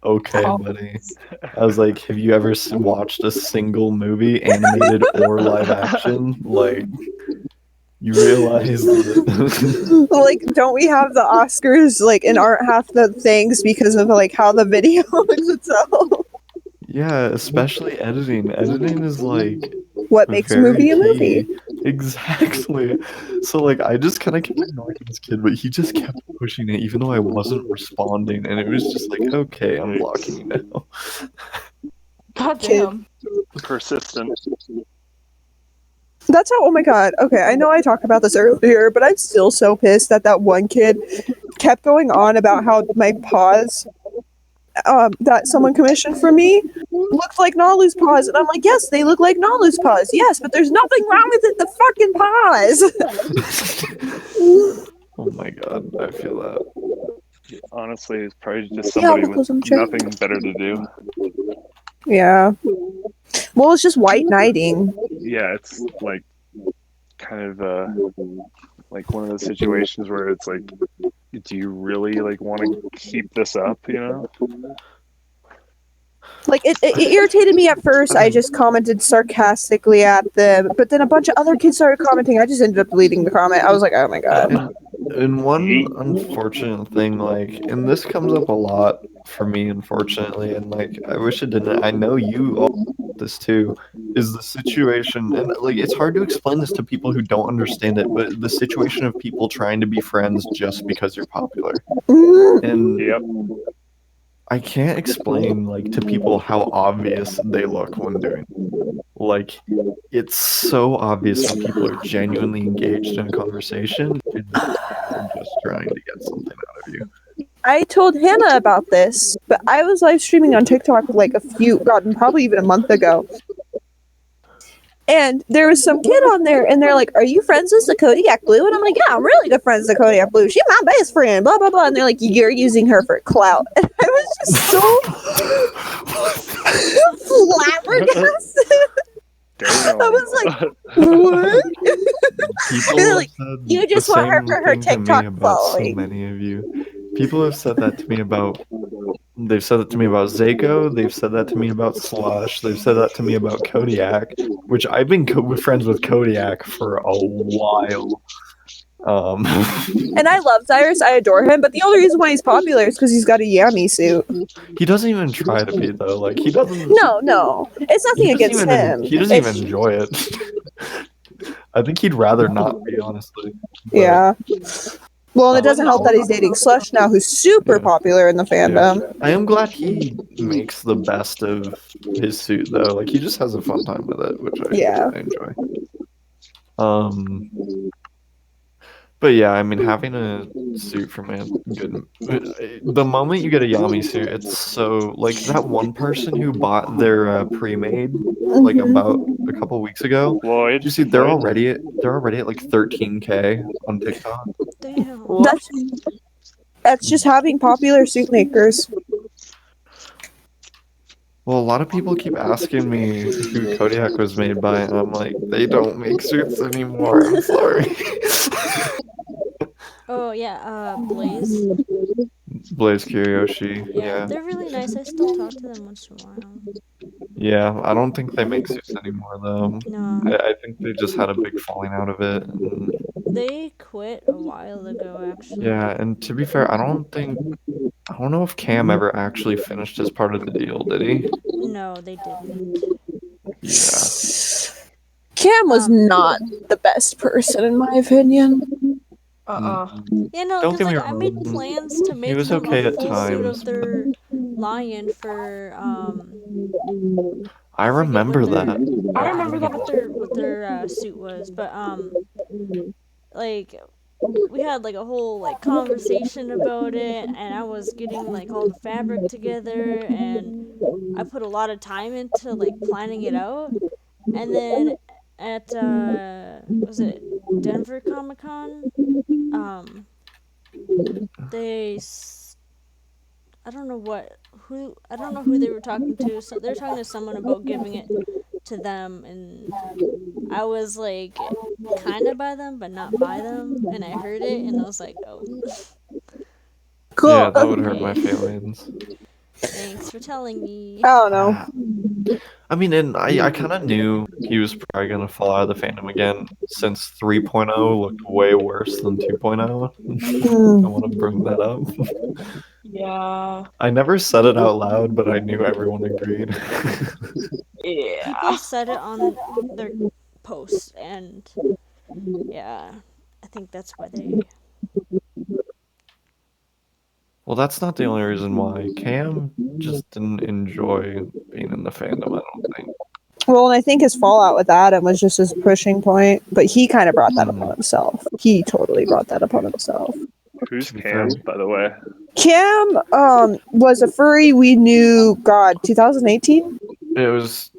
Speaker 4: okay, buddy. I was like, have you ever watched a single movie, animated or live action? Like, you realize that.
Speaker 3: Like, don't we have the Oscars like in art half the things because of like how the video looks itself?
Speaker 4: Yeah, especially editing. Editing is like
Speaker 3: What makes a
Speaker 4: very
Speaker 3: movie a
Speaker 4: key.
Speaker 3: movie?
Speaker 4: Exactly. So like I just kind of kept ignoring this kid, but he just kept pushing it even though I wasn't responding, and it was just like, okay, I'm blocking you now.
Speaker 5: God damn.
Speaker 6: Persistent.
Speaker 3: That's how. Oh my god. Okay, I know I talked about this earlier, but I'm still so pissed that that one kid kept going on about how my paws, that someone commissioned for me, looked like Nalu's paws, and I'm like, yes, they look like Nalu's paws, yes, but there's nothing wrong with it. The fucking paws.
Speaker 4: Oh my god, I feel that.
Speaker 6: Honestly, it's probably just
Speaker 3: Yeah,
Speaker 6: somebody
Speaker 3: because
Speaker 6: with
Speaker 3: I'm checking.
Speaker 6: nothing better to do.
Speaker 3: Yeah. Well, it's just white knighting.
Speaker 6: Yeah, it's like kind of like one of those situations where it's like, do you really like want to keep this up? You know?
Speaker 3: Like it irritated me at first. I just commented sarcastically at them, but then a bunch of other kids started commenting. I just ended up deleting the comment. I was like, oh my god.
Speaker 4: And one unfortunate thing, like, and this comes up a lot for me, unfortunately, and like, I wish it didn't. I know you all this too, is the situation, and like, it's hard to explain this to people who don't understand it, but the situation of people trying to be friends just because you're popular. And
Speaker 6: Yep.
Speaker 4: I can't explain like to people how obvious they look when doing it. Like it's so obvious when people are genuinely engaged in a conversation and they're just trying to get something out of you.
Speaker 3: I told Hannah about this, but I was live streaming on TikTok like probably even a month ago. And there was some kid on there, and they're like, "Are you friends with the Kodiak Blue?" And I'm like, "Yeah, I'm really good friends with the Kodiak Blue. She's my best friend." Blah blah blah. And they're like, "You're using her for clout." And I was just so flabbergasted.
Speaker 6: Damn.
Speaker 3: I was like, "What?"
Speaker 4: People
Speaker 3: They're
Speaker 4: have
Speaker 3: like,
Speaker 4: said
Speaker 3: "You just
Speaker 4: the
Speaker 3: want her
Speaker 4: same
Speaker 3: for her
Speaker 4: thing to me
Speaker 3: TikTok
Speaker 4: about
Speaker 3: following."
Speaker 4: so many of you. People have said that to me about. They've said that to me about Zako. They've said that to me about Slush. They've said that to me about Kodiak, which I've been friends with Kodiak for a while.
Speaker 3: And I love Cyrus. I adore him. But the only reason why he's popular is because he's got a Yami suit.
Speaker 4: He doesn't even try to be though. Like he doesn't.
Speaker 3: No, it's nothing against him.
Speaker 4: He doesn't
Speaker 3: It's-
Speaker 4: even enjoy it. I think he'd rather not be, honestly. But,
Speaker 3: Yeah. Well, and it doesn't help that he's dating Slush now, who's super
Speaker 4: Yeah.
Speaker 3: popular in the fandom.
Speaker 4: I am glad he makes the best of his suit though. Like he just has a fun time with it, which
Speaker 3: Yeah.
Speaker 4: I enjoy. But yeah, I mean, having a suit for man, good. The moment you get a Yami suit, it's so like that one person who bought their pre-made like about a couple weeks ago.
Speaker 6: Floyd.
Speaker 4: Did you see they're already at like 13K on TikTok.
Speaker 1: Damn.
Speaker 3: That's just having popular suit makers.
Speaker 4: Well, a lot of people keep asking me who Kodiak was made by, and I'm like, they don't make suits anymore. I'm sorry.
Speaker 1: Oh yeah, Blaze.
Speaker 4: Blaze Kiriyoshi,
Speaker 1: Yeah,
Speaker 4: yeah.
Speaker 1: they're really nice. I still talk to them once in a while.
Speaker 4: Yeah, I don't think they make suits anymore though.
Speaker 1: No,
Speaker 4: I think they just had a big falling out of it. And,
Speaker 1: they quit a while ago,
Speaker 4: yeah,
Speaker 1: actually.
Speaker 4: and to be fair, I don't know if Cam ever actually finished his part of the deal, did he?
Speaker 1: No, they didn't.
Speaker 4: Yeah.
Speaker 3: Cam was
Speaker 1: Um,
Speaker 3: not the best person, in my opinion.
Speaker 1: yeah, no,
Speaker 4: Don't
Speaker 1: cause
Speaker 4: get me
Speaker 1: like I made
Speaker 4: wrong.
Speaker 1: plans to
Speaker 4: He
Speaker 1: make
Speaker 4: was
Speaker 1: them a
Speaker 4: okay at
Speaker 1: full suit
Speaker 4: times,
Speaker 1: of
Speaker 4: but
Speaker 1: their lion for
Speaker 4: I
Speaker 1: I forget what
Speaker 4: remember
Speaker 1: their
Speaker 4: that.
Speaker 5: I
Speaker 1: I
Speaker 5: remember
Speaker 1: forget
Speaker 5: that.
Speaker 1: what their suit was, but like we had like a whole like conversation about it, and I was getting like all the fabric together, and I put a lot of time into like planning it out. And then at was it Denver Comic Con? Um, they I don't know I don't know who they were talking to. So they're talking to someone about giving it to them, and I was like kind of by them, but not by them. And I heard it, and I was like, oh,
Speaker 4: Yeah,
Speaker 3: Cool.
Speaker 4: that would hurt my
Speaker 1: okay.
Speaker 4: feelings.
Speaker 1: Thanks for telling
Speaker 3: I
Speaker 1: me.
Speaker 3: don't know.
Speaker 4: Ah, I mean, and I kind of knew he was probably going to fall out of the fandom again since 3.0 looked way worse than 2.0. I
Speaker 3: Hmm.
Speaker 4: want to bring that up.
Speaker 5: Yeah.
Speaker 4: I never said it out loud, but I knew everyone agreed.
Speaker 1: People
Speaker 5: Yeah.
Speaker 1: said it on their posts, and yeah, I think that's why they.
Speaker 4: Well, that's not the only reason why. Cam just didn't enjoy being in the fandom, I don't think.
Speaker 3: Well, and I think his fallout with Adam was just his pushing point, but he kind of brought that upon himself. He totally brought that upon himself.
Speaker 6: Who's
Speaker 4: To be fair,
Speaker 6: Cam, by the way?
Speaker 3: Cam was a furry we knew, God, 2018?
Speaker 4: it was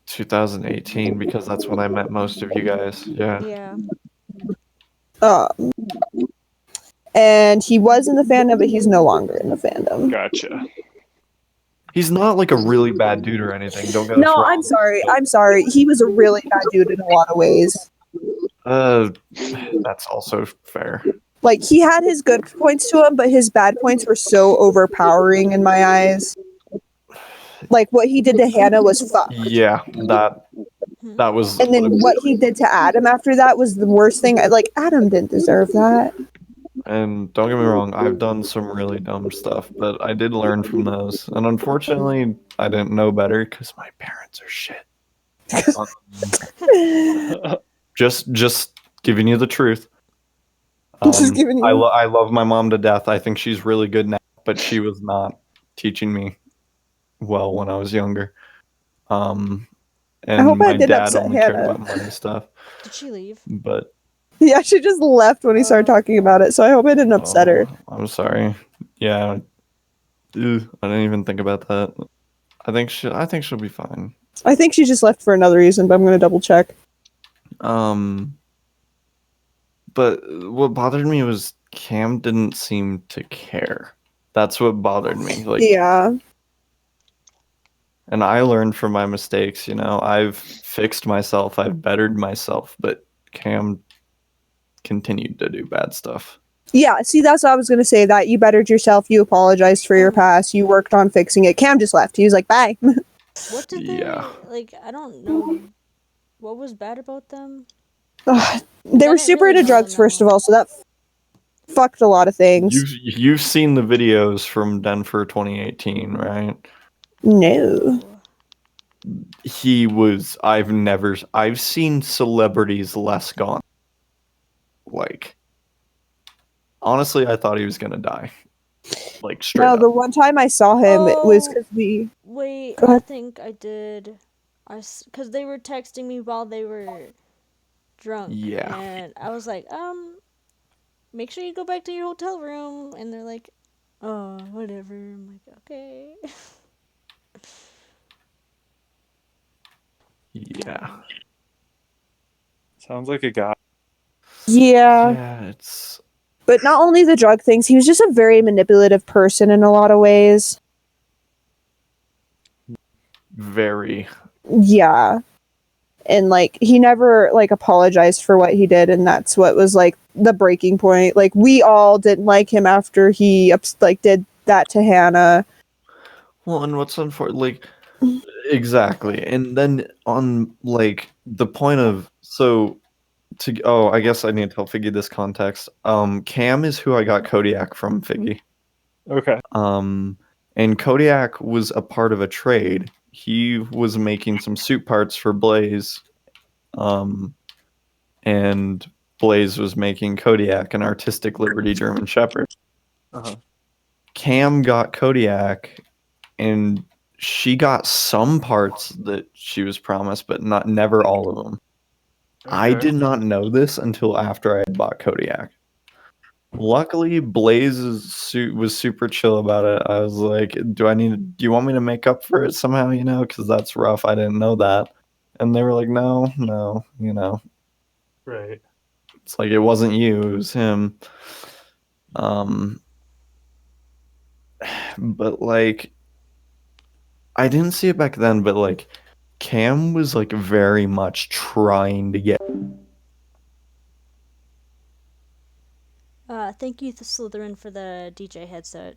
Speaker 4: 2018 because that's when I met most of you guys. Yeah.
Speaker 1: Yeah.
Speaker 3: Um, and he was in the fandom, but he's no longer in the fandom.
Speaker 6: Gotcha.
Speaker 4: He's not like a really bad dude or anything, don't get us
Speaker 3: No, I'm
Speaker 4: wrong.
Speaker 3: sorry.
Speaker 4: But,
Speaker 3: I'm sorry. He was a really bad dude in a lot of ways.
Speaker 4: uh, that's also fair.
Speaker 3: Like, he had his good points to him, but his bad points were so overpowering in my eyes. Like, what he did to Hannah was fucked.
Speaker 4: Yeah, that was.
Speaker 3: And then what he did to Adam after that was the worst thing. Like, Adam didn't deserve that.
Speaker 4: And don't get me wrong, I've done some really dumb stuff, but I did learn from those. And unfortunately, I didn't know better because my parents are shit. Just giving you the truth.
Speaker 3: Just giving you.
Speaker 4: I love my mom to death. I think she's really good now, but she was not teaching me well when I was younger.
Speaker 3: I
Speaker 4: And
Speaker 3: hope I
Speaker 4: my
Speaker 3: didn't
Speaker 4: dad
Speaker 3: upset
Speaker 4: only cared
Speaker 3: Hannah.
Speaker 4: about money stuff.
Speaker 1: Did she leave?
Speaker 4: But
Speaker 3: Yeah, she just left when he started talking about it, so I hope I didn't upset her.
Speaker 4: I'm sorry. Yeah, I didn't even think about that. I think she'll be fine.
Speaker 3: I think she just left for another reason, but I'm gonna double check.
Speaker 4: But what bothered me was Cam didn't seem to care. That's what bothered me. Like,
Speaker 3: Yeah.
Speaker 4: and I learned from my mistakes, you know. I've fixed myself, I've bettered myself, but Cam continued to do bad stuff.
Speaker 3: Yeah, see, that's what I was gonna say. That you bettered yourself, you apologized for your past, you worked on fixing it. Cam just left. He was like, bye.
Speaker 1: What did
Speaker 4: Yeah.
Speaker 1: they like? I don't know. What was bad about them?
Speaker 3: Ugh, they
Speaker 1: I
Speaker 3: were
Speaker 1: didn't
Speaker 3: super
Speaker 1: really
Speaker 3: into drugs,
Speaker 1: know.
Speaker 3: first of all, so that fucked a lot of things.
Speaker 4: You've seen the videos from Denver 2018, right?
Speaker 3: No.
Speaker 4: I've seen celebrities less gone. Like, honestly, I thought he was gonna die. Like, straight
Speaker 3: No,
Speaker 4: up.
Speaker 3: the one time I saw him, it was
Speaker 1: Oh.
Speaker 3: because we.
Speaker 1: Wait,
Speaker 3: Go
Speaker 1: I
Speaker 3: ahead.
Speaker 1: think I did. Because they were texting me while they were drunk.
Speaker 4: Yeah.
Speaker 1: And I was like, make sure you go back to your hotel room. And they're like, oh, whatever. I'm like, okay.
Speaker 4: Yeah.
Speaker 6: Sounds like a guy.
Speaker 3: Yeah.
Speaker 4: Yeah, it's
Speaker 3: But not only the drug things, he was just a very manipulative person in a lot of ways.
Speaker 4: very.
Speaker 3: Yeah. And like he never like apologized for what he did, and that's what was like the breaking point. Like we all didn't like him after he like did that to Hannah.
Speaker 4: Well, and what's unfortunate, like, exactly. And then on like the point of I guess I need to tell Figgy this context. Cam is who I got Kodiak from, Figgy.
Speaker 6: Okay.
Speaker 4: And Kodiak was a part of a trade. He was making some suit parts for Blaze. And Blaze was making Kodiak, an artistic Liberty German Shepherd.
Speaker 6: Uh-huh.
Speaker 4: Cam got Kodiak, and she got some parts that she was promised, but never all of them. I
Speaker 6: Okay.
Speaker 4: did not know this until after I had bought Kodiak. Luckily, Blaze's suit was super chill about it. I was like, do you want me to make up for it somehow, because that's rough. I didn't know that. And they were like, no,
Speaker 6: Right.
Speaker 4: It's like it wasn't you, it was him. But like I didn't see it back then, but like Cam was like very much trying to get.
Speaker 1: Thank you to Slytherin for the DJ headset.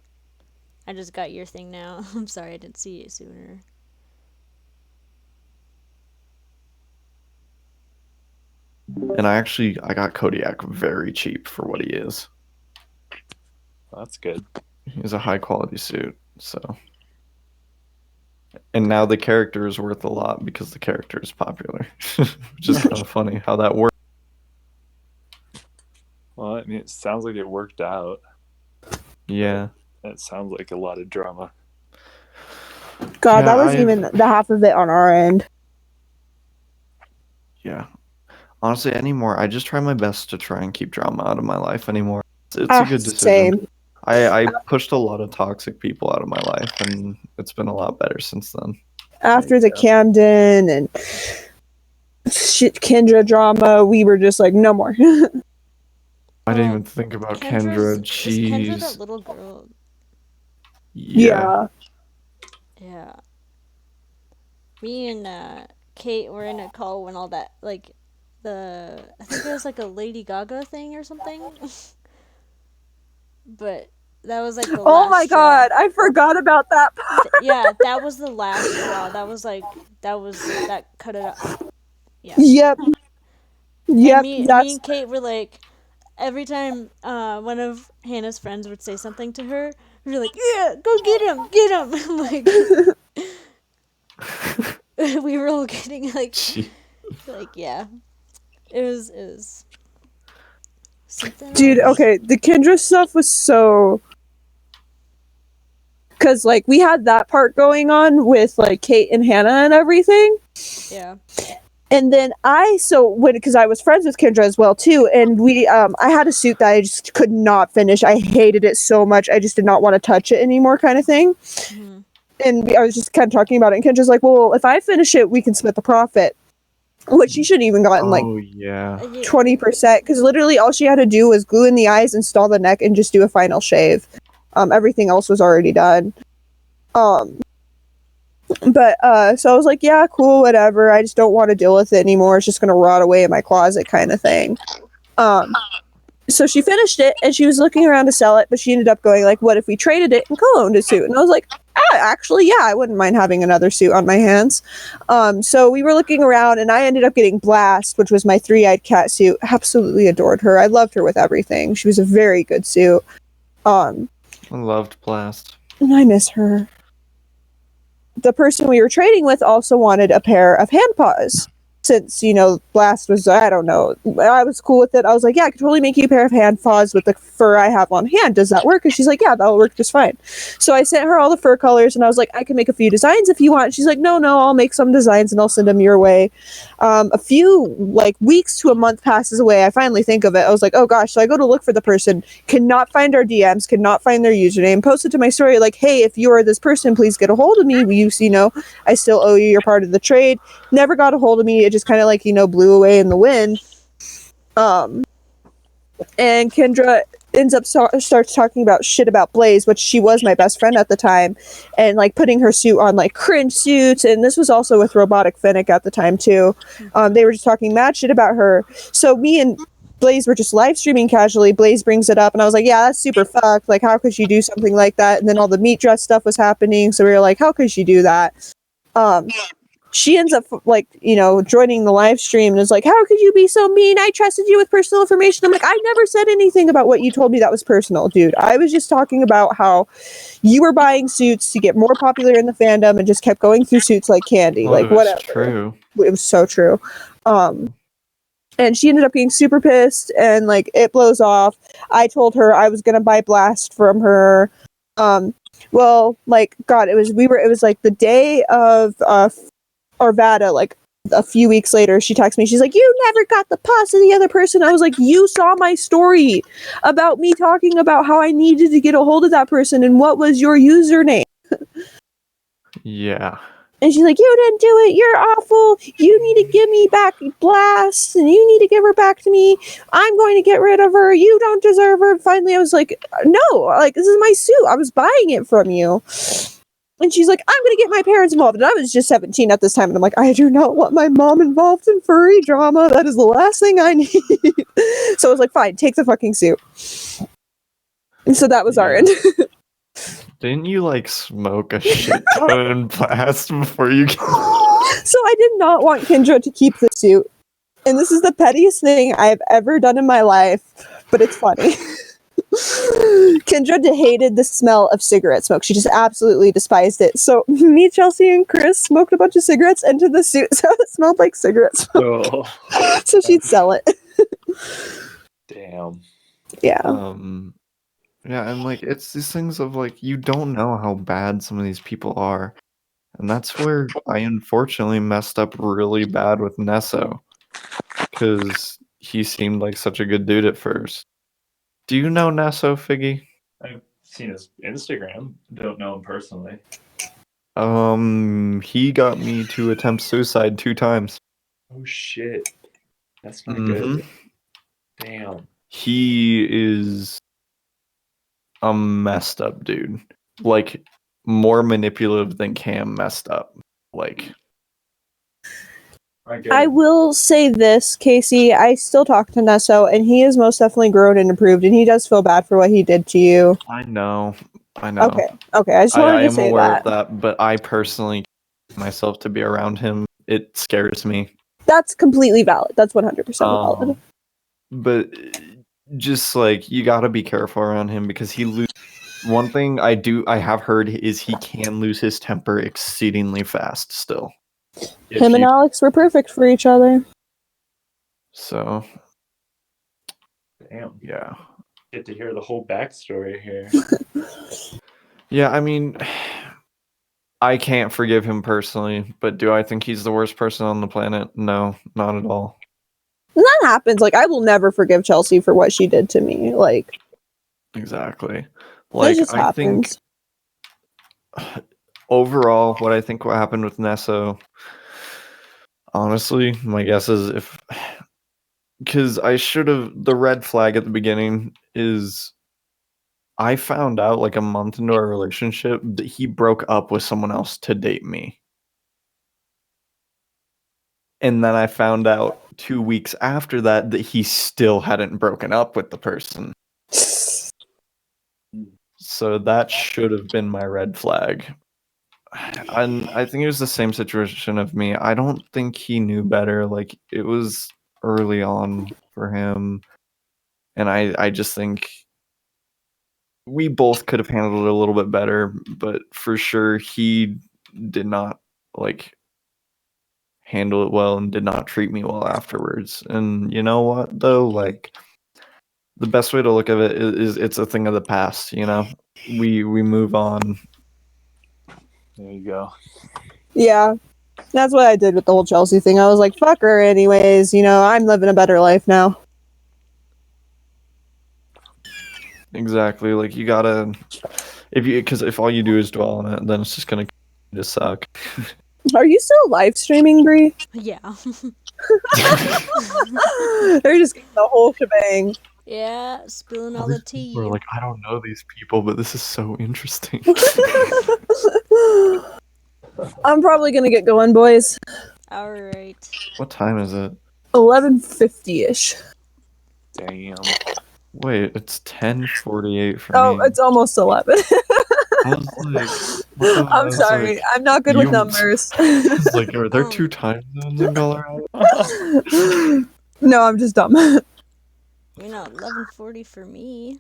Speaker 1: I just got your thing now. I'm sorry I didn't see it sooner.
Speaker 4: And I got Kodiak very cheap for what he is.
Speaker 6: That's good.
Speaker 4: He's a high quality suit, so. And now the character is worth a lot because the character is popular. Which is kind of funny how that works.
Speaker 6: Well, I mean, it sounds like it worked out.
Speaker 4: Yeah.
Speaker 6: It sounds like a lot of drama.
Speaker 3: God,
Speaker 4: Yeah,
Speaker 3: that wasn't even the half of it on our end.
Speaker 4: Yeah. Honestly, anymore, I just try my best to try and keep drama out of my life anymore. It's a good decision.
Speaker 3: Same.
Speaker 4: I pushed a lot of toxic people out of my life, and it's been a lot better since then.
Speaker 3: After the Camden and shit Kendra drama, we were just like, no more.
Speaker 4: I didn't even think about Kendra.
Speaker 1: Is Kendra that
Speaker 4: Jeez.
Speaker 1: little girl?
Speaker 4: Yeah.
Speaker 1: Yeah. Me and Kate were in a call when all that, like, I think it was like a Lady Gaga thing or something. But that was like the last
Speaker 3: Oh my
Speaker 1: straw.
Speaker 3: god, I forgot about that part.
Speaker 1: Yeah, that was the last straw. That cut it up. Yeah.
Speaker 3: Yep.
Speaker 1: And me and Kate were like, every time one of Hannah's friends would say something to her, we were like, yeah, go get him. Like, we were all getting like, yeah, it was something.
Speaker 3: Dude, okay, the Kendra stuff was so. Because, like, we had that part going on with, like, Kate and Hannah and everything.
Speaker 1: Yeah.
Speaker 3: And then because I was friends with Kendra as well, too, and I had a suit that I just could not finish. I hated it so much. I just did not want to touch it anymore, kind of thing. Mm-hmm. And I was just kind of talking about it, and Kendra's like, well, if I finish it, we can split the profit. Which she should have even gotten, 20%, because literally all she had to do was glue in the eyes, install the neck, and just do a final shave. Everything else was already done. But so I was like, yeah, cool, whatever. I just don't want to deal with it anymore. It's just gonna rot away in my closet, kind of thing. So she finished it, and she was looking around to sell it, but she ended up going like, what if we traded it and co-owned a suit? And I was like, actually, yeah, I wouldn't mind having another suit on my hands. So we were looking around, and I ended up getting Blast, which was my three-eyed cat suit. Absolutely adored her. I loved her with everything. She was a very good suit.
Speaker 4: I loved Blast.
Speaker 3: And I miss her. The person we were trading with also wanted a pair of hand paws. Since, Blast was, I don't know, I was cool with it. I was like, yeah, I could totally make you a pair of hand paws with the fur I have on hand. Does that work? And she's like, yeah, that'll work just fine. So I sent her all the fur colors, and I was like, I can make a few designs if you want. She's like, no, I'll make some designs, and I'll send them your way. A few, weeks to a month passes away. I finally think of it. I was like, oh gosh. So I go to look for the person, cannot find our DMs, cannot find their username, posted to my story like, hey, if you are this person, please get a hold of me. I still owe you your part of the trade. Never got a hold of me. It just kind of blew away in the wind. And Kendra starts talking about shit about Blaze, which she was my best friend at the time, and like putting her suit on like cringe suits. And this was also with Robotic Finnick at the time too. They were just talking mad shit about her. So me and Blaze were just live streaming casually. Blaze brings it up, and I was like, yeah, that's super fucked. Like, how could she do something like that? And then all the meat dress stuff was happening, so we were like, how could she do that? She ends up like, you know, joining the live stream and is like, how could you be so mean? I trusted you with personal information. I'm like, I never said anything about what you told me that was personal, dude. I was just talking about how you were buying suits to get more popular in the fandom and just kept going through suits like candy.
Speaker 4: Well,
Speaker 3: like,
Speaker 4: it was
Speaker 3: whatever.
Speaker 4: true.
Speaker 3: It was so true. And she ended up getting super pissed, and like it blows off. I told her I was gonna buy Blast from her. Well, like, God, it was like the day of Arvada, like a few weeks later, she texts me. She's like, you never got the pus of the other person. I was like, you saw my story about me talking about how I needed to get a hold of that person, and what was your username?
Speaker 4: Yeah.
Speaker 3: And she's like, you didn't do it. You're awful. You need to give me back Blast, and you need to give her back to me. I'm going to get rid of her. You don't deserve her. And finally, I was like, no, like, this is my suit. I was buying it from you. And she's like, I'm going to get my parents involved. And I was just 17 at this time. And I'm like, I do not want my mom involved in furry drama. That is the last thing I need. So I was like, fine, take the fucking suit. And so that was our end.
Speaker 4: Didn't you like smoke a shit ton in Blast before you?
Speaker 3: So I did not want Kendra to keep the suit. And this is the pettiest thing I've ever done in my life, but it's funny. Kendra hated the smell of cigarette smoke. She just absolutely despised it. So me, Chelsea, and Chris smoked a bunch of cigarettes into the suit, so it smelled like cigarette smoke.
Speaker 6: Oh,
Speaker 3: So she'd sell it.
Speaker 6: damn.
Speaker 3: Yeah.
Speaker 4: Yeah, and like it's these things of like you don't know how bad some of these people are. And that's where I unfortunately messed up really bad with Nesso. Because he seemed like such a good dude at first. Do you know Nesso, Figgy?
Speaker 6: I've seen his Instagram. Don't know him personally.
Speaker 4: He got me to attempt suicide 2 times.
Speaker 6: Oh shit. That's not
Speaker 4: Mhm.
Speaker 6: good. Damn.
Speaker 4: He is a messed up dude. Like, more manipulative than Cam messed up. Like,
Speaker 3: I will say this, Casey. I still talk to Nesso, and he is most definitely grown and improved, and he does feel bad for what he did to you.
Speaker 4: I know.
Speaker 3: Okay. I just
Speaker 4: I
Speaker 3: wanted to
Speaker 4: am
Speaker 3: say
Speaker 4: aware
Speaker 3: that.
Speaker 4: of that, but I personally myself to be around him. It scares me.
Speaker 3: That's completely valid. That's 100% valid.
Speaker 4: But just like you got to be careful around him because he loses. One thing I have heard is he can lose his temper exceedingly fast still.
Speaker 3: Him and Alex were perfect for each other.
Speaker 4: So,
Speaker 6: damn.
Speaker 4: Yeah.
Speaker 6: Get to hear the whole backstory here.
Speaker 4: Yeah, I mean, I can't forgive him personally, but do I think he's the worst person on the planet? No, not at all.
Speaker 3: And that happens. Like, I will never forgive Chelsea for what she did to me. Like,
Speaker 4: exactly. Like,
Speaker 3: it just happens.
Speaker 4: think overall, what happened with Nesso, honestly, my guess is because the red flag at the beginning is I found out like a month into our relationship that he broke up with someone else to date me. And then I found out 2 weeks after that he still hadn't broken up with the person. So that should have been my red flag. And I think it was the same situation of me. I don't think he knew better. Like, it was early on for him. And I just think we both could have handled it a little bit better, but for sure he did not like handle it well and did not treat me well afterwards. And you know what though? Like, the best way to look at it is it's a thing of the past, you know? We move on.
Speaker 6: There you go.
Speaker 3: Yeah. That's what I did with the whole Chelsea thing. I was like, fuck her anyways. You know, I'm living a better life now.
Speaker 4: Exactly. Like, you gotta, because if all you do is dwell on it, then it's just gonna just suck.
Speaker 3: Are you still live streaming, Bree?
Speaker 1: Yeah.
Speaker 3: They're just getting the whole shebang.
Speaker 1: Yeah, spilling all
Speaker 4: All
Speaker 1: the
Speaker 4: these
Speaker 1: tea.
Speaker 4: people are like, I don't know these people, but this is so interesting.
Speaker 3: I'm probably gonna get going, boys.
Speaker 1: All right.
Speaker 4: What time is it?
Speaker 3: 11:50ish.
Speaker 6: Damn.
Speaker 4: Wait, it's 10:48 for
Speaker 3: Oh,
Speaker 4: me.
Speaker 3: it's almost 11.
Speaker 4: I was like, what the? I
Speaker 3: I'm
Speaker 4: was
Speaker 3: sorry.
Speaker 4: like,
Speaker 3: I'm not good with
Speaker 4: you.
Speaker 3: numbers.
Speaker 4: I was like, are there
Speaker 1: Um,
Speaker 4: 2 time zones in Colorado?
Speaker 3: No, I'm just dumb.
Speaker 1: 11:40 for me.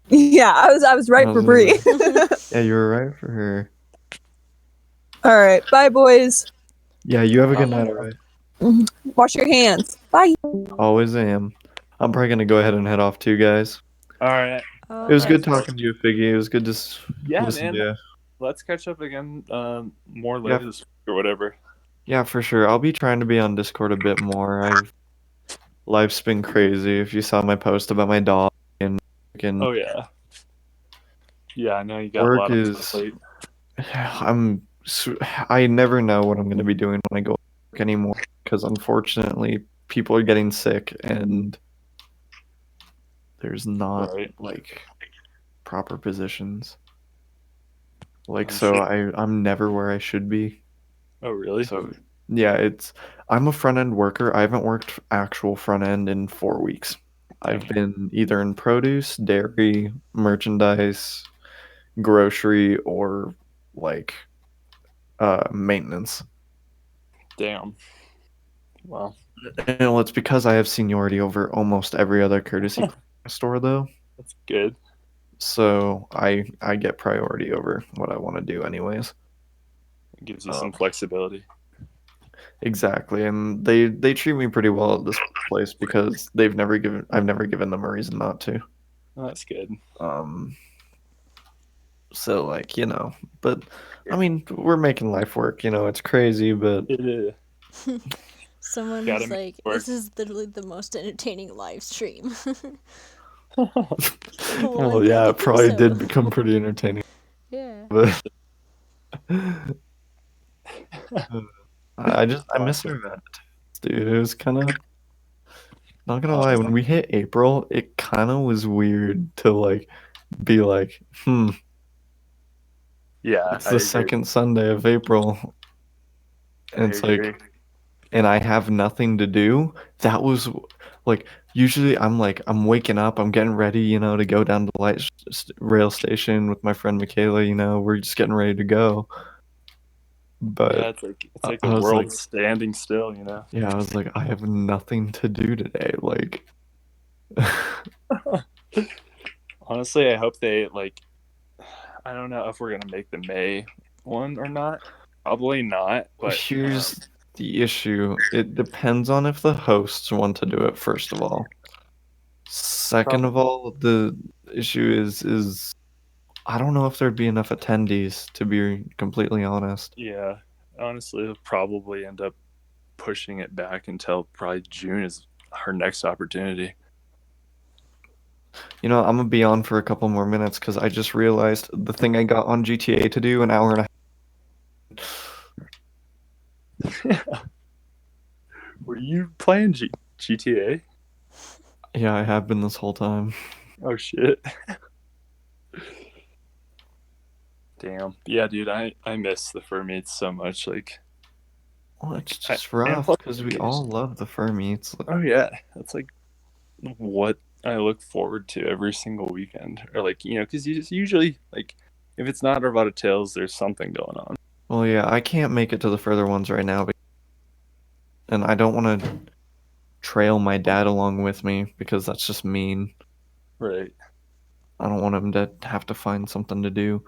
Speaker 3: Yeah, I was right
Speaker 4: I
Speaker 3: for
Speaker 4: was
Speaker 3: Bree.
Speaker 4: like, yeah, you were right for her.
Speaker 3: All right, bye, boys.
Speaker 4: Yeah, you have a good
Speaker 1: Bye.
Speaker 4: night, alright?
Speaker 3: Wash your hands. Bye.
Speaker 4: Always am. I'm probably gonna go ahead and head off too, guys.
Speaker 6: All right.
Speaker 4: It was
Speaker 1: Okay.
Speaker 4: good talking to you, Figgy. It was good to
Speaker 6: Yeah,
Speaker 4: listen
Speaker 6: man.
Speaker 4: to you.
Speaker 6: Let's catch up again more
Speaker 4: Yeah.
Speaker 6: later this week or whatever.
Speaker 4: Yeah, for sure. I'll be trying to be on Discord a bit more. Life's been crazy. If you saw my post about my dog and
Speaker 6: Oh yeah. Yeah, I know you got a
Speaker 4: work
Speaker 6: lot on your
Speaker 4: is,
Speaker 6: plate.
Speaker 4: I never know what I'm gonna be doing when I go to work anymore because unfortunately people are getting sick and there's not
Speaker 6: Right.
Speaker 4: like proper positions. Like
Speaker 6: I'm
Speaker 4: so
Speaker 6: sure.
Speaker 4: I'm never where I should be.
Speaker 6: Oh really?
Speaker 4: So yeah, I'm a front end worker. I haven't worked actual front end in 4 weeks. I've been either in produce, dairy, merchandise, grocery, or like maintenance.
Speaker 6: Damn. Well,
Speaker 4: And well, it's because I have seniority over almost every other courtesy store though.
Speaker 6: that's good.
Speaker 4: So I get priority over what I want to do anyways.
Speaker 6: It gives you some flexibility.
Speaker 4: Exactly, and they treat me pretty well at this place because I've never given them a reason not to.
Speaker 6: Oh, that's good.
Speaker 4: So like, but I mean, we're making life work, it's crazy, but
Speaker 6: It is.
Speaker 1: Someone
Speaker 6: Gotta
Speaker 1: was
Speaker 6: make
Speaker 1: like,
Speaker 6: it work.
Speaker 1: "This is literally the most entertaining live stream."
Speaker 4: well, yeah, it probably did become pretty entertaining,
Speaker 1: Yeah.
Speaker 4: but I miss
Speaker 6: Awesome.
Speaker 4: her event, dude. It was kind of not gonna lie, when
Speaker 6: Awesome.
Speaker 4: we hit April, it kind of was weird to like be like,
Speaker 6: Yeah,
Speaker 4: it's
Speaker 6: I
Speaker 4: the
Speaker 6: agree.
Speaker 4: second Sunday of April, and
Speaker 6: I
Speaker 4: it's
Speaker 6: agree.
Speaker 4: like, and I have nothing to do. That was like usually I'm waking up, I'm getting ready, to go down to the rail station with my friend Michaela. We're just getting ready to go.
Speaker 6: Yeah,
Speaker 4: But
Speaker 6: it's like the
Speaker 4: I was like,
Speaker 6: world standing still, you know.
Speaker 4: yeah, I was like, I have nothing to do today. Like,
Speaker 6: Honestly, I hope they like. I don't know if we're gonna make the May one or not. Probably not, but
Speaker 4: here's the issue. It depends on if the hosts want to do it, first of all. Second of all, the issue is I don't know if there'd be enough attendees, to be completely honest.
Speaker 6: yeah, honestly, we'll probably end up pushing it back until probably June is her next opportunity.
Speaker 4: I'm gonna be on for a couple more minutes because I just realized the thing I got on GTA to do an hour and a
Speaker 6: Were you playing GTA?
Speaker 4: Yeah, I have been this whole time.
Speaker 6: Oh shit. Damn. Yeah, dude, I miss the fur meats so much. Like,
Speaker 4: Well, it's
Speaker 6: I,
Speaker 4: just
Speaker 6: and
Speaker 4: rough
Speaker 6: plus,
Speaker 4: because we all love the fur meats.
Speaker 6: oh yeah, that's like what I look forward to every single weekend, or like because you just usually like if it's not Arvada Tales, there's something going on.
Speaker 4: Well, yeah, I can't make it to the further ones right now, and I don't want to trail my dad along with me because that's just mean.
Speaker 6: Right.
Speaker 4: I don't want him to have to find something to do.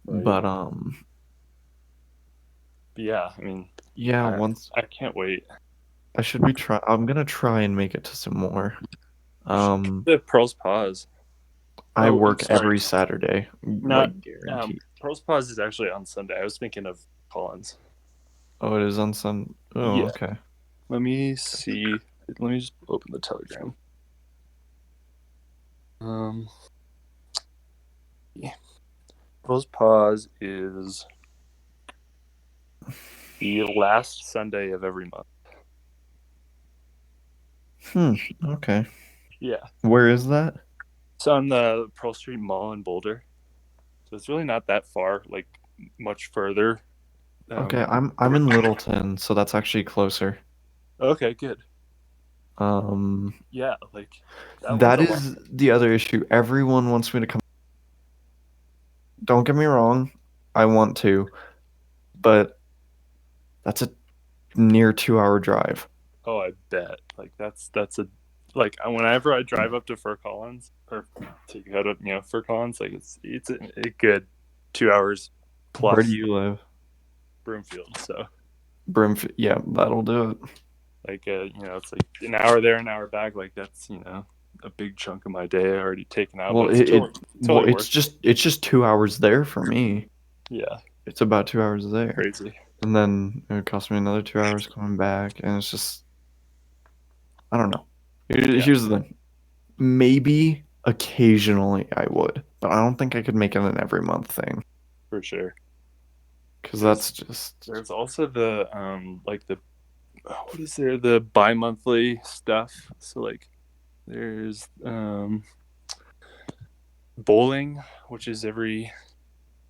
Speaker 6: Right.
Speaker 4: But
Speaker 6: Yeah, I mean,
Speaker 4: yeah,
Speaker 6: I can't wait.
Speaker 4: I should be I'm gonna try and make it to some more.
Speaker 6: The Pearl's Pause.
Speaker 4: I
Speaker 6: Oh, I'm
Speaker 4: work
Speaker 6: sorry.
Speaker 4: every Saturday,
Speaker 6: Not
Speaker 4: like guaranteed.
Speaker 6: Pearl's Pause is actually on Sunday. I was thinking of Collins.
Speaker 4: Oh, it is on Sun. Oh,
Speaker 6: Yeah.
Speaker 4: okay.
Speaker 6: Let me see. Let me just open the Telegram. Yeah. Pearl's Pause is the last Sunday of every month.
Speaker 4: Okay.
Speaker 6: Yeah.
Speaker 4: Where is that?
Speaker 6: It's on the Pearl Street Mall in Boulder. So it's really not that far, like much further.
Speaker 4: Okay, I'm in Littleton, so that's actually closer.
Speaker 6: Okay, good.
Speaker 4: Um,
Speaker 6: Yeah, like that one's
Speaker 4: that
Speaker 6: a lot.
Speaker 4: is the other issue. Everyone wants me to come. Don't get me wrong, I want to, but that's a near 2 hour drive.
Speaker 6: Oh, I bet. Like that's a like whenever I drive up to Fort Collins or to go to Fort Collins, like it's a good 2 hours
Speaker 4: Where do
Speaker 6: plus
Speaker 4: you live?
Speaker 6: Broomfield. So
Speaker 4: Brimfield. Yeah, that'll do it.
Speaker 6: like it's like an hour there, an hour back. Like that's a big chunk of my day already taken out,
Speaker 4: Well,
Speaker 6: but it's totally worth.
Speaker 4: it's just 2 hours there for me.
Speaker 6: Yeah,
Speaker 4: It's about 2 hours there,
Speaker 6: crazy.
Speaker 4: and then it would cost me another 2 hours coming back, and it's just I don't know. Here's the thing. Maybe occasionally I would, but I don't think I could make it an every month thing
Speaker 6: For sure.
Speaker 4: because that's just
Speaker 6: There's also the like the what is there, the bi-monthly stuff. So like there's bowling, which is every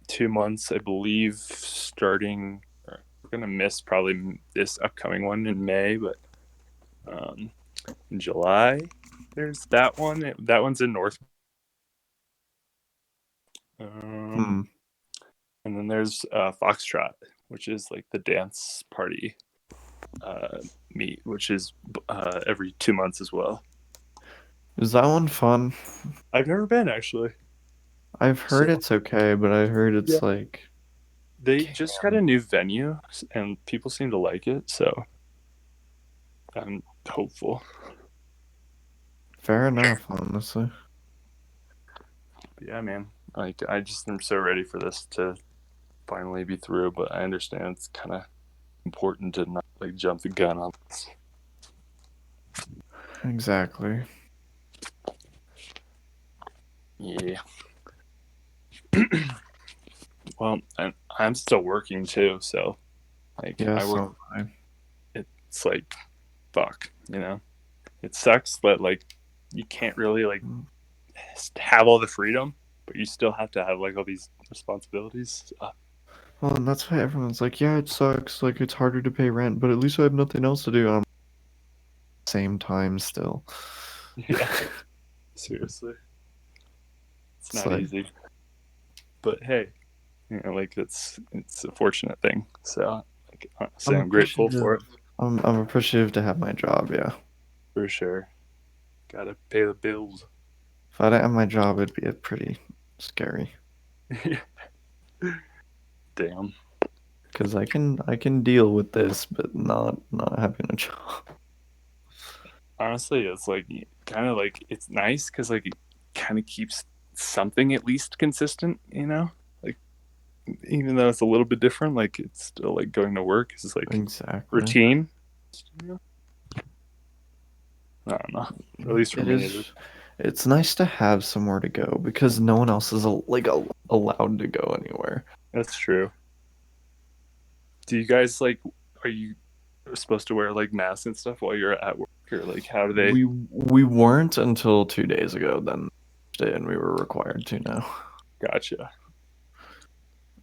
Speaker 6: 2 months, I believe, starting. We're gonna miss probably this upcoming one in May, but in July there's that one. That one's in North.
Speaker 4: hmm.
Speaker 6: And then there's Foxtrot, which is like the dance party meet, which is every 2 months as well.
Speaker 4: Is that one fun?
Speaker 6: I've never been, actually.
Speaker 4: I've heard it's okay, but I heard it's
Speaker 6: Yeah.
Speaker 4: like
Speaker 6: They just got a new venue, and people seem to like it, so I'm hopeful.
Speaker 4: fair enough, honestly.
Speaker 6: But yeah, man. Like, I just am so ready for this to finally be through, but I understand it's kind of important to not like jump the gun on this.
Speaker 4: Exactly.
Speaker 6: Yeah. Well, I'm still working too, so like
Speaker 4: Yeah,
Speaker 6: I work.
Speaker 4: so I.
Speaker 6: It's like, fuck, it sucks, but like you can't really like have all the freedom, but you still have to have like all these responsibilities.
Speaker 4: Well, and that's why everyone's like, yeah, it sucks. Like, it's harder to pay rent, but at least I have nothing else to do. Same time still.
Speaker 6: Yeah, seriously, it's
Speaker 4: It's
Speaker 6: not
Speaker 4: like,
Speaker 6: easy. But hey, like it's a fortunate thing. So like honestly, I'm grateful for it.
Speaker 4: I'm appreciative to have my job, yeah.
Speaker 6: For sure. Gotta pay the bills.
Speaker 4: If I didn't have my job, it'd be pretty scary.
Speaker 6: Damn.
Speaker 4: Because I can deal with this, but not having a job.
Speaker 6: Honestly, it's like kind of like it's nice because like it kind of keeps something at least consistent. Like even though it's a little bit different, like it's still like going to work. It's like
Speaker 4: Exactly.
Speaker 6: routine. I don't know. At least for
Speaker 4: It
Speaker 6: me,
Speaker 4: is. It's nice to have somewhere to go because no one else is allowed to go anywhere.
Speaker 6: That's true. Do you guys like? Are you supposed to wear like masks and stuff while you're at work, or like how do they?
Speaker 4: We weren't until 2 days ago. Then, and we were required to now.
Speaker 6: Gotcha.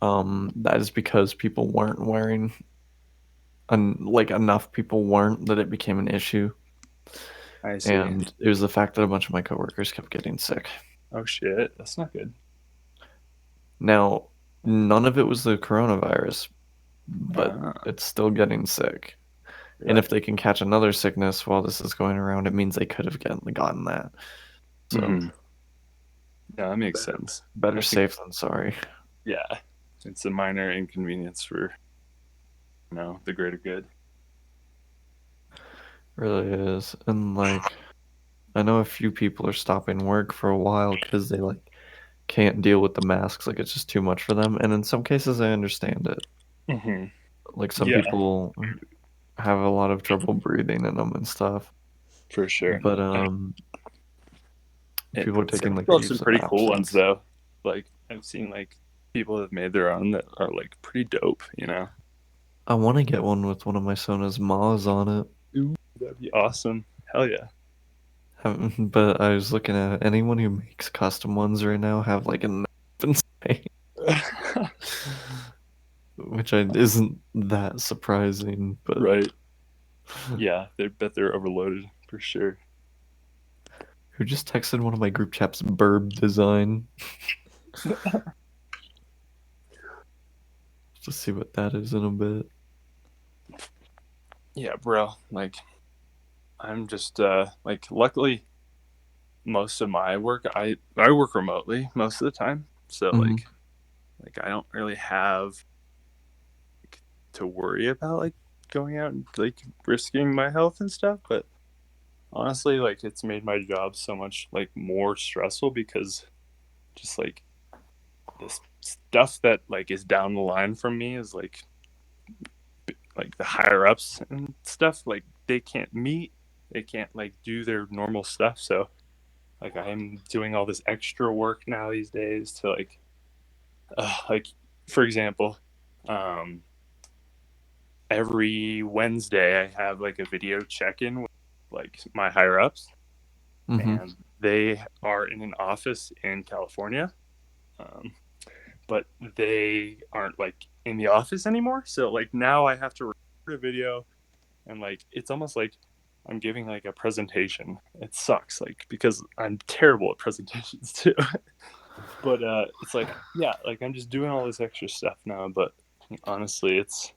Speaker 4: That is because people weren't wearing, like enough people weren't that it became an issue.
Speaker 6: I see.
Speaker 4: And it was the fact that a bunch of my coworkers kept getting sick.
Speaker 6: Oh shit, that's not good.
Speaker 4: Now, none of it was the coronavirus, but it's still getting sick.
Speaker 6: Right.
Speaker 4: And if they can catch another sickness while this is going around, it means they could have gotten that. So,
Speaker 6: yeah, that makes sense.
Speaker 4: Better safe than sorry.
Speaker 6: Yeah, it's a minor inconvenience for the greater good.
Speaker 4: Really is. And like I know a few people are stopping work for a while because they like can't deal with the masks. Like it's just too much for them. And in some cases, I understand it. Like some people have a lot of trouble breathing in them and stuff.
Speaker 6: For sure.
Speaker 4: But people are taking like
Speaker 6: some pretty cool ones though. Like I've seen like people that have made their own that are like pretty dope.
Speaker 4: I want to get one with one of my Sona's Ma's on it.
Speaker 6: Ooh, that'd be awesome. Hell yeah.
Speaker 4: But I was looking at anyone who makes custom ones right now have like a knife inside, which isn't that surprising. But
Speaker 6: Right. Yeah, they bet they're overloaded for sure.
Speaker 4: who just texted one of my group chats burb design? Just see what that is in a bit.
Speaker 6: Yeah, bro. Like, I'm just like, luckily, most of my work, I work remotely most of the time, so
Speaker 4: Mhm.
Speaker 6: like I don't really have to worry about like going out and like risking my health and stuff. But honestly, like it's made my job so much like more stressful because just like this stuff that like is down the line from me is like the higher ups and stuff, like they can't meet, they can't like do their normal stuff. So like I'm doing all this extra work now these days to like for example, um every Wednesday I have like a video check-in with like my higher ups,
Speaker 4: Mhm.
Speaker 6: and they are in an office in California, um, but they aren't like in the office anymore. So like now I have to record a video, and like it's almost like I'm giving like a presentation. It sucks, like because I'm terrible at presentations too. But it's like yeah, like I'm just doing all this extra stuff now. But honestly, it's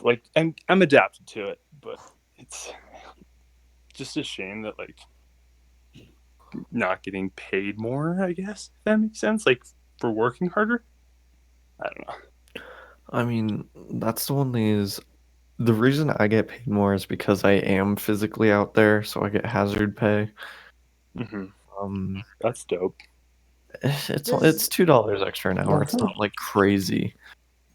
Speaker 6: like I'm adapted to it, but it's just a shame that like not getting paid more, I guess, if that makes sense, like for working harder. I don't know.
Speaker 4: I mean, that's the one thing is the reason I get paid more is because I am physically out there, so I get hazard pay.
Speaker 6: Mm-hmm.
Speaker 4: Um,
Speaker 6: That's dope.
Speaker 4: it's $2 extra an hour. It's not like crazy,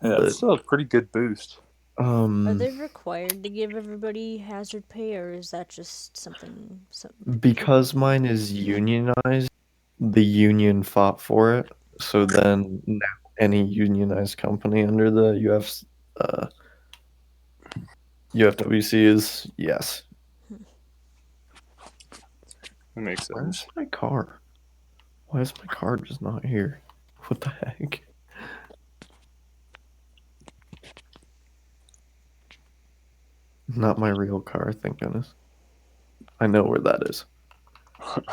Speaker 6: Yeah,
Speaker 4: but
Speaker 6: it's still a pretty good boost.
Speaker 1: Are
Speaker 4: um,
Speaker 1: they required to give everybody hazard pay, or is that just something some people
Speaker 4: because
Speaker 1: do?
Speaker 4: mine is unionized, the union fought for it. So then now any unionized company under the UFWC is yes.
Speaker 6: That makes
Speaker 4: Where's
Speaker 6: sense.
Speaker 4: my car? Why is my car just not here? What the heck? Not my real car, thank goodness. I know where that is. At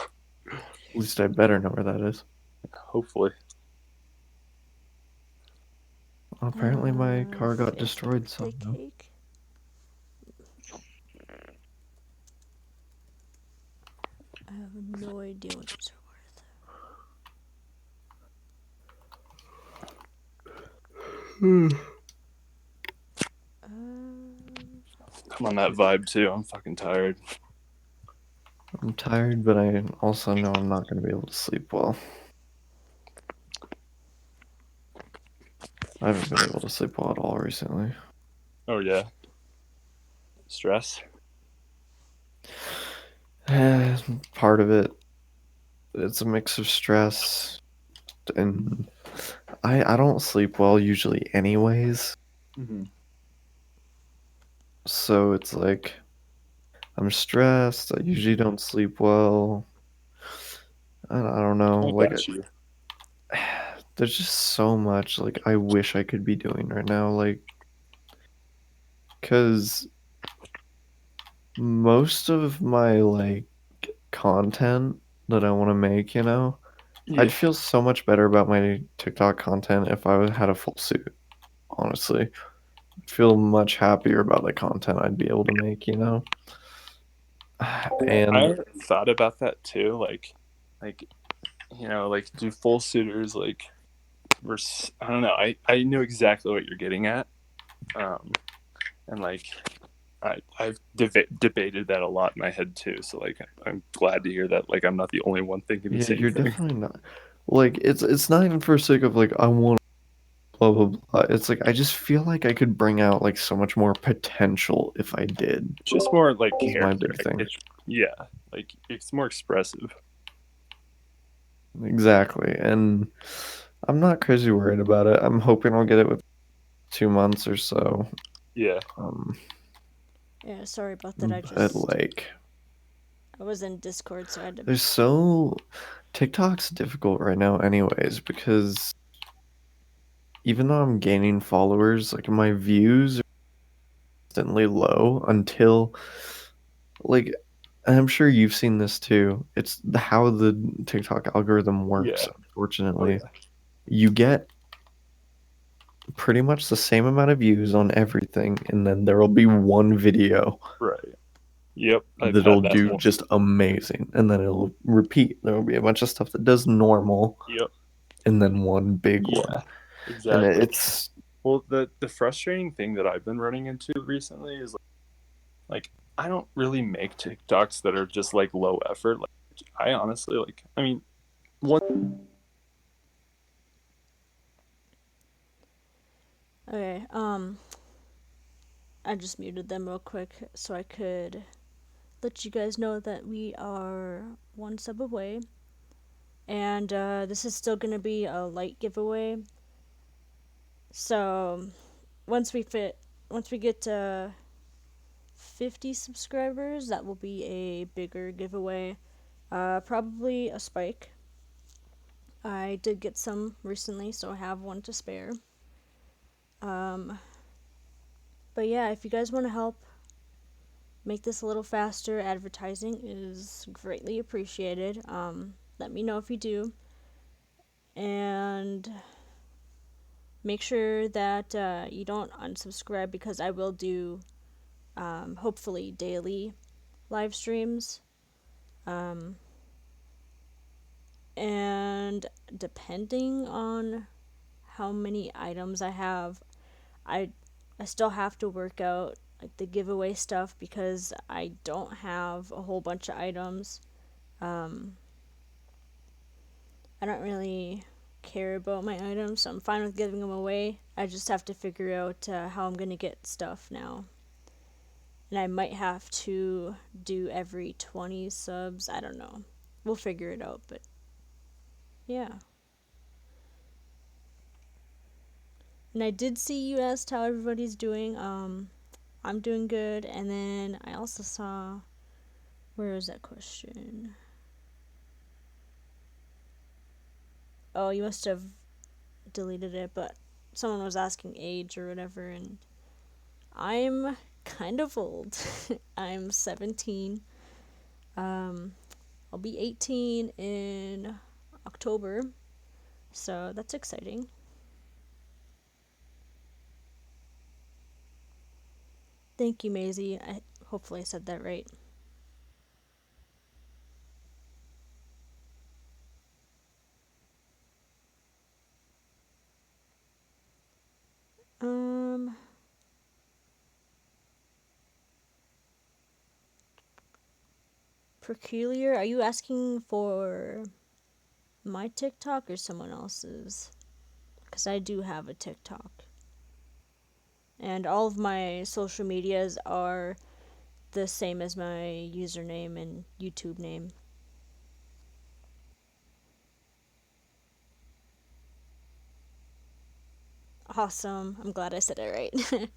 Speaker 4: least I better know where that is.
Speaker 6: Hopefully.
Speaker 4: Apparently my car got
Speaker 1: Fifth
Speaker 4: destroyed
Speaker 1: birthday
Speaker 4: somehow.
Speaker 1: cake. I have no idea what those are worth.
Speaker 6: I'm on that vibe too. I'm fucking tired.
Speaker 4: I'm tired, but I also know I'm not going to be able to sleep well. I haven't been able to sleep well at all recently.
Speaker 6: Oh yeah. Stress.
Speaker 4: Part of it, it's a mix of stress, and I don't sleep well usually anyways.
Speaker 6: Mm-hmm.
Speaker 4: So it's like I'm stressed. I usually don't sleep well. I don't know.
Speaker 6: I
Speaker 4: Like
Speaker 6: got you.
Speaker 4: there's just so much like I wish I could be doing right now. Like, cause most of my like content that I want to make,
Speaker 6: Yeah.
Speaker 4: I'd feel so much better about my TikTok content if had a full suit. Honestly, I'd feel much happier about the content I'd be able to make. And
Speaker 6: I thought about that too. Like like do full suitors like versus I don't know. I know exactly what you're getting at. And like I've debated that a lot in my head too. So like I'm glad to hear that like I'm not the only one thinking the
Speaker 4: yeah,
Speaker 6: same
Speaker 4: you're
Speaker 6: thing.
Speaker 4: definitely not. Like it's not even for sake of like I want blah blah blah. It's like I just feel like I could bring out like so much more potential if I did.
Speaker 6: It's just more like
Speaker 4: Is my
Speaker 6: character.
Speaker 4: big thing.
Speaker 6: Yeah, like it's more expressive.
Speaker 4: Exactly. And I'm not crazy worried about it. I'm hoping I'll get it with 2 months or so.
Speaker 6: Yeah.
Speaker 4: Um,
Speaker 1: Yeah, sorry about that.
Speaker 4: but like
Speaker 1: I was in Discord, so I had to.
Speaker 4: There's so TikTok's difficult right now, anyways, because even though I'm gaining followers, like my views are constantly low until like I'm sure you've seen this too. It's how the TikTok algorithm works,
Speaker 6: Yeah. Oh
Speaker 4: unfortunately.
Speaker 6: yeah.
Speaker 4: You get pretty much the same amount of views on everything, and then there will be one video
Speaker 6: Right. Yep. I've
Speaker 4: that'll
Speaker 6: had that
Speaker 4: do
Speaker 6: one.
Speaker 4: just amazing, and then it'll repeat. There will be a bunch of stuff that does normal,
Speaker 6: Yep.
Speaker 4: and then one big one.
Speaker 6: Yeah.
Speaker 4: And
Speaker 6: Exactly.
Speaker 4: it's
Speaker 6: Well, the frustrating thing that I've been running into recently is like I don't really make TikToks that are just like low effort. Like I honestly like. I mean, one.
Speaker 1: Okay, I just muted them real quick so I could let you guys know that we are one sub away. And this is still gonna be a light giveaway. So once we get to 50 subscribers, that will be a bigger giveaway. Probably a spike. I did get some recently, so I have one to spare. Um, but yeah, if you guys want to help make this a little faster, advertising is greatly appreciated. Let me know if you do. And make sure that you don't unsubscribe because I will do hopefully daily live streams. And depending on how many items I have, I I still have to work out like the giveaway stuff because I don't have a whole bunch of items. I don't really care about my items, so I'm fine with giving them away. I just have to figure out how I'm gonna get stuff now. And I might have to do every 20 subs. I don't know. We'll figure it out, but yeah. And I did see you asked how everybody's doing. I'm doing good. And then I also saw, where is that question? Oh, you must have deleted it, but someone was asking age or whatever, and I'm kind of old. I'm 17. I'll be 18 in October, so that's exciting. Thank you, Maisie. I hopefully I said that right. Um, Peculiar, are you asking for my TikTok or someone else's? Because I do have a TikTok. And all of my social medias are the same as my username and YouTube name. Awesome. I'm glad I said it right.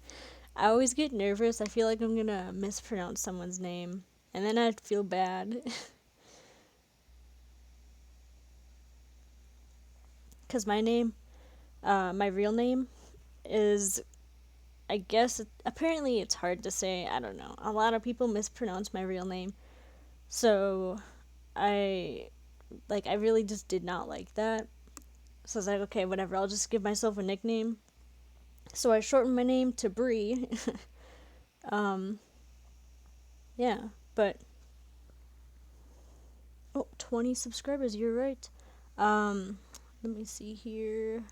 Speaker 1: I always get nervous. I feel like I'm gonna mispronounce someone's name. And then I'd feel bad. Because my real name is, I guess, apparently it's hard to say. I don't know. A lot of people mispronounce my real name. So I I really just did not like that. So I was like, okay, whatever, I'll just give myself a nickname. So I shortened my name to Bree. Yeah, but 20 subscribers, you're right. Let me see here.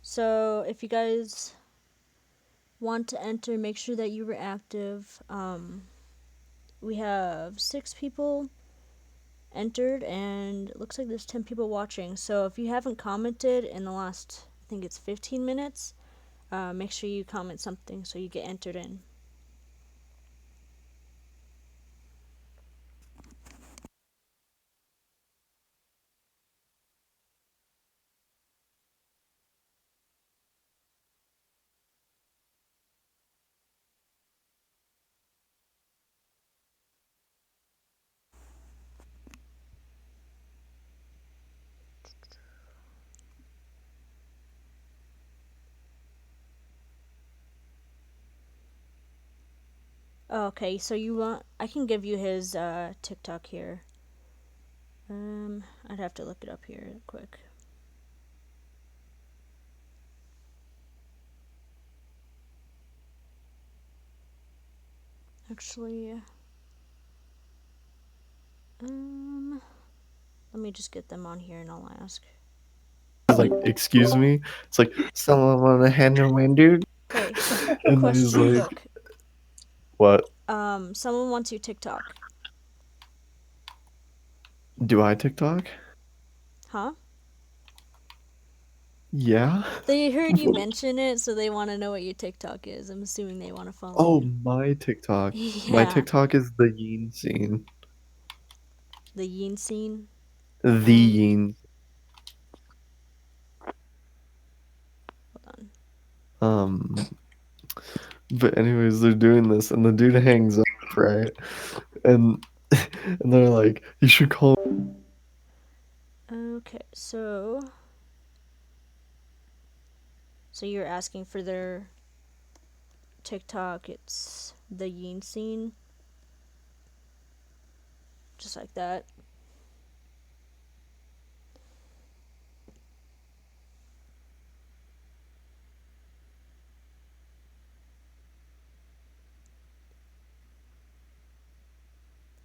Speaker 1: So if you guys want to enter, make sure that you were active. We have 6 people entered, and it looks like there's 10 people watching. So if you haven't commented in the last, I think it's 15 minutes, make sure you comment something so you get entered in. Okay, so you want? I can give you his TikTok here. I'd have to look it up here quick. Actually, let me just get them on here and I'll ask.
Speaker 4: He's like, excuse me. It's like, someone want to handle my dude?
Speaker 1: Okay,
Speaker 4: And
Speaker 1: question.
Speaker 4: he's like,
Speaker 1: Look,
Speaker 4: what?
Speaker 1: someone wants your TikTok,
Speaker 4: Do I TikTok?
Speaker 1: huh?
Speaker 4: Yeah.
Speaker 1: They heard you mention it, so they want to know what your TikTok is. I'm assuming they want to follow
Speaker 4: Oh,
Speaker 1: you.
Speaker 4: my TikTok. My
Speaker 1: Yeah,
Speaker 4: TikTok is the Yeen scene.
Speaker 1: the Yin scene.
Speaker 4: The Yeen.
Speaker 1: Hold on.
Speaker 4: But anyways, they're doing this, and the dude hangs up, right? And and they're like, you should call.
Speaker 1: Okay, so you're asking for their TikTok. It's the Yin scene, just like that.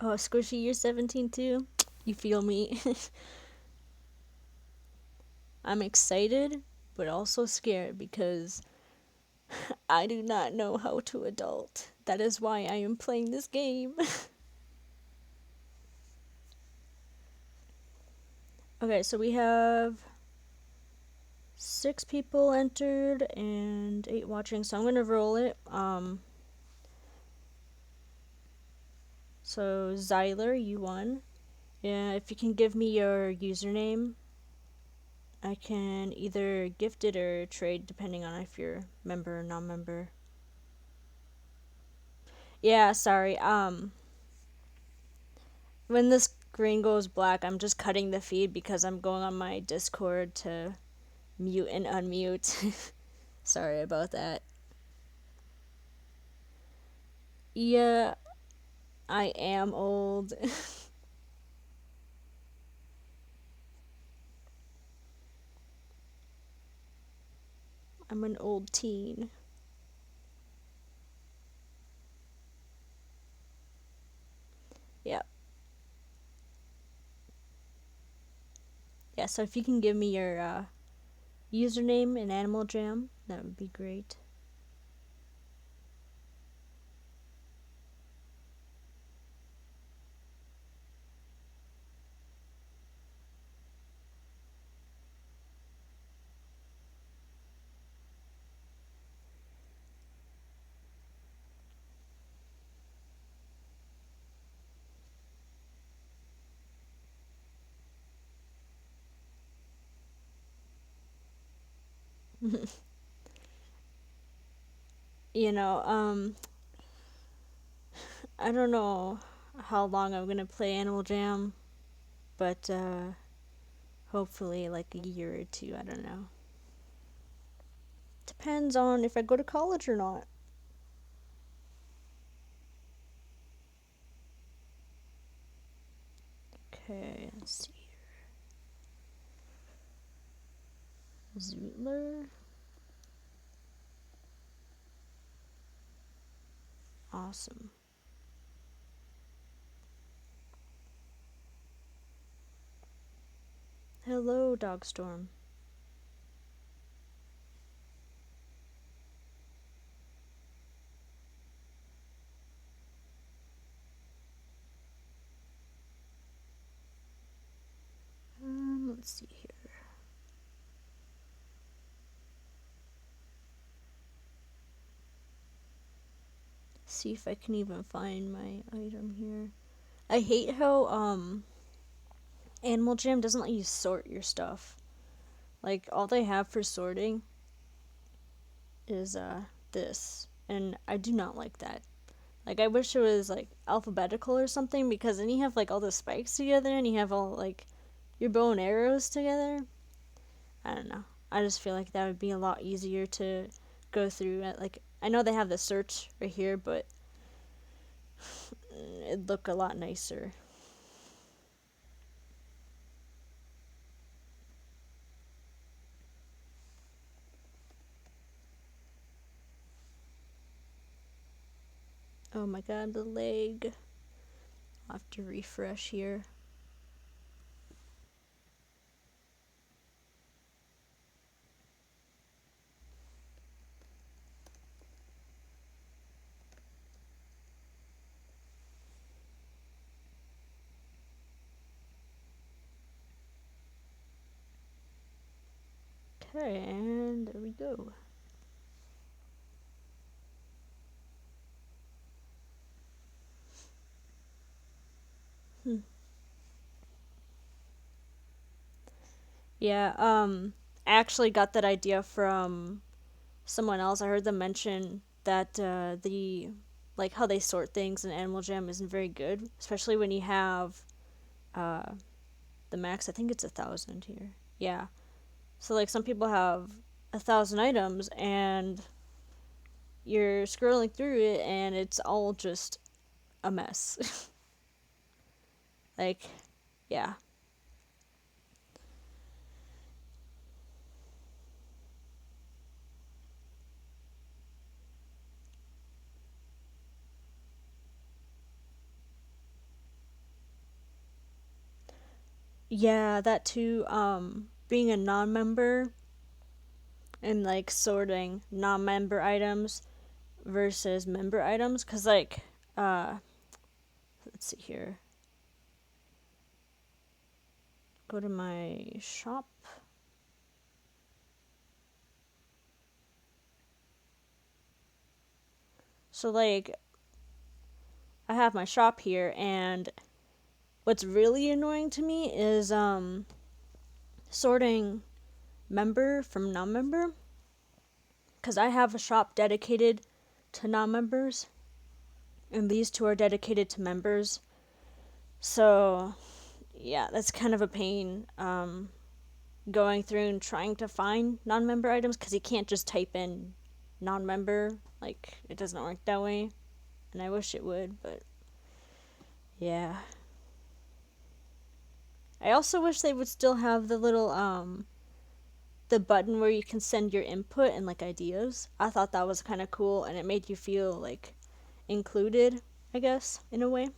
Speaker 1: Oh, Squishy, you're 17 too? You feel me? I'm excited, but also scared because I do not know how to adult. That is why I am playing this game. Okay, so we have 6 people entered and 8 watching, so I'm gonna roll it. So Zyler, you won. Yeah, if you can give me your username, I can either gift it or trade depending on if you're member or non-member. Yeah, sorry. When the screen goes black, I'm just cutting the feed because I'm going on my Discord to mute and unmute. Sorry about that. Yeah, I am old. I'm an old teen. Yeah. Yeah, so if you can give me your username in Animal Jam, that would be great. You know, I don't know how long I'm gonna play Animal Jam, but hopefully like a year or two, I don't know. Depends on if I go to college or not. Okay, let's see here. Zootler. Awesome. Hello, Dogstorm. Let's see here. See if I can even find my item here. I hate how Animal Jam doesn't let you sort your stuff. Like all they have for sorting is this, and I do not like that. Like I wish it was like alphabetical or something, because then you have like all the spikes together and you have all like your bow and arrows together. I don't know. I just feel like that would be a lot easier to go through. Like I know they have the search right here, but it'd look a lot nicer. Oh my god, the leg. I'll have to refresh here. Okay, and there we go. Yeah, I actually got that idea from someone else. I heard them mention that like how they sort things in Animal Jam isn't very good, especially when you have the max. I think it's 1,000 here. Yeah, so like some people have 1,000 items and you're scrolling through it and it's all just a mess. Like, yeah. Yeah, that too. Being a non-member and like sorting non-member items versus member items, cause like, let's see here. Go to my shop. So like, I have my shop here, and what's really annoying to me is sorting member from non-member, cause I have a shop dedicated to non-members, and these two are dedicated to members. So yeah, that's kind of a pain. Going through and trying to find non-member items because you can't just type in non-member. Like, it doesn't work that way, and I wish it would, but yeah. I also wish they would still have the little the button where you can send your input and like ideas. I thought that was kind of cool, and it made you feel like included, I guess, in a way.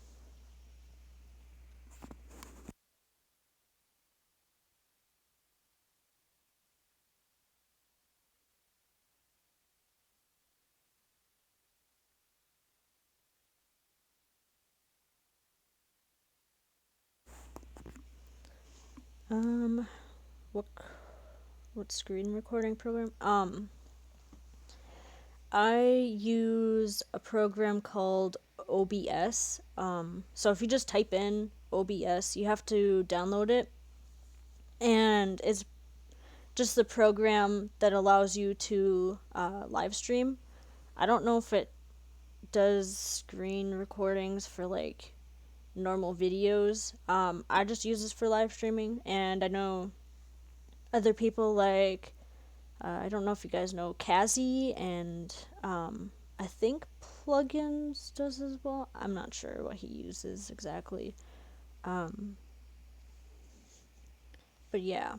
Speaker 1: Um, what what screen recording program? I use a program called OBS. So if you just type in OBS, you have to download it, and it's just the program that allows you to live stream. I don't know if it does screen recordings for like normal videos. I just use this for live streaming, and I know other people like I don't know if you guys know Kazzy, and I think Plugins does as well. I'm not sure what he uses exactly. But yeah.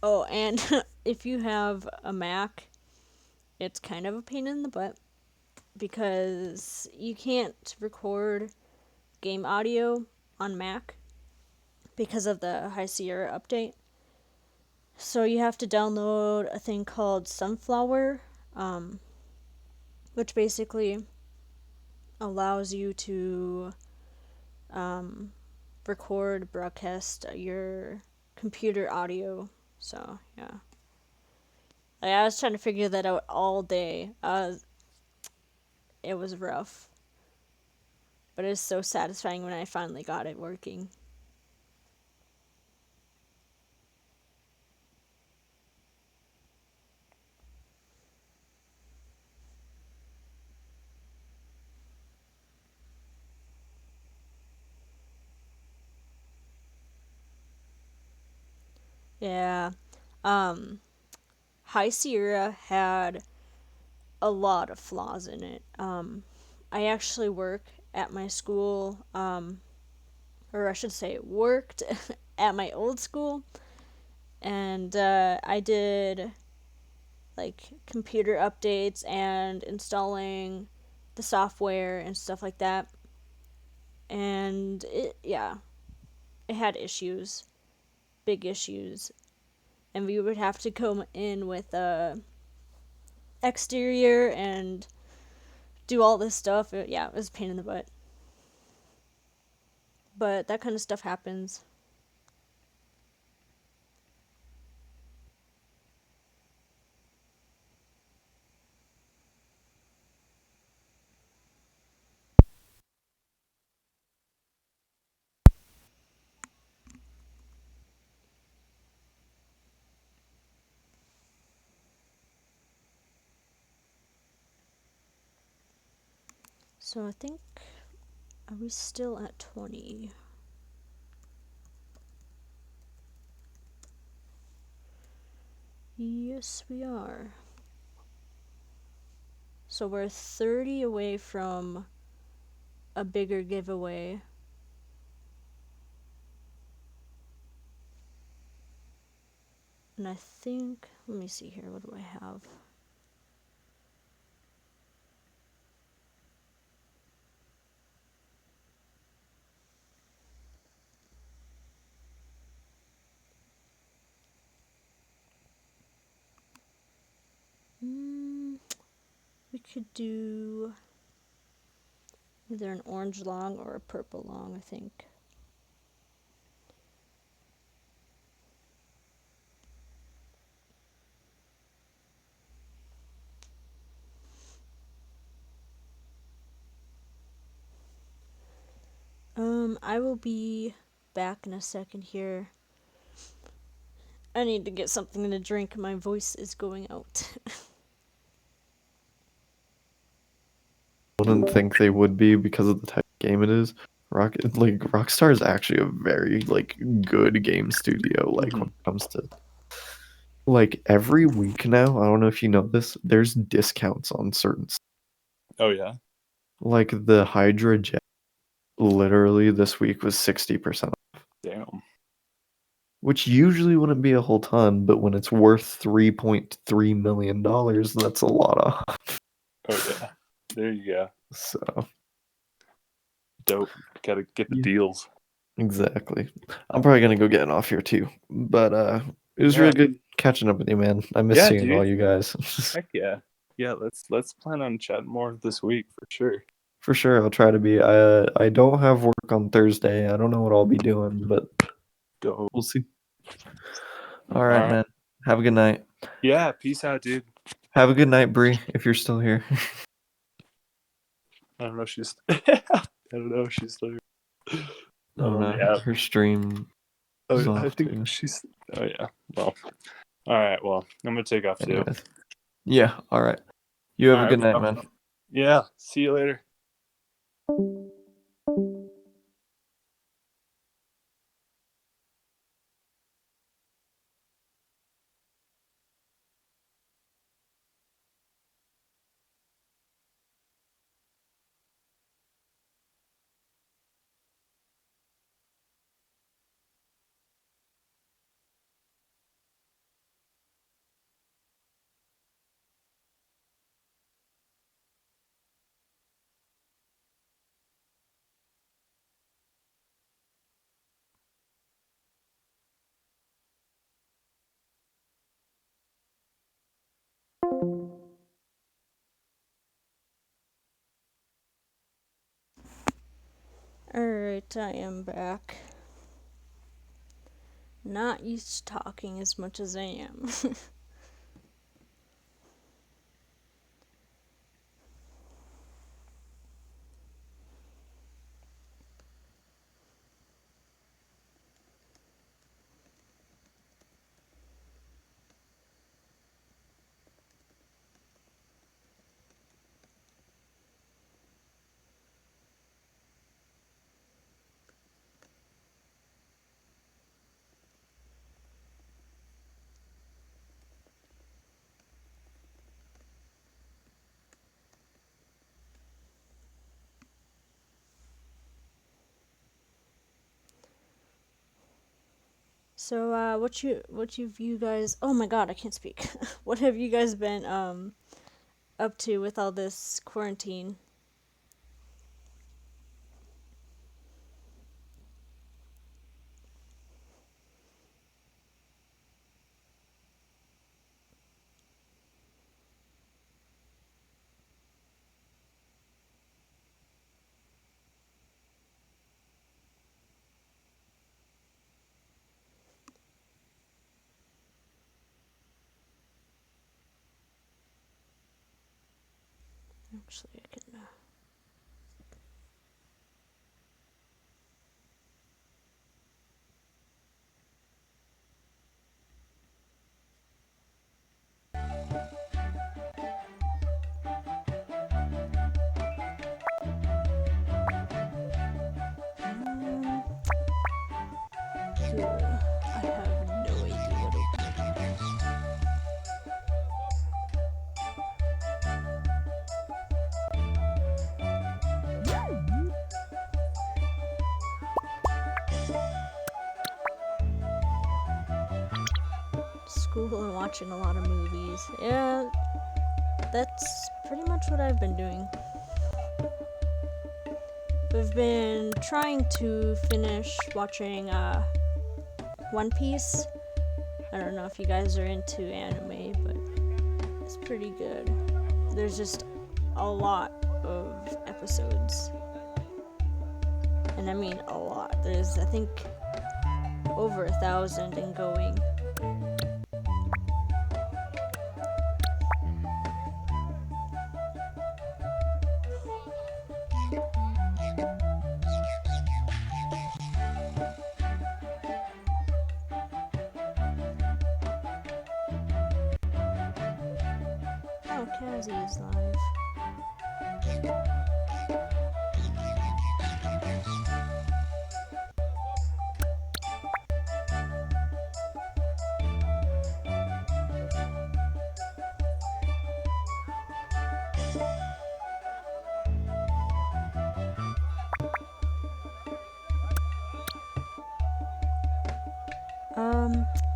Speaker 1: Oh, and if you have a Mac, it's kind of a pain in the butt because you can't record game audio on Mac because of the High Sierra update. So you have to download a thing called Sunflower, which basically allows you to record, broadcast your computer audio. So yeah, like, I was trying to figure that out all day. It was rough, but it was so satisfying when I finally got it working. Yeah. High Sierra had a lot of flaws in it. I actually work at my school, or I should say, worked at my old school, and I did like computer updates and installing the software and stuff like that. And it had issues, big issues, and we would have to come in with a exterior and do all this stuff. It was a pain in the butt. But that kind of stuff happens. So I think, are we still at 20? Yes, we are. So we're 30 away from a bigger giveaway. And I think, let me see here, what do I have? We could do either an orange long or a purple long, I think. I will be back in a second here. I need to get something to drink. My voice is going out.
Speaker 4: Wouldn't think they would be because of the type of game it is. Rockstar is actually a very like good game studio. Like when it comes to like every week now. I don't know if you know this. There's discounts on certain
Speaker 6: Oh yeah.
Speaker 4: like the Hydra Jet. Literally this week was 60%,
Speaker 6: Damn.
Speaker 4: which usually wouldn't be a whole ton, but when it's worth $3.3 million, that's a lot of.
Speaker 6: Oh yeah. There you go.
Speaker 4: So
Speaker 6: Dope. Gotta get the
Speaker 4: Yeah.
Speaker 6: deals.
Speaker 4: exactly. I'm probably gonna go get off here too. But it was really good catching up with you, man. I miss seeing all you guys.
Speaker 6: Heck yeah. Yeah, let's plan on chatting more this week for sure.
Speaker 4: For sure, I'll try to be. I don't have work on Thursday. I don't know what I'll be doing, but
Speaker 6: Dope.
Speaker 4: we'll see. All right, man. Have a good night.
Speaker 6: Yeah, peace out, dude.
Speaker 4: Have a good night, Bree, if you're still here.
Speaker 6: I don't know if she's I don't know if she's still here.
Speaker 4: Oh no, her stream is
Speaker 6: I
Speaker 4: off
Speaker 6: think
Speaker 4: too.
Speaker 6: she's oh yeah. Well. All right, well, I'm gonna take off too.
Speaker 4: Anyways. Yeah, all right. You have a good night, man.
Speaker 6: Yeah, see you later.
Speaker 1: Alright, I am back. Not used to talking as much as I am. So, what have you guys? Oh my God, I can't speak. What have you guys been up to with all this quarantine? Actually, I can. I have no idea what opening. School and watching a lot of movies. Yeah, that's pretty much what I've been doing. We've been trying to finish watching One Piece. I don't know if you guys are into anime, but it's pretty good. There's just a lot of episodes. And I mean a lot. There's, I think, over 1,000 and going. Oh, Kazzy is live.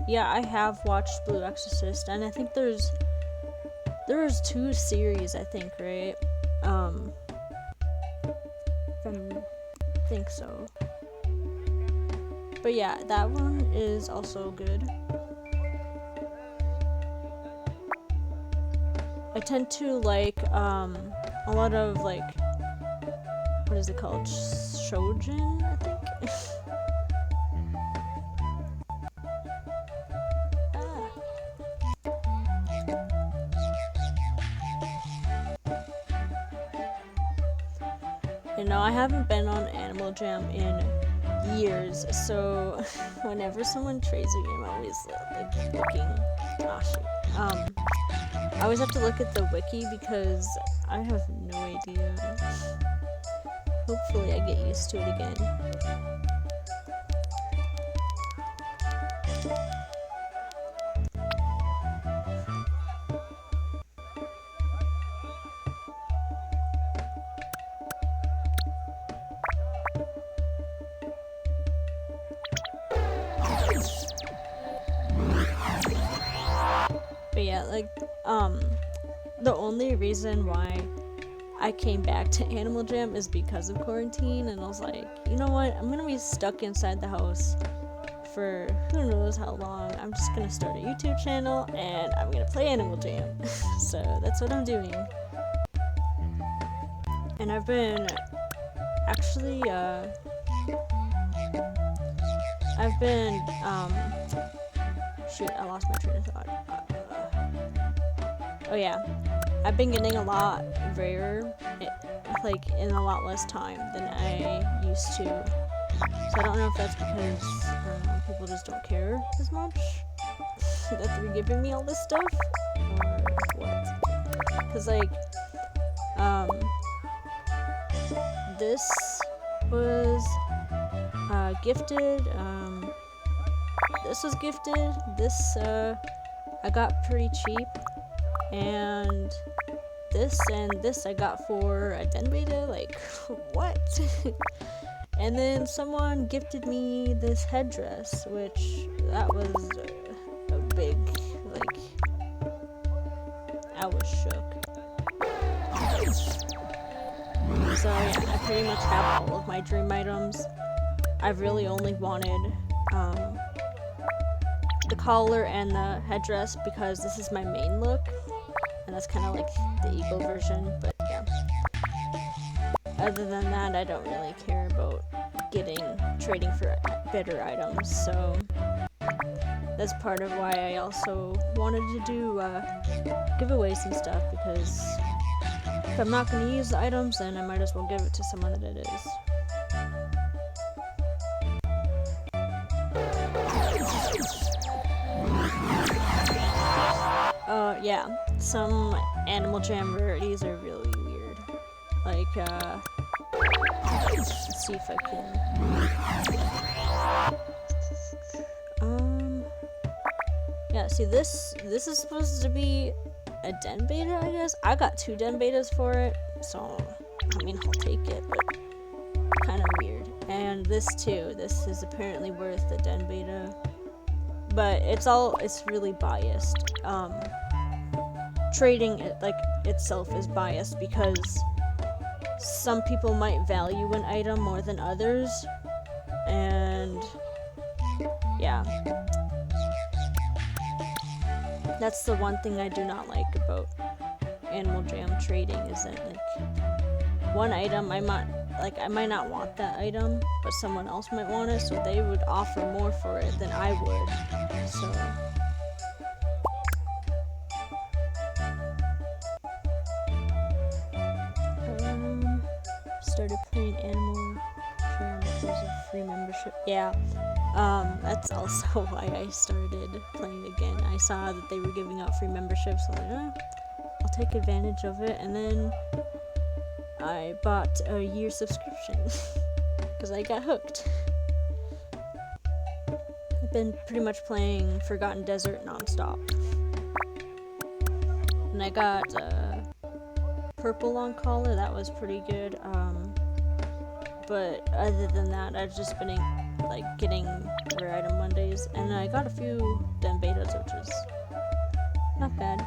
Speaker 1: Yeah, I have watched Blue Exorcist, and I think there's 2 series, I think, right? I think so. But yeah, that one is also good. I tend to like a lot of like, what is it called? Shojin, I think. You know, I haven't been on Animal Jam in years, so whenever someone trades a game, I'm always like looking. Oh shoot. I always have to look at the wiki because I have no idea. Hopefully, I get used to it again. But yeah, like, the only reason why I came back to Animal Jam is because of quarantine, and I was like, you know what, I'm gonna be stuck inside the house for who knows how long. I'm just gonna start a YouTube channel, and I'm gonna play Animal Jam. So that's what I'm doing. And I've been, actually, shoot, I lost my train of thought. Oh yeah, I've been getting a lot rarer, like in a lot less time than I used to. So I don't know if that's because people just don't care as much that they're giving me all this stuff, or what. Because like, this was gifted. This was gifted. This I got pretty cheap. And this I got for a den beta, like, what? And then someone gifted me this headdress, which that was a big, like, I was shook. So yeah, I pretty much have all of my dream items. I've really only wanted the collar and the headdress because this is my main look, and that's kind of like the ego version, but yeah. Other than that, I don't really care about trading for better items, so that's part of why I also wanted to do giveaways and stuff, because if I'm not going to use the items, then I might as well give it to someone that it is. Yeah, some Animal Jam rarities are really weird. Like, let's see if I can. Yeah, see, this is supposed to be a den beta, I guess. I got 2 den betas for it, so, I mean, I'll take it, but kind of weird. And this too, this is apparently worth the den beta, but it's really biased. Trading it, like, itself is biased because some people might value an item more than others, and yeah. That's the one thing I do not like about Animal Jam trading, is that, like, one item I might not want that item, but someone else might want it, so they would offer more for it than I would. So started playing Animal Jam because of free membership. Yeah. That's also why I started playing again. I saw that they were giving out free memberships, so I'm like, I'll take advantage of it, and then I bought a year subscription because I got hooked. I've been pretty much playing Forgotten Desert non-stop. And I got purple on collar, that was pretty good. But other than that, I've just been getting rare item Mondays, and I got a few den betas, which is not bad.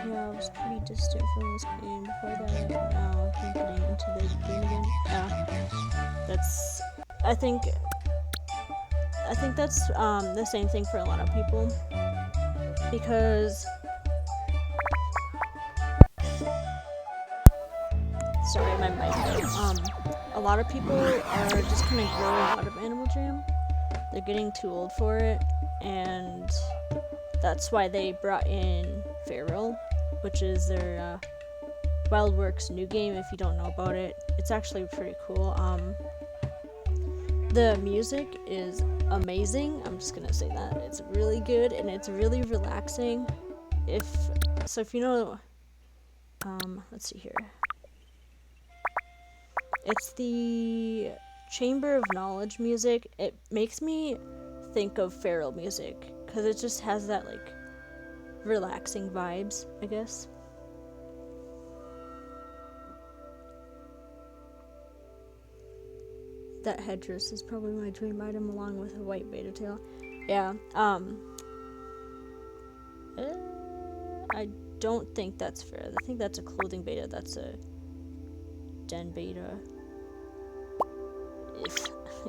Speaker 1: Yeah, I was pretty distant from this game before that. Now I'm getting into the game again. Yeah, I think that's the same thing for a lot of people, because sorry, my mic. A lot of people are just kind of growing out of Animal Jam. They're getting too old for it, and that's why they brought in Feral, which is their Wildworks new game. If you don't know about it, it's actually pretty cool. The music is amazing. I'm just gonna say that. It's really good, and it's really relaxing. If you know, let's see here. It's the Chamber of Knowledge music. It makes me think of Feral music, because it just has that, like, relaxing vibes, I guess. That headdress is probably my dream item, along with a white beta tail. Yeah, I don't think that's fair. I think that's a clothing beta. That's a den beta.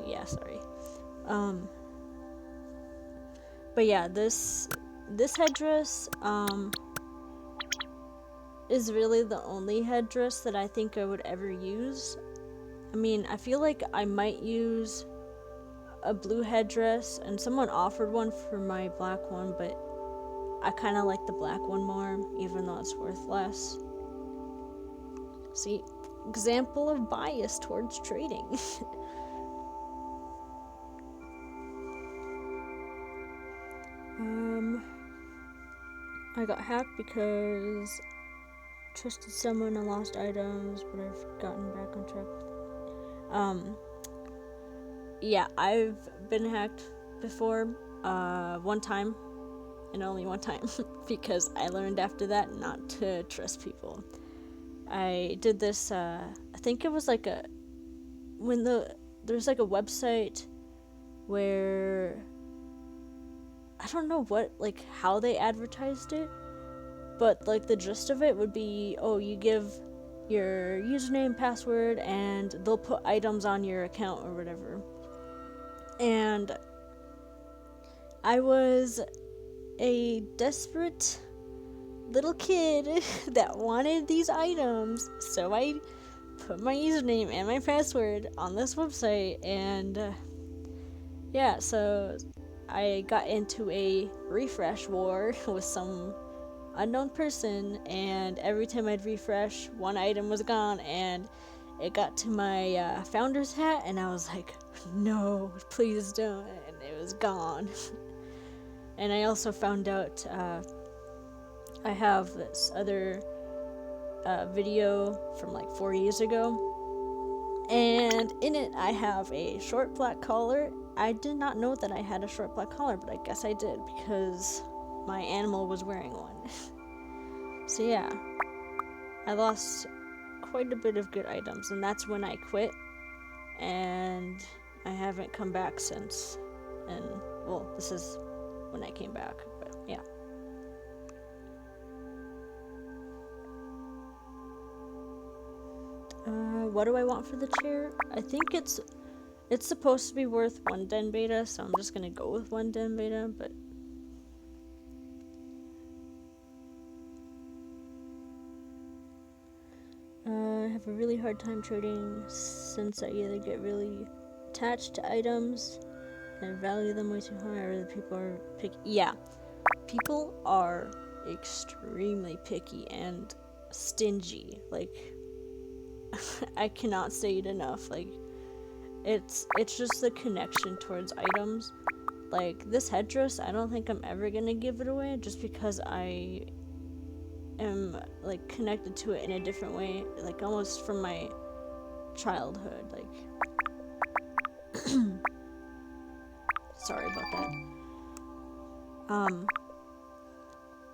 Speaker 1: Yeah, sorry. But yeah, this headdress, is really the only headdress that I think I would ever use. I mean, I feel like I might use a blue headdress, and someone offered one for my black one, but I kind of like the black one more, even though it's worth less. See, example of bias towards trading. I got hacked because trusted someone and lost items, but I've gotten back on track with it. Yeah, I've been hacked before, one time, and only one time, because I learned after that not to trust people. I did this, I think it was like there's like a website where, I don't know how they advertised it, but like the gist of it would be, oh, you give your username, password, and they'll put items on your account or whatever. And I was a desperate little kid that wanted these items, so I put my username and my password on this website, and yeah, so I got into a refresh war with some unknown person, and every time I'd refresh, one item was gone, and it got to my founder's hat, and I was like, no, please don't, and it was gone. And I also found out I have this other video from like 4 years ago, and in it I have a short black collar. I did not know that I had a short black collar, but I guess I did because my animal was wearing one. So yeah, I lost quite a bit of good items, and that's when I quit, and I haven't come back since. And well, this is when I came back, but yeah. What do I want for the chair? I think it's supposed to be worth 1 den beta, so I'm just gonna go with 1 den beta, but I have a really hard time trading since I either get really attached to items and value them way too high, or the people are picky. Yeah, people are extremely picky and stingy. Like, I cannot say it enough. Like, it's just the connection towards items. Like, this headdress, I don't think I'm ever gonna give it away, just because I am like connected to it in a different way, like almost from my childhood. Like, sorry about that.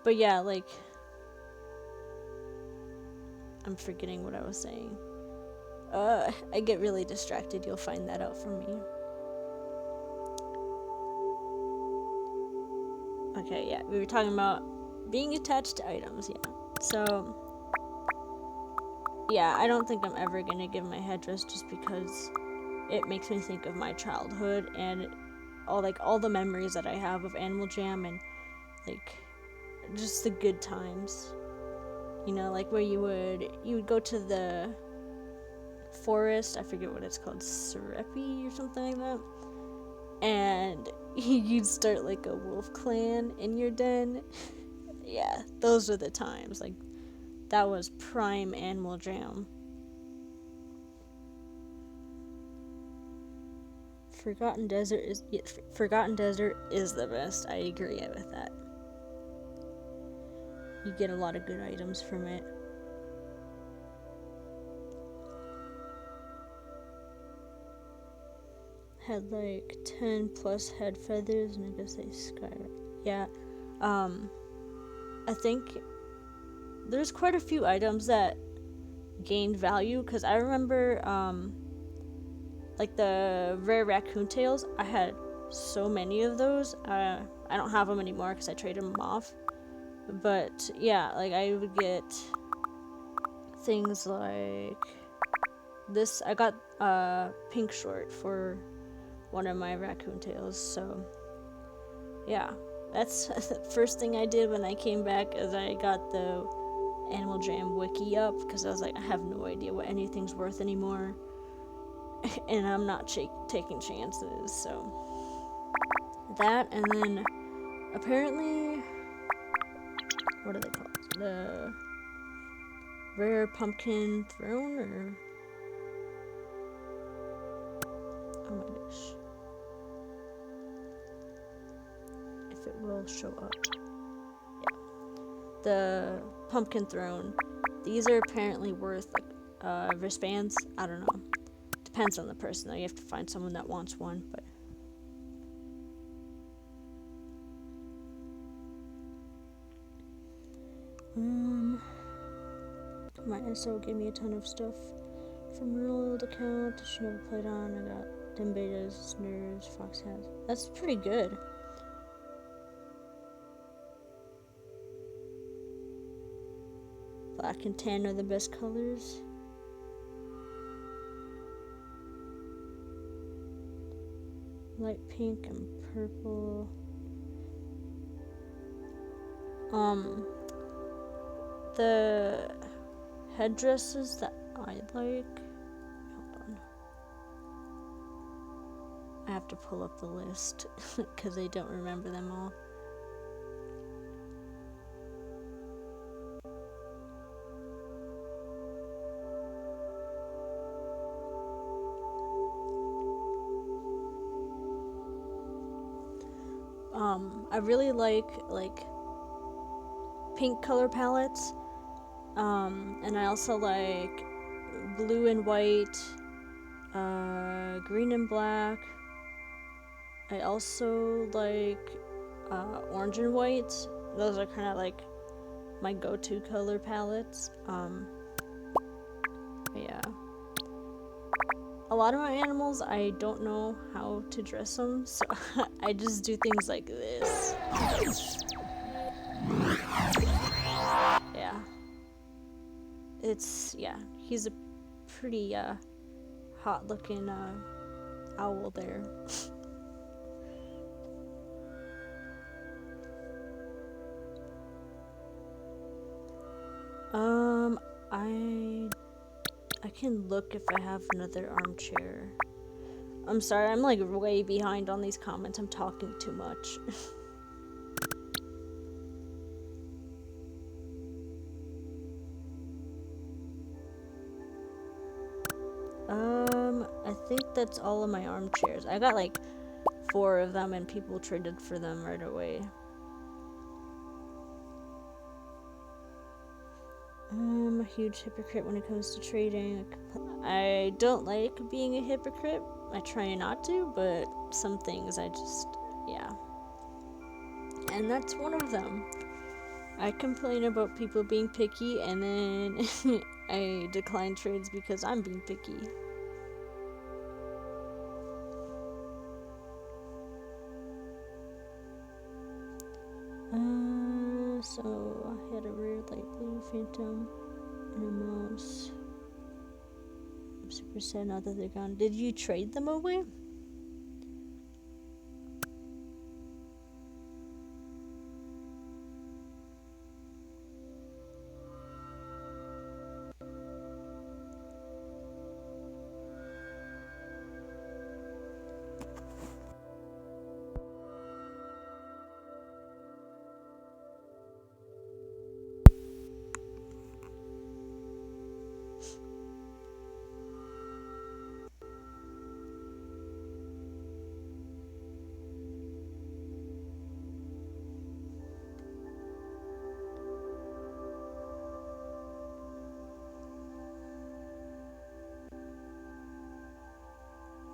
Speaker 1: But yeah, like, I'm forgetting what I was saying. I get really distracted. You'll find that out from me. Okay, yeah, we were talking about being attached to items, yeah. So, yeah, I don't think I'm ever gonna give my headdress, just because it makes me think of my childhood and all the memories that I have of Animal Jam, and like just the good times. You know, like where you would go to the forest, I forget what it's called, Serepi or something like that, and you'd start like a wolf clan in your den. Yeah, those are the times. Like, that was prime Animal Jam. Forgotten Desert is the best. I agree with that. You get a lot of good items from it. Had like 10 plus head feathers, and I guess they skyrocket. Yeah, I think there's quite a few items that gained value, because I remember, like the rare raccoon tails, I had so many of those. I don't have them anymore because I traded them off. But yeah, like I would get things like this. I got pink short for one of my raccoon tails, so yeah, that's the first thing I did when I came back, is I got the Animal Jam wiki up, because I was like, I have no idea what anything's worth anymore, and I'm not taking chances. So that, and then apparently, what are they called? The rare pumpkin throne, or oh my gosh, if it will show up. Yeah, the pumpkin throne. These are apparently worth like wristbands. I don't know. Depends on the person though. You have to find someone that wants one, but My SO gave me a ton of stuff from her old account that she never played on. I got dim betas, nerves, fox hats. That's pretty good. Black and tan are the best colors. Light pink and purple. The headdresses that I like. Hold on. I have to pull up the list because I don't remember them all. I really like pink color palettes. And I also like blue and white, green and black. I also like orange and white. Those are kind of like my go-to color palettes. Yeah. A lot of my animals, I don't know how to dress them, so I just do things like this. Yeah. Yeah, he's a pretty hot looking owl there. I can look if I have another armchair. I'm sorry, I'm like way behind on these comments. I'm talking too much. I think that's all of my armchairs. I got like 4 of them and people traded for them right away. I'm a huge hypocrite when it comes to trading. I don't like being a hypocrite. I try not to, but some things I just, yeah. And that's one of them. I complain about people being picky and then I decline trades because I'm being picky. So I had a rare light blue phantom and a mouse. I'm super sad now that they're gone. Did you trade them away?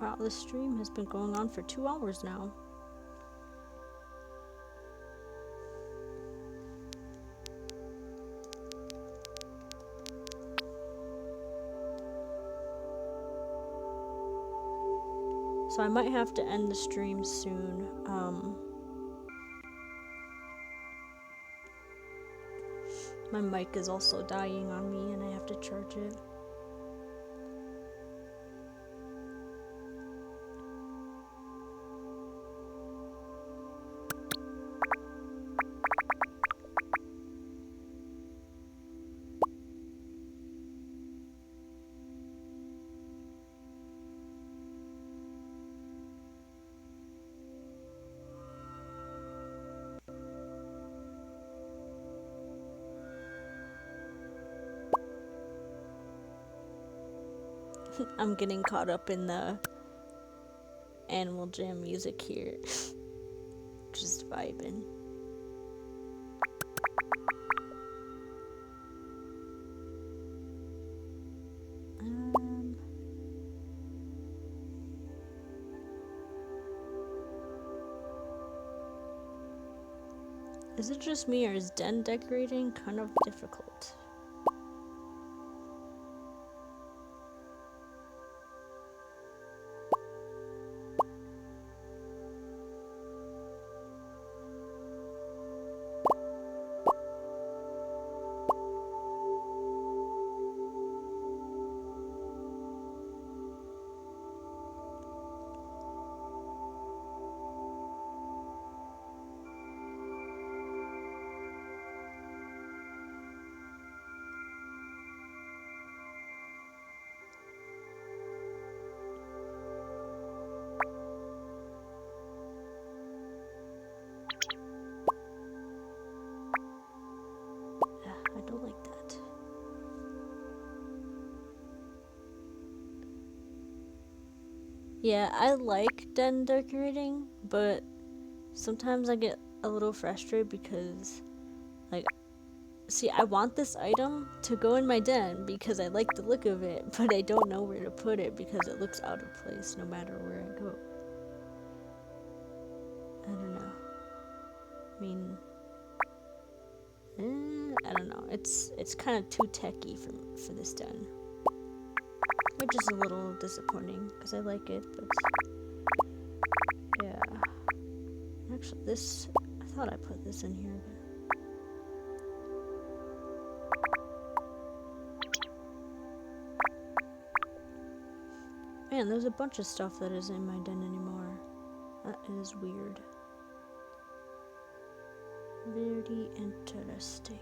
Speaker 1: Wow, this stream has been going on for 2 hours now. So I might have to end the stream soon. My mic is also dying on me and I have to charge it. I'm getting caught up in the Animal Jam music here. Just vibing. Is it just me or is den decorating kind of difficult? Yeah, I like den decorating, but sometimes I get a little frustrated because, like, see, I want this item to go in my den because I like the look of it, but I don't know where to put it because it looks out of place no matter where I go. I don't know. I mean, I don't know. It's kind of too techy for this den, which is a little disappointing because I like it, but yeah. Actually, this, I thought I put this in here, but man, there's a bunch of stuff that isn't in my den anymore. That is weird. Very interesting.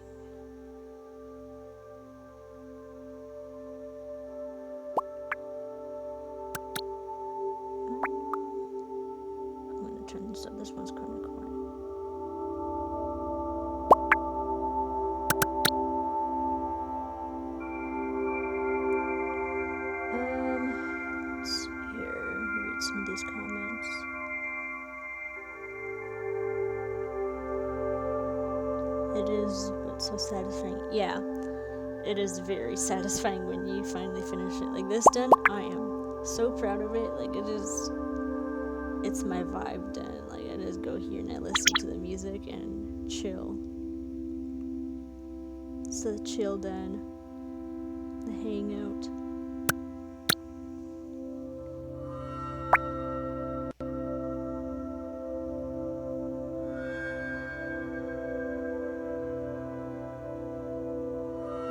Speaker 1: I'm gonna turn this up. This one's kind of quiet. Let's see here. Read some of these comments. It is, but so satisfying. Yeah, it is very satisfying when you finally finish it. Like this den, I am so proud of it. Like it's my vibe den. Like I just go here and I listen to the music and chill. It's the chill den, the hangout.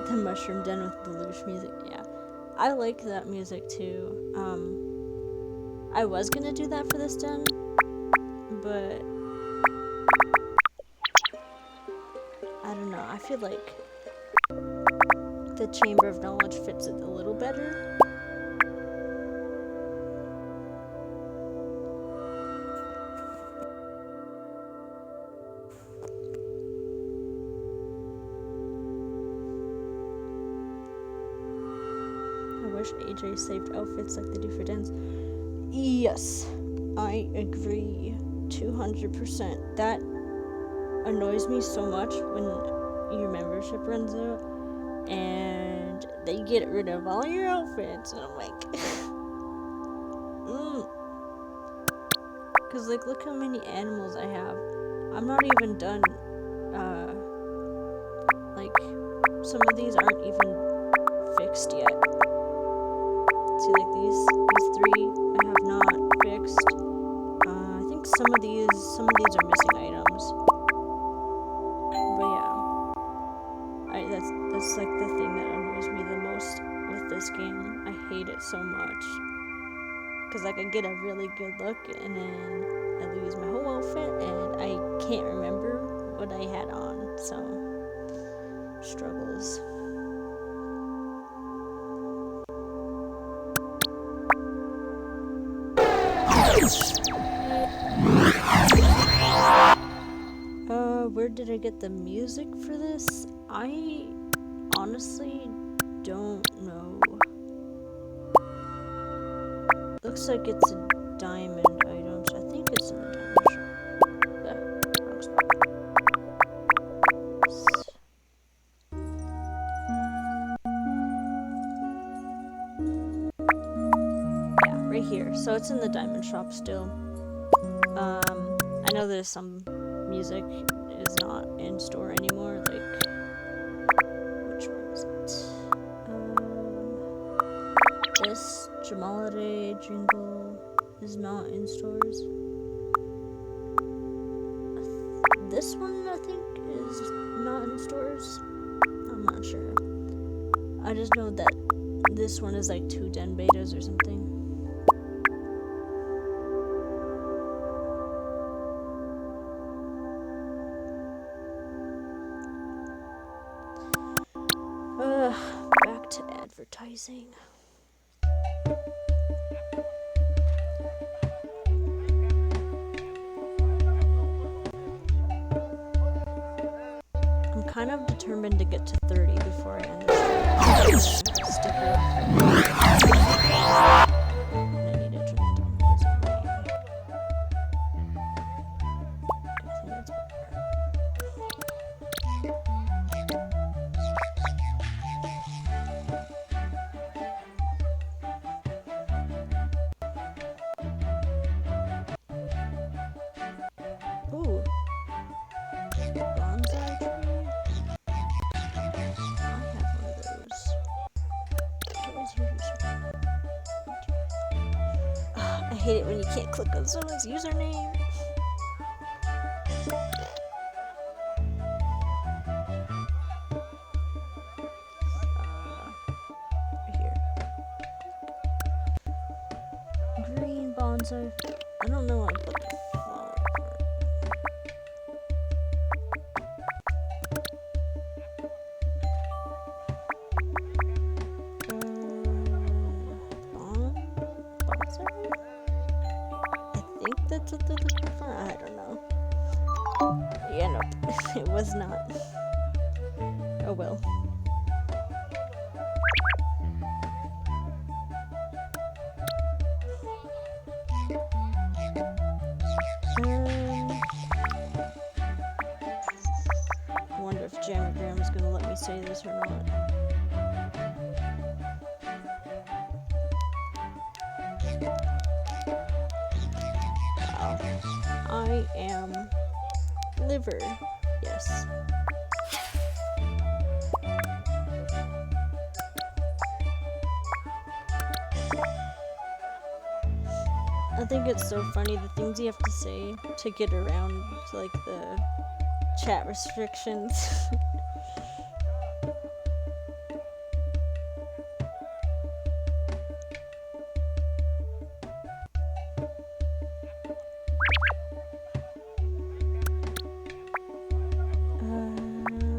Speaker 1: The mushroom den with Belush music, yeah. I like that music too. I was gonna do that for this den, but I don't know. I feel like the Chamber of Knowledge fits it a little better. I wish AJ saved outfits like they do for dens. Yes, I agree 200%. That annoys me so much when your membership runs out and they get rid of all your outfits, and I'm like, because like look how many animals I have. I'm not even done. Like some of these aren't even fixed yet. See, like these three I have not fixed. I think some of these are missing items. But yeah, that's like the thing that annoys me the most with this game. I hate it so much because like I get a really good look and then I lose my whole outfit and I can't remember what I had on. So struggles. Where did I get the music for this? I honestly don't know. Looks like it's a diamond item, so I think it's in the diamond shop. Wrong spot. Yeah, right here. So it's in the diamond shop still. I know there's some music is not in store anymore, like which one is it? This Jamalade jingle is not in stores. This one I think is not in stores. I'm not sure. I just know that this one is like 2 den betas or something. Back to advertising. I'm kind of determined to get to 30 before I end this stream. Stick around. I need to turn it down. hate it when you can't click on someone's username. Here. Green bonsai. I don't know what I put the flower part. Bonsai? I think that's what they're looking for. I don't know. Yeah, nope. It was not. Oh well. I wonder if Jamagram is gonna let me say this or not. Wow. I am liver. Yes. I think it's so funny the things you have to say to get around like the chat restrictions.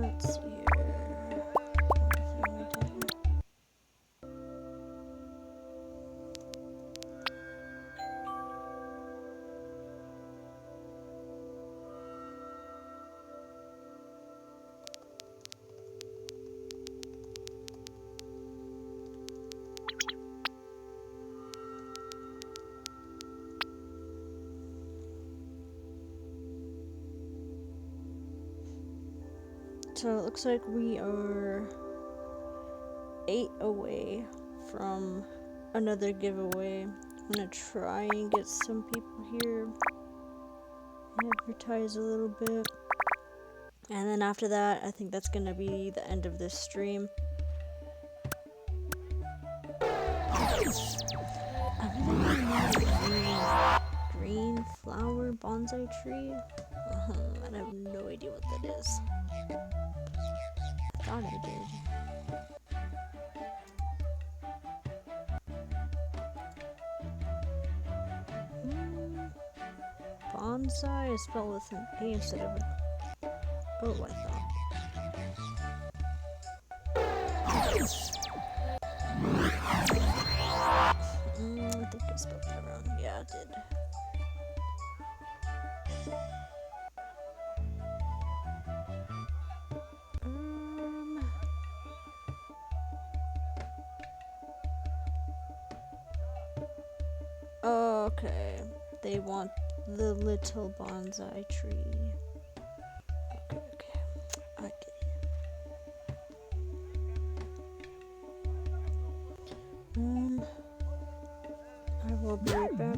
Speaker 1: Let's see here. So it looks like we are 8 away from another giveaway. I'm gonna try and get some people here, advertise a little bit, and then after that I think that's gonna be the end of this stream. Green flower bonsai tree? I have no idea what that is. I thought I did. Bonsai is spelled with an A instead of an O, I thought. I think I spelled that wrong. Yeah, I did. Okay, they want the little bonsai tree. Okay, I get it. I will be right back.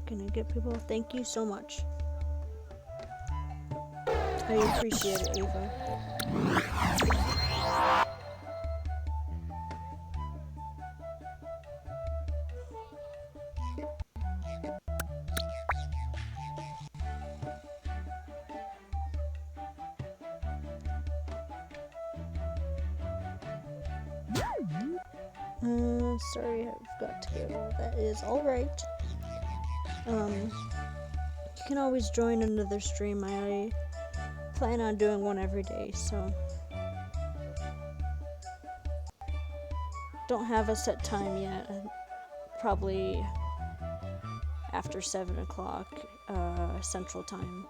Speaker 1: Gonna get people. Thank you so much. I appreciate it, Ava. Sorry, I've got to go. That is alright. You can always join another stream. I plan on doing one every day, so don't have a set time yet. Probably after 7 o'clock Central Time.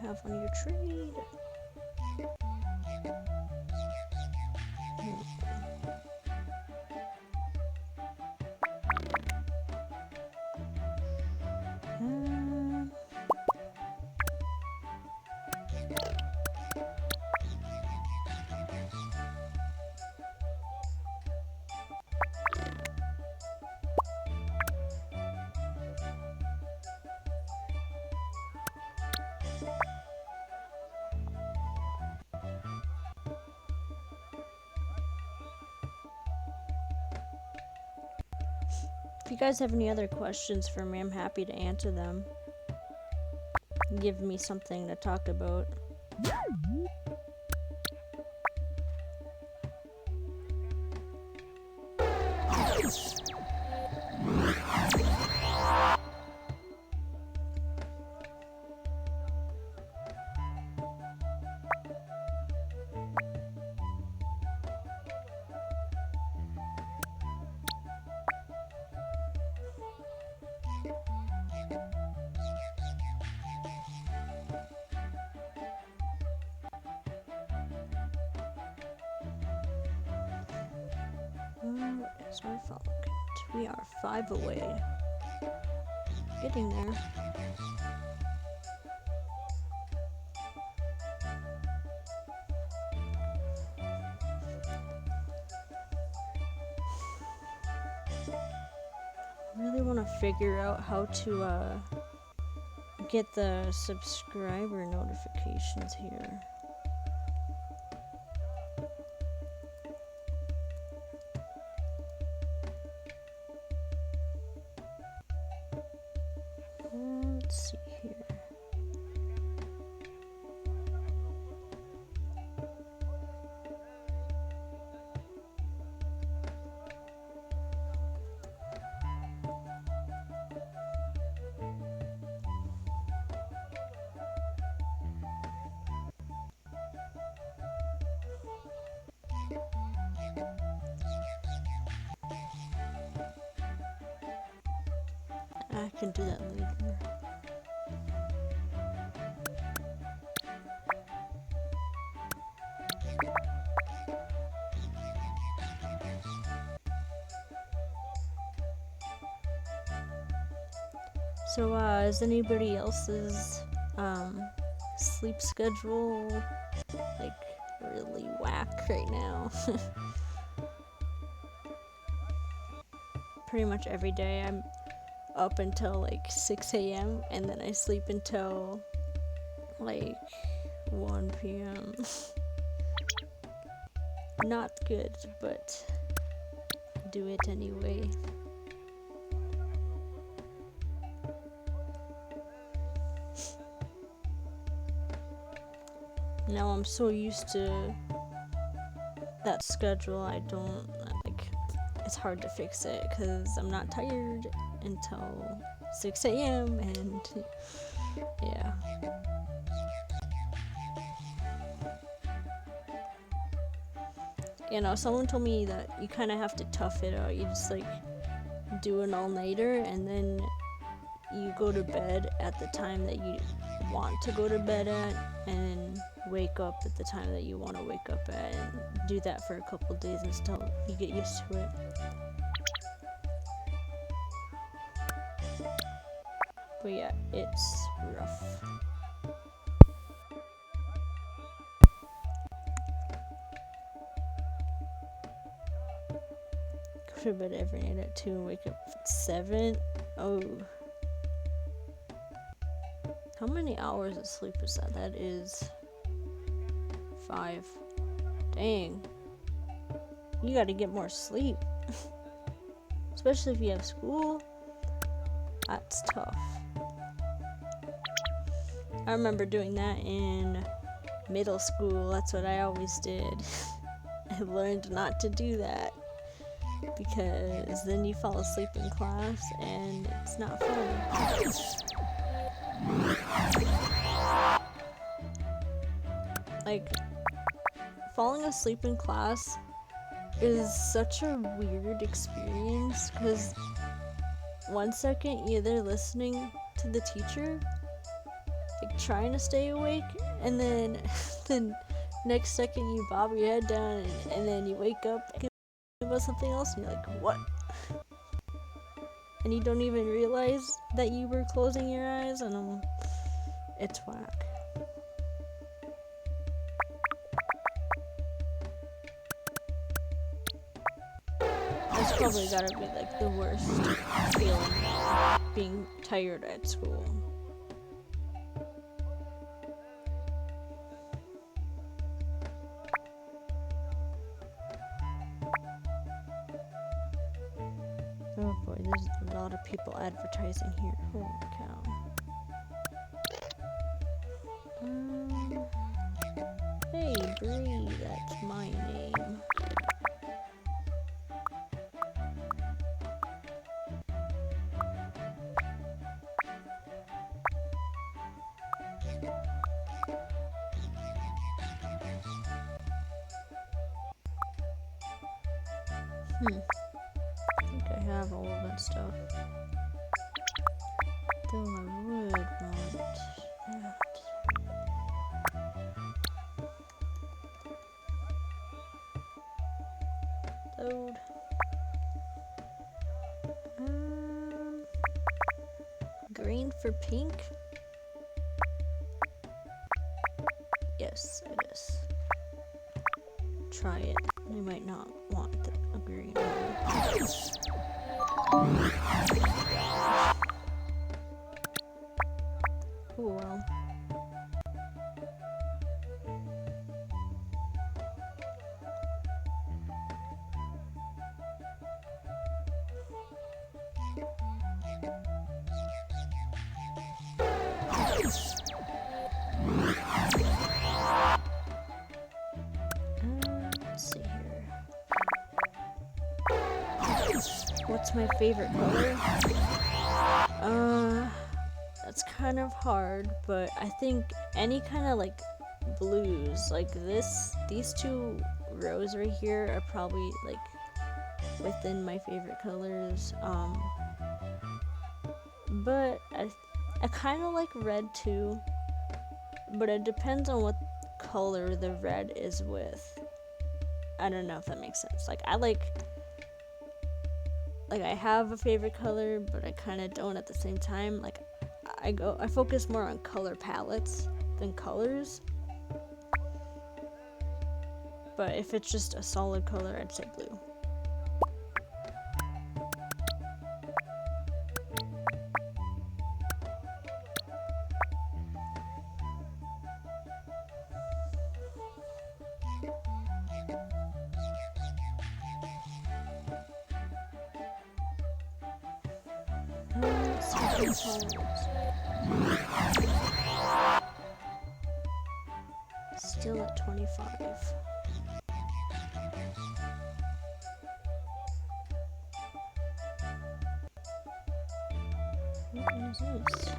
Speaker 1: Have on your trade. If you guys have any other questions for me, I'm happy to answer them. Give me something to talk about. Where's our phone? We are 5 away. Getting there. I really want to figure out how to get the subscriber notifications here. Let's see here. I can do that later. So, is anybody else's sleep schedule like really whack right now? Pretty much every day I'm up until like 6 a.m. and then I sleep until like 1 p.m. Not good, but do it anyway. Now I'm so used to that schedule, I don't, like, it's hard to fix it because I'm not tired until 6 a.m. and yeah. You know, someone told me that you kind of have to tough it out. You just like do an all-nighter and then you go to bed at the time that you want to go to bed at and wake up at the time that you want to wake up at, and do that for a couple days until you get used to it. But yeah, it's rough. Go to bed every night at 2 and wake up at 7. Oh. How many hours of sleep is that? That is 5. Dang. You gotta get more sleep. Especially if you have school. That's tough. I remember doing that in middle school. That's what I always did. I learned not to do that because then you fall asleep in class and it's not fun. Like, falling asleep in class is such a weird experience because 1 second you're there listening to the teacher, like trying to stay awake, and then the next second you bob your head down and then you wake up thinking about something else and you're like, what? and you don't even realize that you were closing your eyes, and it's whack. That's probably gotta be like the worst feeling, being tired at school. Oh boy, there's a lot of people advertising here. Holy cow. Hey, Bree, that's my name. I think I have all of that stuff. Though I would want that. Load. Green for pink? Yes, it is. Try it. You might not want a green one. Oh well. Let's see here. What's my favorite color? That's kind of hard, but I think any kind of like blues, like these two rows right here are probably like within my favorite colors. But I kind of like red too, but it depends on what color the red is with. I don't know if that makes sense. Like I have a favorite color, but I kind of don't at the same time. Like I focus more on color palettes than colors. But if it's just a solid color, I'd say blue. Still at 25. What is this?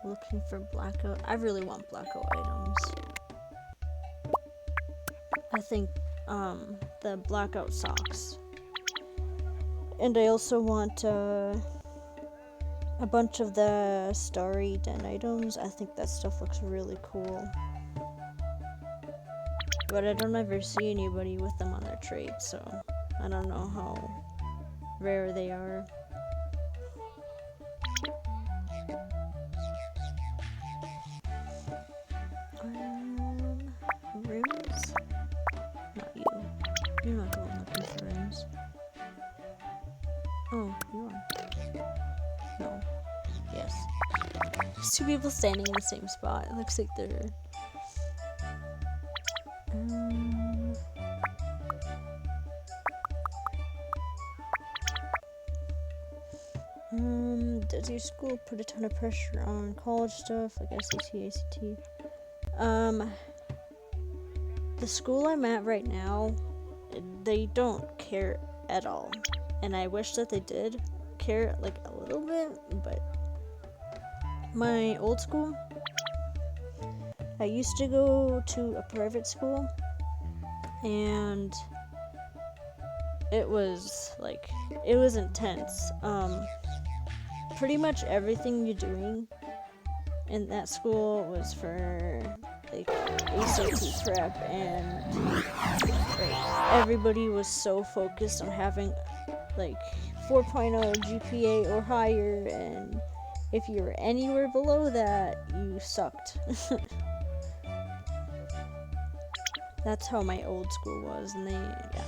Speaker 1: Looking for blackout. I really want blackout items. I think the blackout socks. And I also want a bunch of the starry den items. I think that stuff looks really cool. But I don't ever see anybody with them on their trade, so I don't know how rare they are. Rims? Not you. You're not going looking for rims. Oh, you are. No. Yes. There's two people standing in the same spot. It looks like they're... does your school put a ton of pressure on college stuff, like SAT, ACT? The school I'm at right now, they don't care at all. And I wish that they did care, like, a little bit, but my old school, I used to go to a private school, and it was like, it was intense. Pretty much everything you're doing in that school was for like ACT prep, and like everybody was so focused on having like 4.0 GPA or higher, and if you were anywhere below that, you sucked. That's how my old school was, and yeah.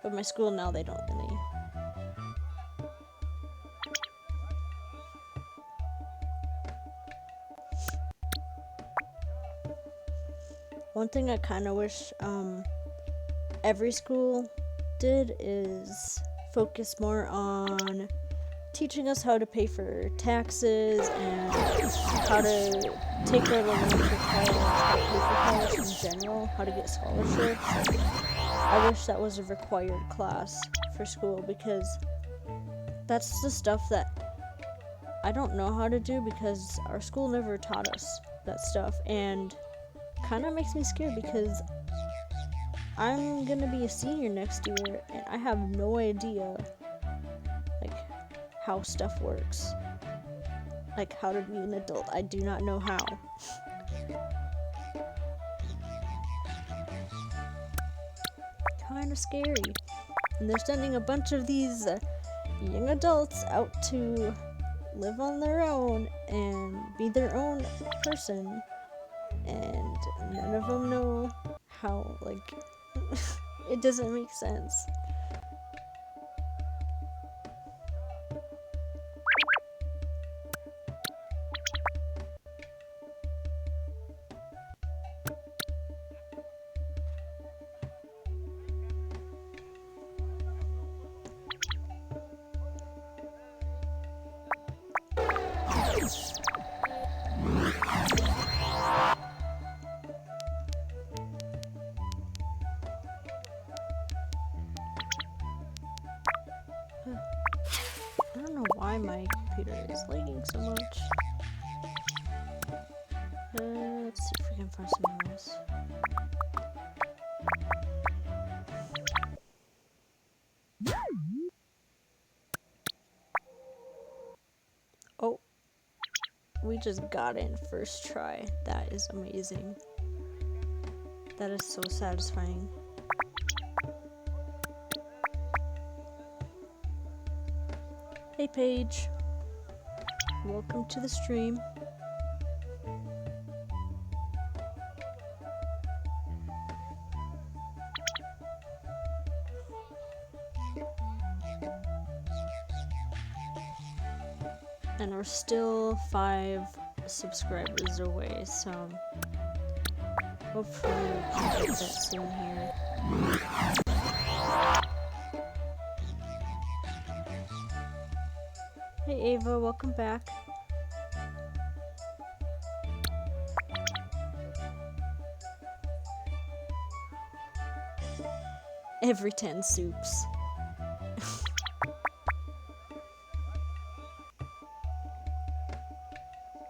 Speaker 1: But my school now, they don't really. One thing I kind of wish every school did is focus more on teaching us how to pay for taxes and how to take out a loan for college, how to pay for college in general, how to get scholarships. Like, I wish that was a required class for school, because that's the stuff that I don't know how to do, because our school never taught us that stuff, and kind of makes me scared because I'm gonna be a senior next year and I have no idea like how stuff works, like how to be an adult. I do not know how. Kind of scary. And they're sending a bunch of these young adults out to live on their own and be their own person, and none of them know how, like, it doesn't make sense. I don't know why my computer is lagging so much. Let's see if we can find something else. Oh, we just got in first try. That is amazing. That is so satisfying. Hey Paige, welcome to the stream. And we're still 5 subscribers away, so hopefully we can get that soon here. Hey Ava, welcome back. Every 10 soups.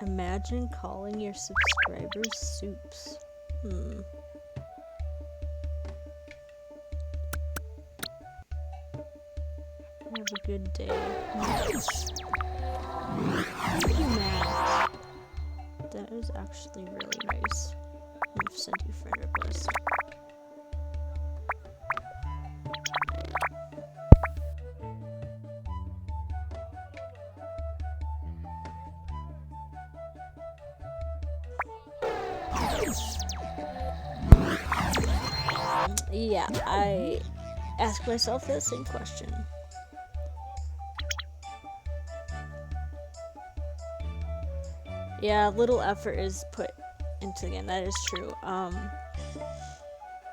Speaker 1: Imagine calling your subscribers soups. Have a good day. Nice. Thank you, Matt. That is actually really nice. I've sent you friend request. Yeah, I ask myself that same question. Yeah, little effort is put into the game, that is true.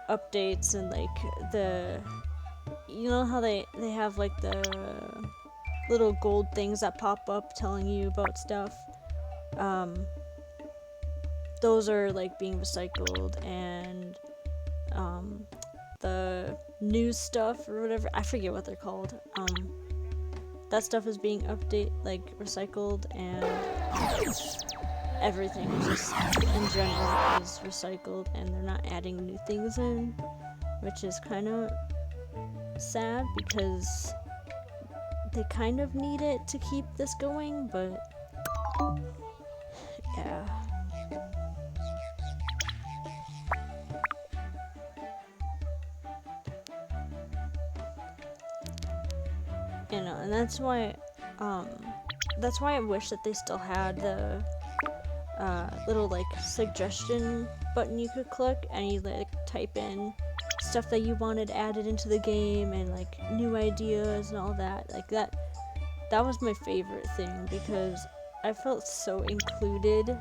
Speaker 1: Updates and like the, you know how they have like the little gold things that pop up telling you about stuff. Those are like being recycled, and the news stuff or whatever, I forget what they're called. That stuff is being recycled, and everything is just in general is recycled, and they're not adding new things in, which is kind of sad because they kind of need it to keep this going, but yeah. You know, and that's why I wish that they still had the little like suggestion button you could click, and you like type in stuff that you wanted added into the game and like new ideas and all that. Like that was my favorite thing because I felt so included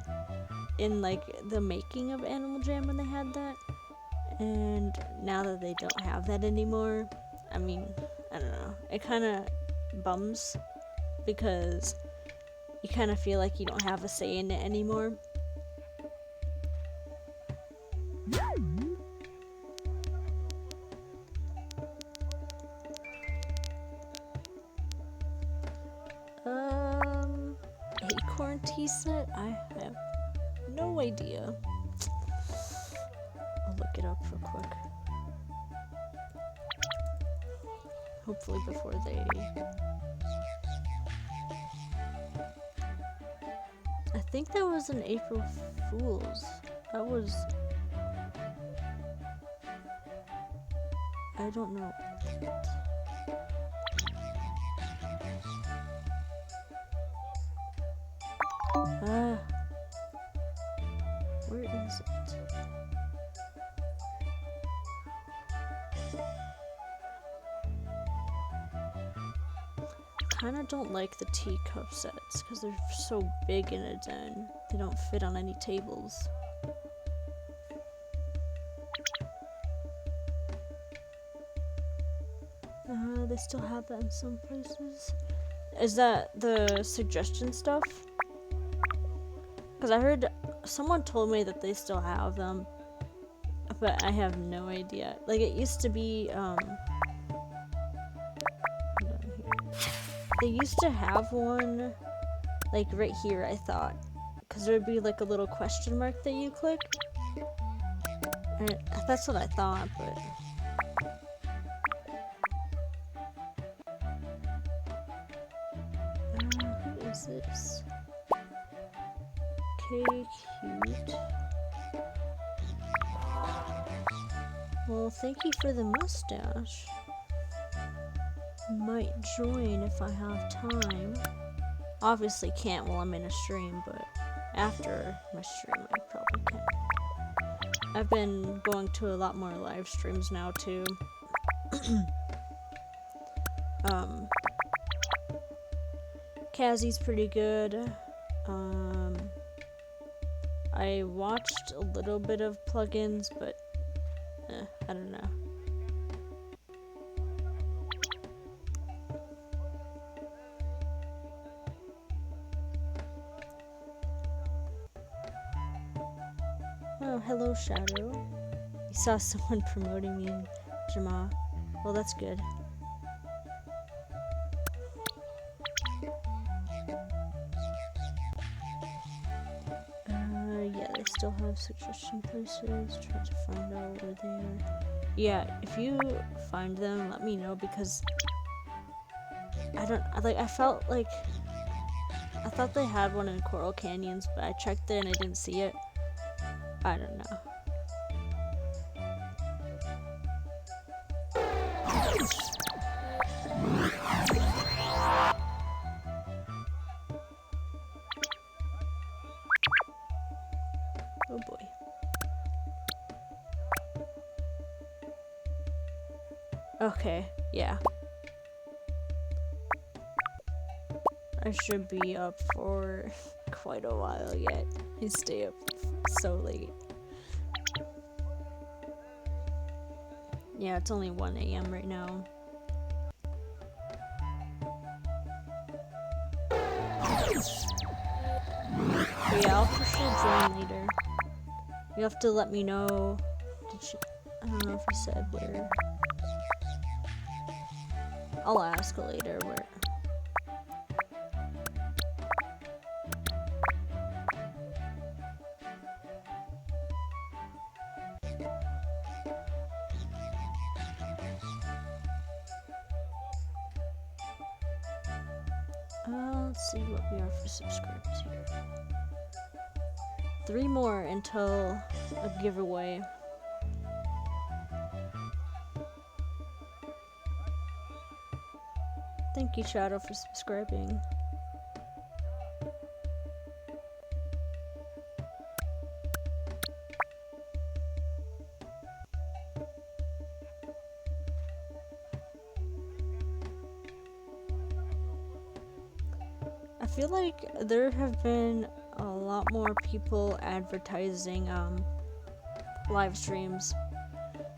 Speaker 1: in like the making of Animal Jam when they had that. And now that they don't have that anymore, I mean, I don't know. It kind of bums because you kind of feel like you don't have a say in it anymore. Acorn tea set? I have no idea. I'll look it up real quick. Hopefully before they... I think that was an April Fool's. That was... I don't know. Where is it? Kinda don't like the teacup sets because they're so big in a den. They don't fit on any tables. They still have that in some places. Is that the suggestion stuff? Because I heard someone told me that they still have them, but I have no idea. Like it used to be, they used to have one, like right here, I thought. Because there'd be like a little question mark that you click. And that's what I thought, but... who is this? Okay, cute. Well, thank you for the mustache. Might join if I have time. Obviously can't while I'm in a stream, but after my stream I probably can. I've been going to a lot more live streams now too. Kazi's pretty good. I watched a little bit of plugins, but I don't know. Oh, hello, Shadow. You saw someone promoting me in Jama. Well, that's good. Yeah, they still have suggestion places. Try to find out where they are. Yeah, if you find them, let me know because I felt like I thought they had one in Coral Canyons, but I checked there and I didn't see it. I don't know. Oh boy. Okay, yeah. I should be up for quite a while yet. I stay up so late. Yeah, it's only 1 AM right now. But yeah, I'll for sure join later. You have to let me know. I don't know if you said where. I'll ask later where. Let's see what we are for subscribers here. 3 more until a giveaway. Thank you, Shadow, for subscribing. I feel like there have been a lot more people advertising live streams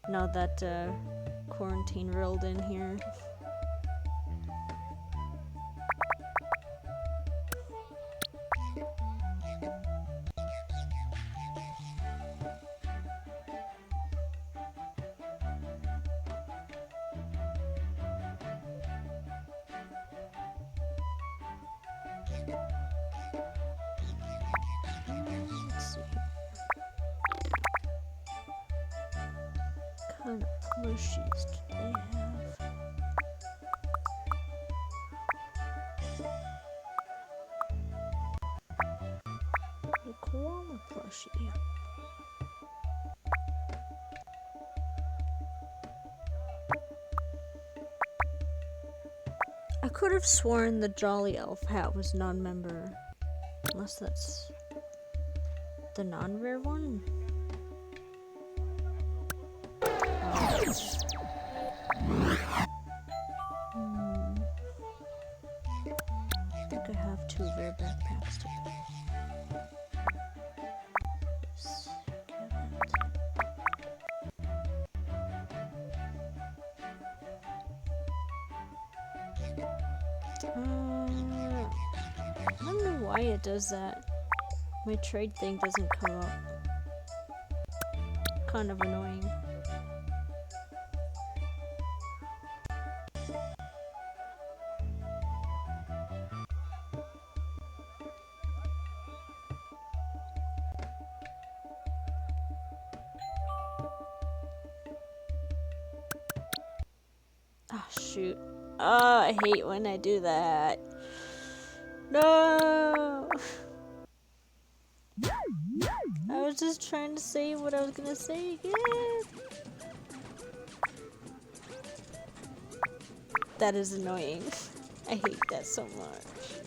Speaker 1: now that quarantine rolled in here. Let's see. What kind of plushies do they have? The koala plushie. I could have sworn the Jolly Elf hat was non-member. Unless that's the non-rare one? I think I have 2 rare backpacks to pick. Yes, get it. I don't know why it does that. My trade thing doesn't come up. Kind of annoying. Ah, shoot. Oh, I hate when I do that. No! I was just trying to say what I was gonna say again. That is annoying. I hate that so much.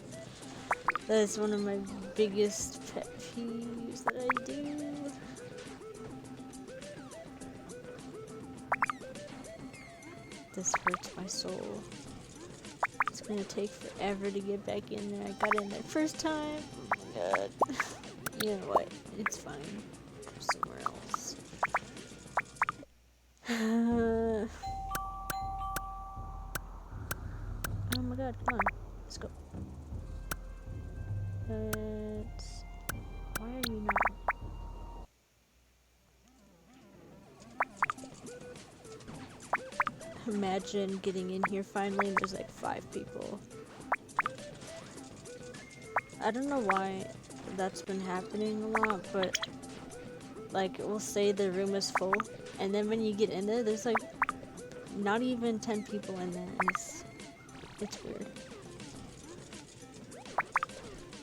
Speaker 1: That is one of my biggest pet peeves that I do. This hurts my soul. It's gonna take forever to get back in there. I got in there first time. Oh my god. You know what? It's fine. Go somewhere else. Oh my god, come on. Let's go. Why are you not? Imagine getting in here finally and there's like 5 people. I don't know why that's been happening a lot, but like we'll say the room is full and then when you get in there there's like not even 10 people in there and it's weird.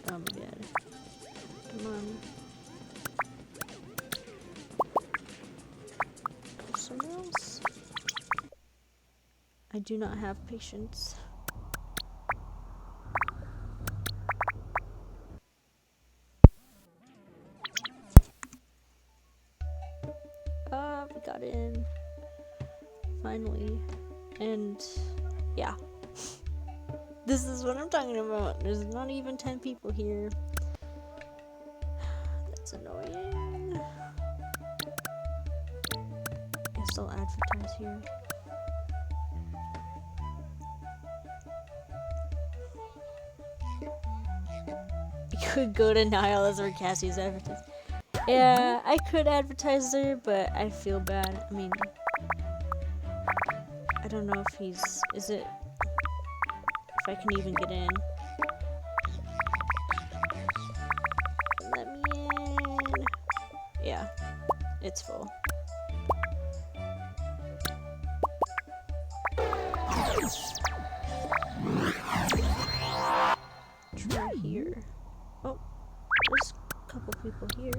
Speaker 1: Oh my god. Come on. Go somewhere else. I do not have patience. Ah, we got in. Finally. And yeah. This is what I'm talking about. There's not even 10 people here. That's annoying. Guess I'll advertise here. Could go to Niles or Cassie's advertise. Yeah, I could advertise there, but I feel bad. I mean, I don't know if if I can even get in. Let me in. Yeah, it's full. try here. Oh, there's a couple people here.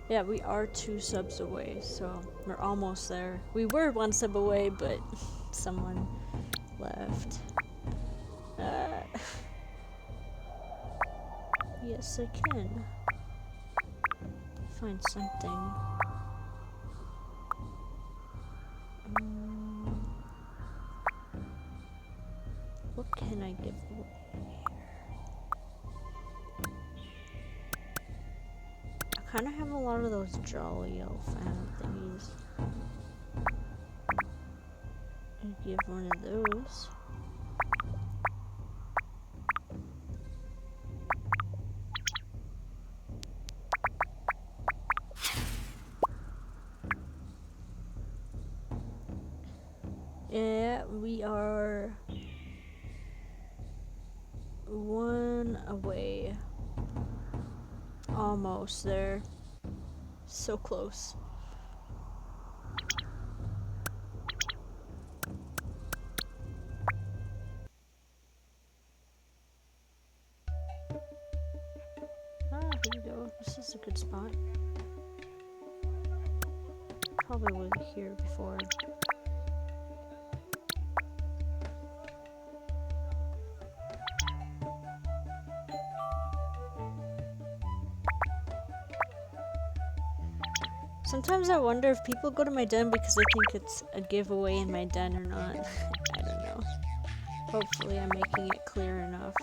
Speaker 1: Yeah, we are 2 subs away, so we're almost there. We were 1 sub away, but someone left. Yes, I can find something. What can I give away here? I kind of have a lot of those Jolly Elf thingies. I'd give one of those. Yeah, we are 1 away. Almost there. So close. Ah, here we go. This is a good spot. Probably was here before. Sometimes I wonder if people go to my den because they think it's a giveaway in my den or not. I don't know. Hopefully I'm making it clear enough.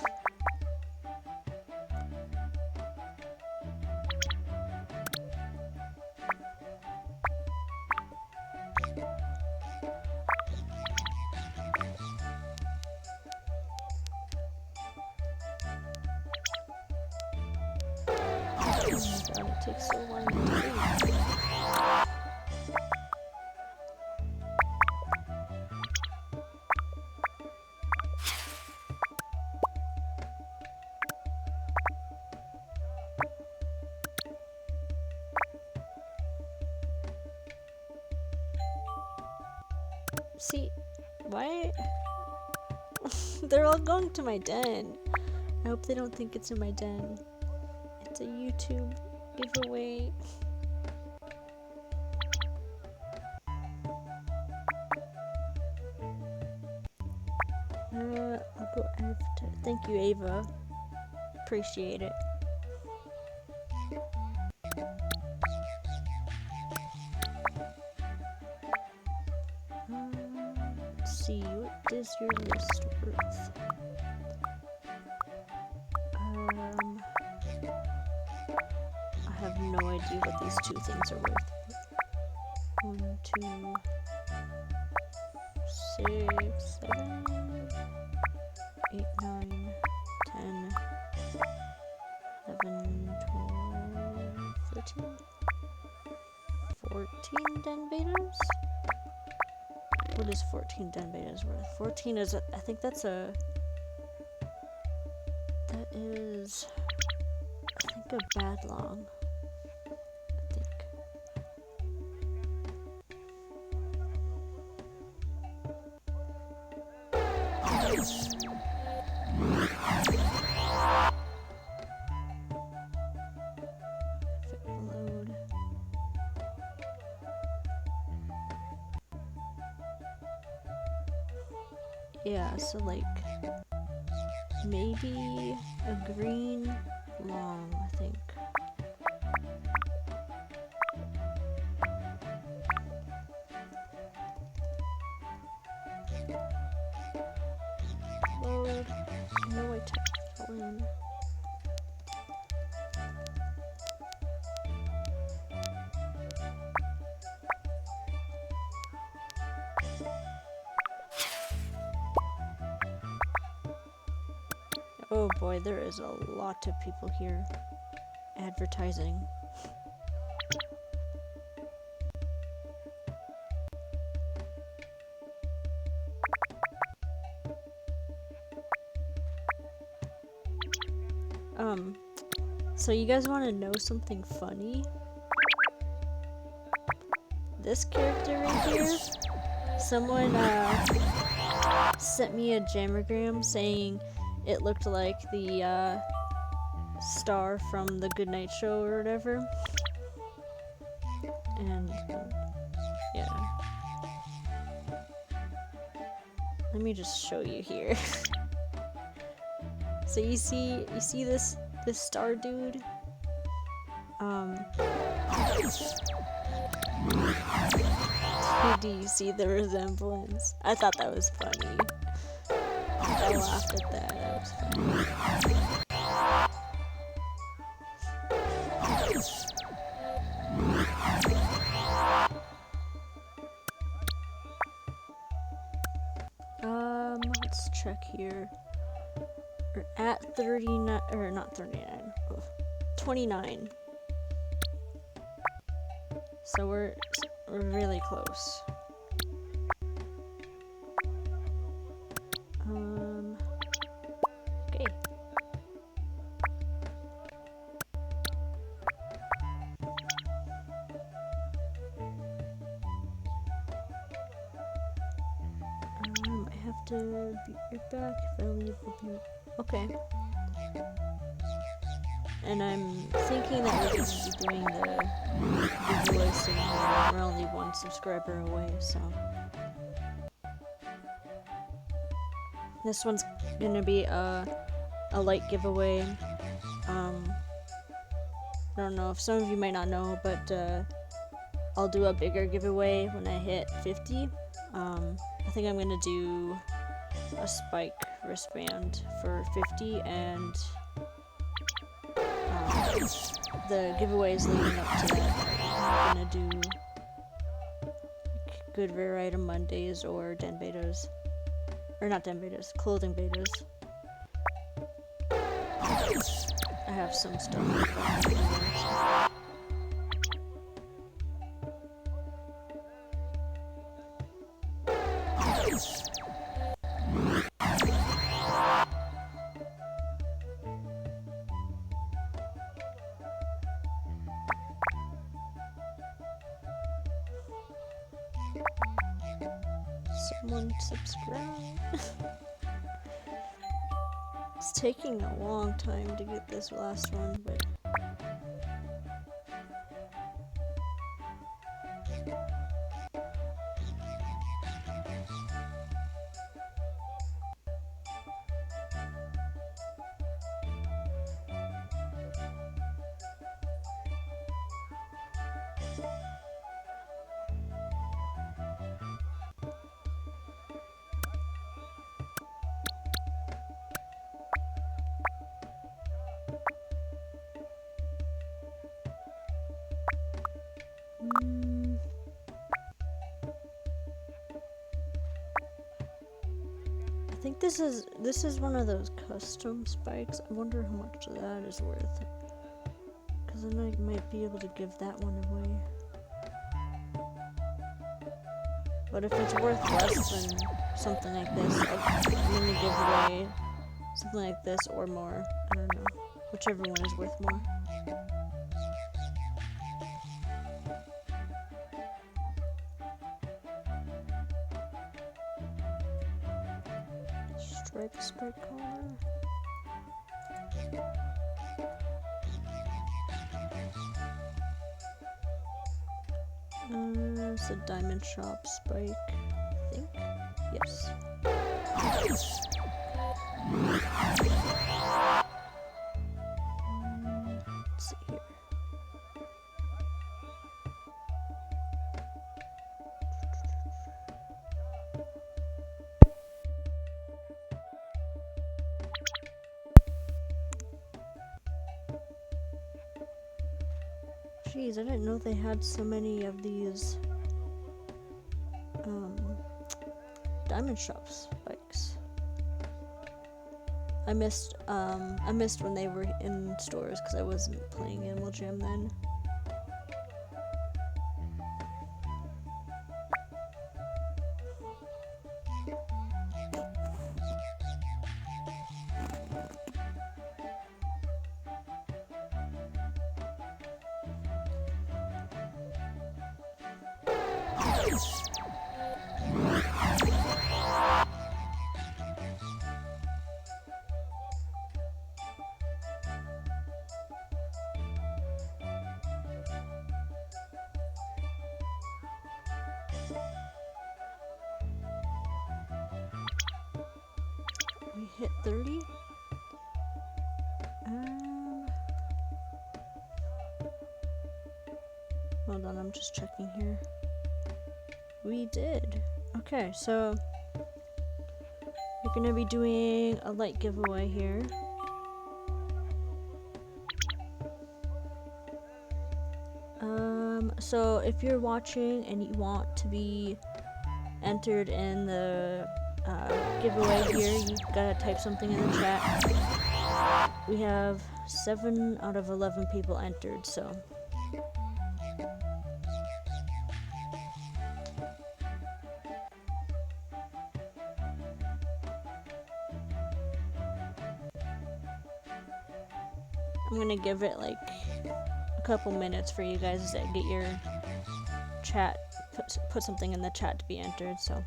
Speaker 1: Oh my god, it takes so long to do. See, why? They're all going to my den. I hope they don't think it's in my den. It's a YouTube giveaway. I'll go after. Thank you, Ava. Appreciate it. Let's see, what is your list worth? I have no idea what these 2 things are worth. 1, 2, 6, 7, 8, 9, 10, 11, 12, 13, 14 den betas? What is 14 den betas worth? 14 is, I think that's a, that is, I think a bad long. I think. Load. Yeah, so like maybe a green long, I think. Load. No, I typed it in. Oh boy, there is a lot of people here advertising. So you guys want to know something funny? This character right here, someone sent me a jammergram saying it looked like the star from the Goodnight Show or whatever. And yeah. Let me just show you here. So you see this star dude? Do you see the resemblance? I thought that was funny. I laughed at that. That was funny. Let's check here. We're at 39, or not 39, 29. So we're really close. Okay. I have to be right back. If I leave, will be okay. And I'm thinking that we're going to be doing the giveaway soon here. We're only one subscriber away, so. This one's going to be a light giveaway. I don't know if some of you might not know, but I'll do a bigger giveaway when I hit 50. I think I'm going to do a spike wristband for 50, and the giveaways leading up to that, I'm gonna do like, good rare item Mondays or den betas, or not den betas, clothing betas. I have some stuff like that. Someone subscribe. It's taking a long time to get this last one, but I think this is one of those custom spikes. I wonder how much that is worth. Because then I might be able to give that one away. But if it's worth less than something like this, I'm gonna give away something like this or more. I don't know. Whichever one is worth more. Stripe spike collar. It's a diamond shop spike, I think. Yes. Let's see here. Jeez, I didn't know they had so many of these diamond shop spikes. I missed when they were in stores because I wasn't playing Animal Jam then. We hit 30. Hold on, I'm just checking here. We did. Okay, so we're gonna be doing a light giveaway here. So if you're watching and you want to be entered in the giveaway here, you gotta type something in the chat. We have 7 out of 11 people entered, so. I'm gonna give it like a couple minutes for you guys to get your chat, put something in the chat to be entered, so.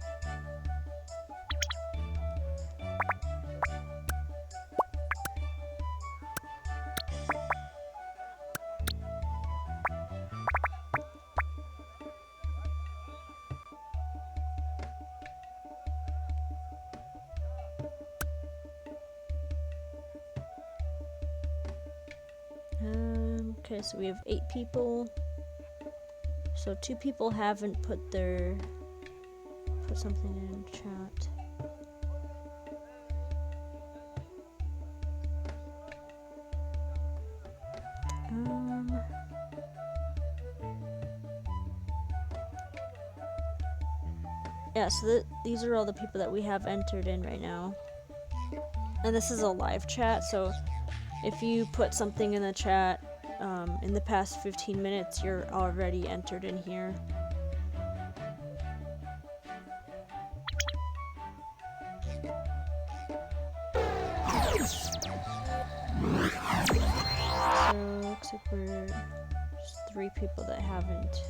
Speaker 1: Okay, so we have 8 people. So 2 people haven't put something in chat. Yeah, so these are all the people that we have entered in right now. And this is a live chat, so if you put something in the chat in the past 15 minutes, you're already entered in here. So looks like we're just 3 people that haven't.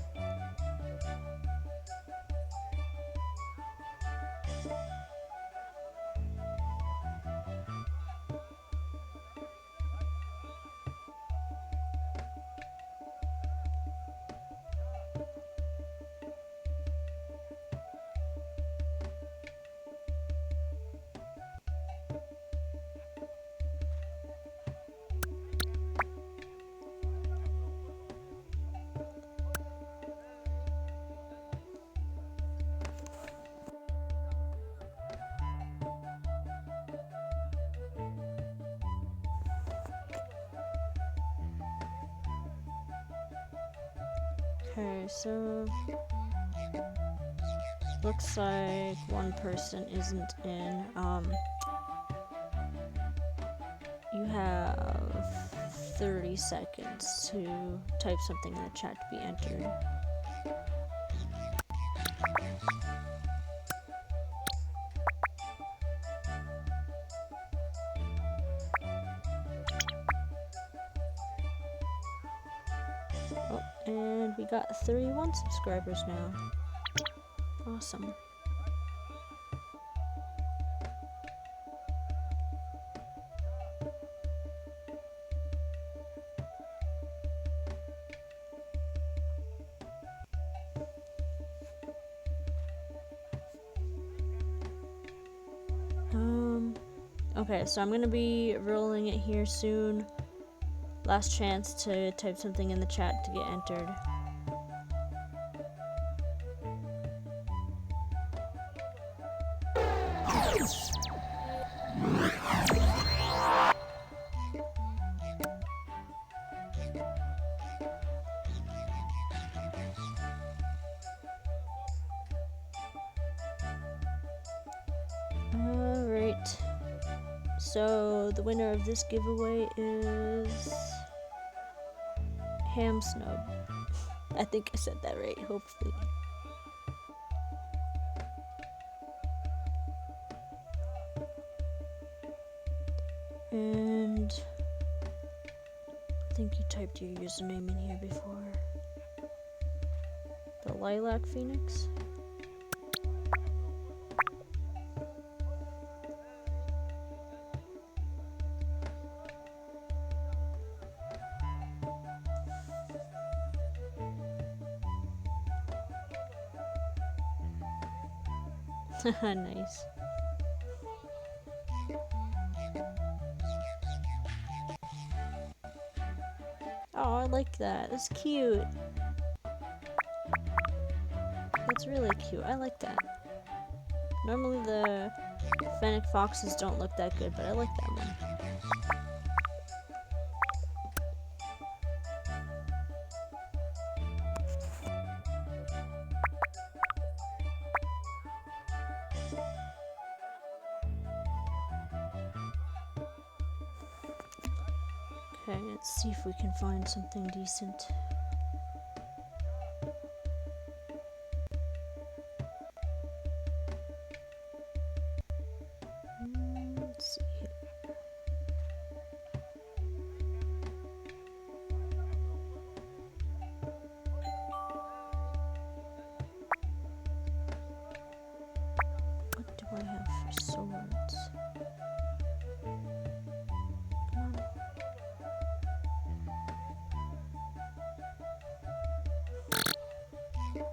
Speaker 1: Okay, so looks like one person isn't in. You have 30 seconds to type something in the chat to be entered. Oh, and we got 31 subscribers now. Awesome. Okay, so I'm gonna be rolling it here soon. Last chance to type something in the chat to get entered. Alright. So the winner of this giveaway is Ham Snub. I think I said that right, hopefully. And I think you typed your username in here before. The Lilac Phoenix. Nice. Oh, I like that. That's cute. That's really cute. I like that. Normally the fennec foxes don't look that good, but I like that one. Okay, let's see if we can find something decent. Let's see here. What do I have for swords? Come on.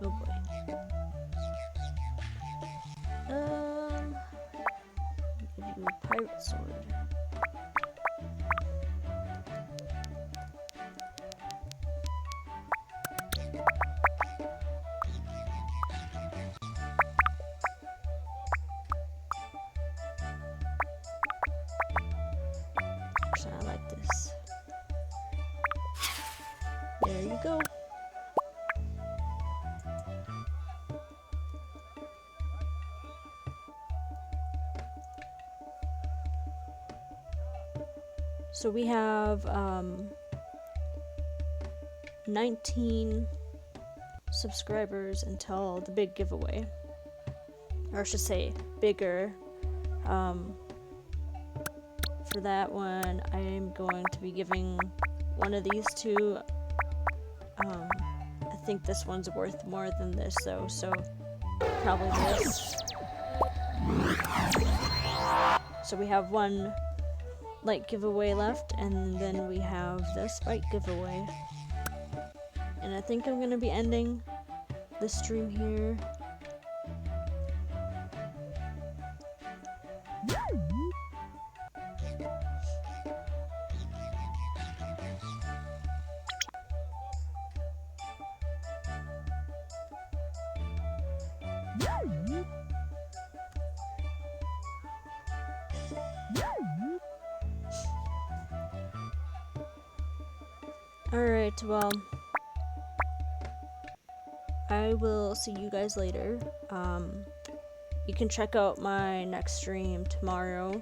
Speaker 1: Oh boy. I'll give you a pirate sword. Actually, I like this. There you go. So we have 19 subscribers until the big giveaway. Or I should say bigger. For that one, I am going to be giving one of these two. I think this one's worth more than this though, so probably this. So we have one light giveaway left, and then we have this fight giveaway. And I think I'm going to be ending the stream here. Alright, well, I will see you guys later. You can check out my next stream tomorrow.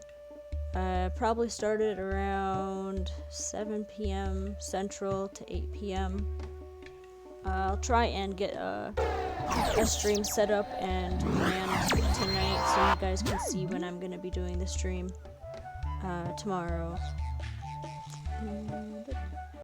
Speaker 1: Probably started around 7 p.m. Central to 8 p.m. I'll try and get a stream set up and planned tonight so you guys can see when I'm going to be doing the stream tomorrow.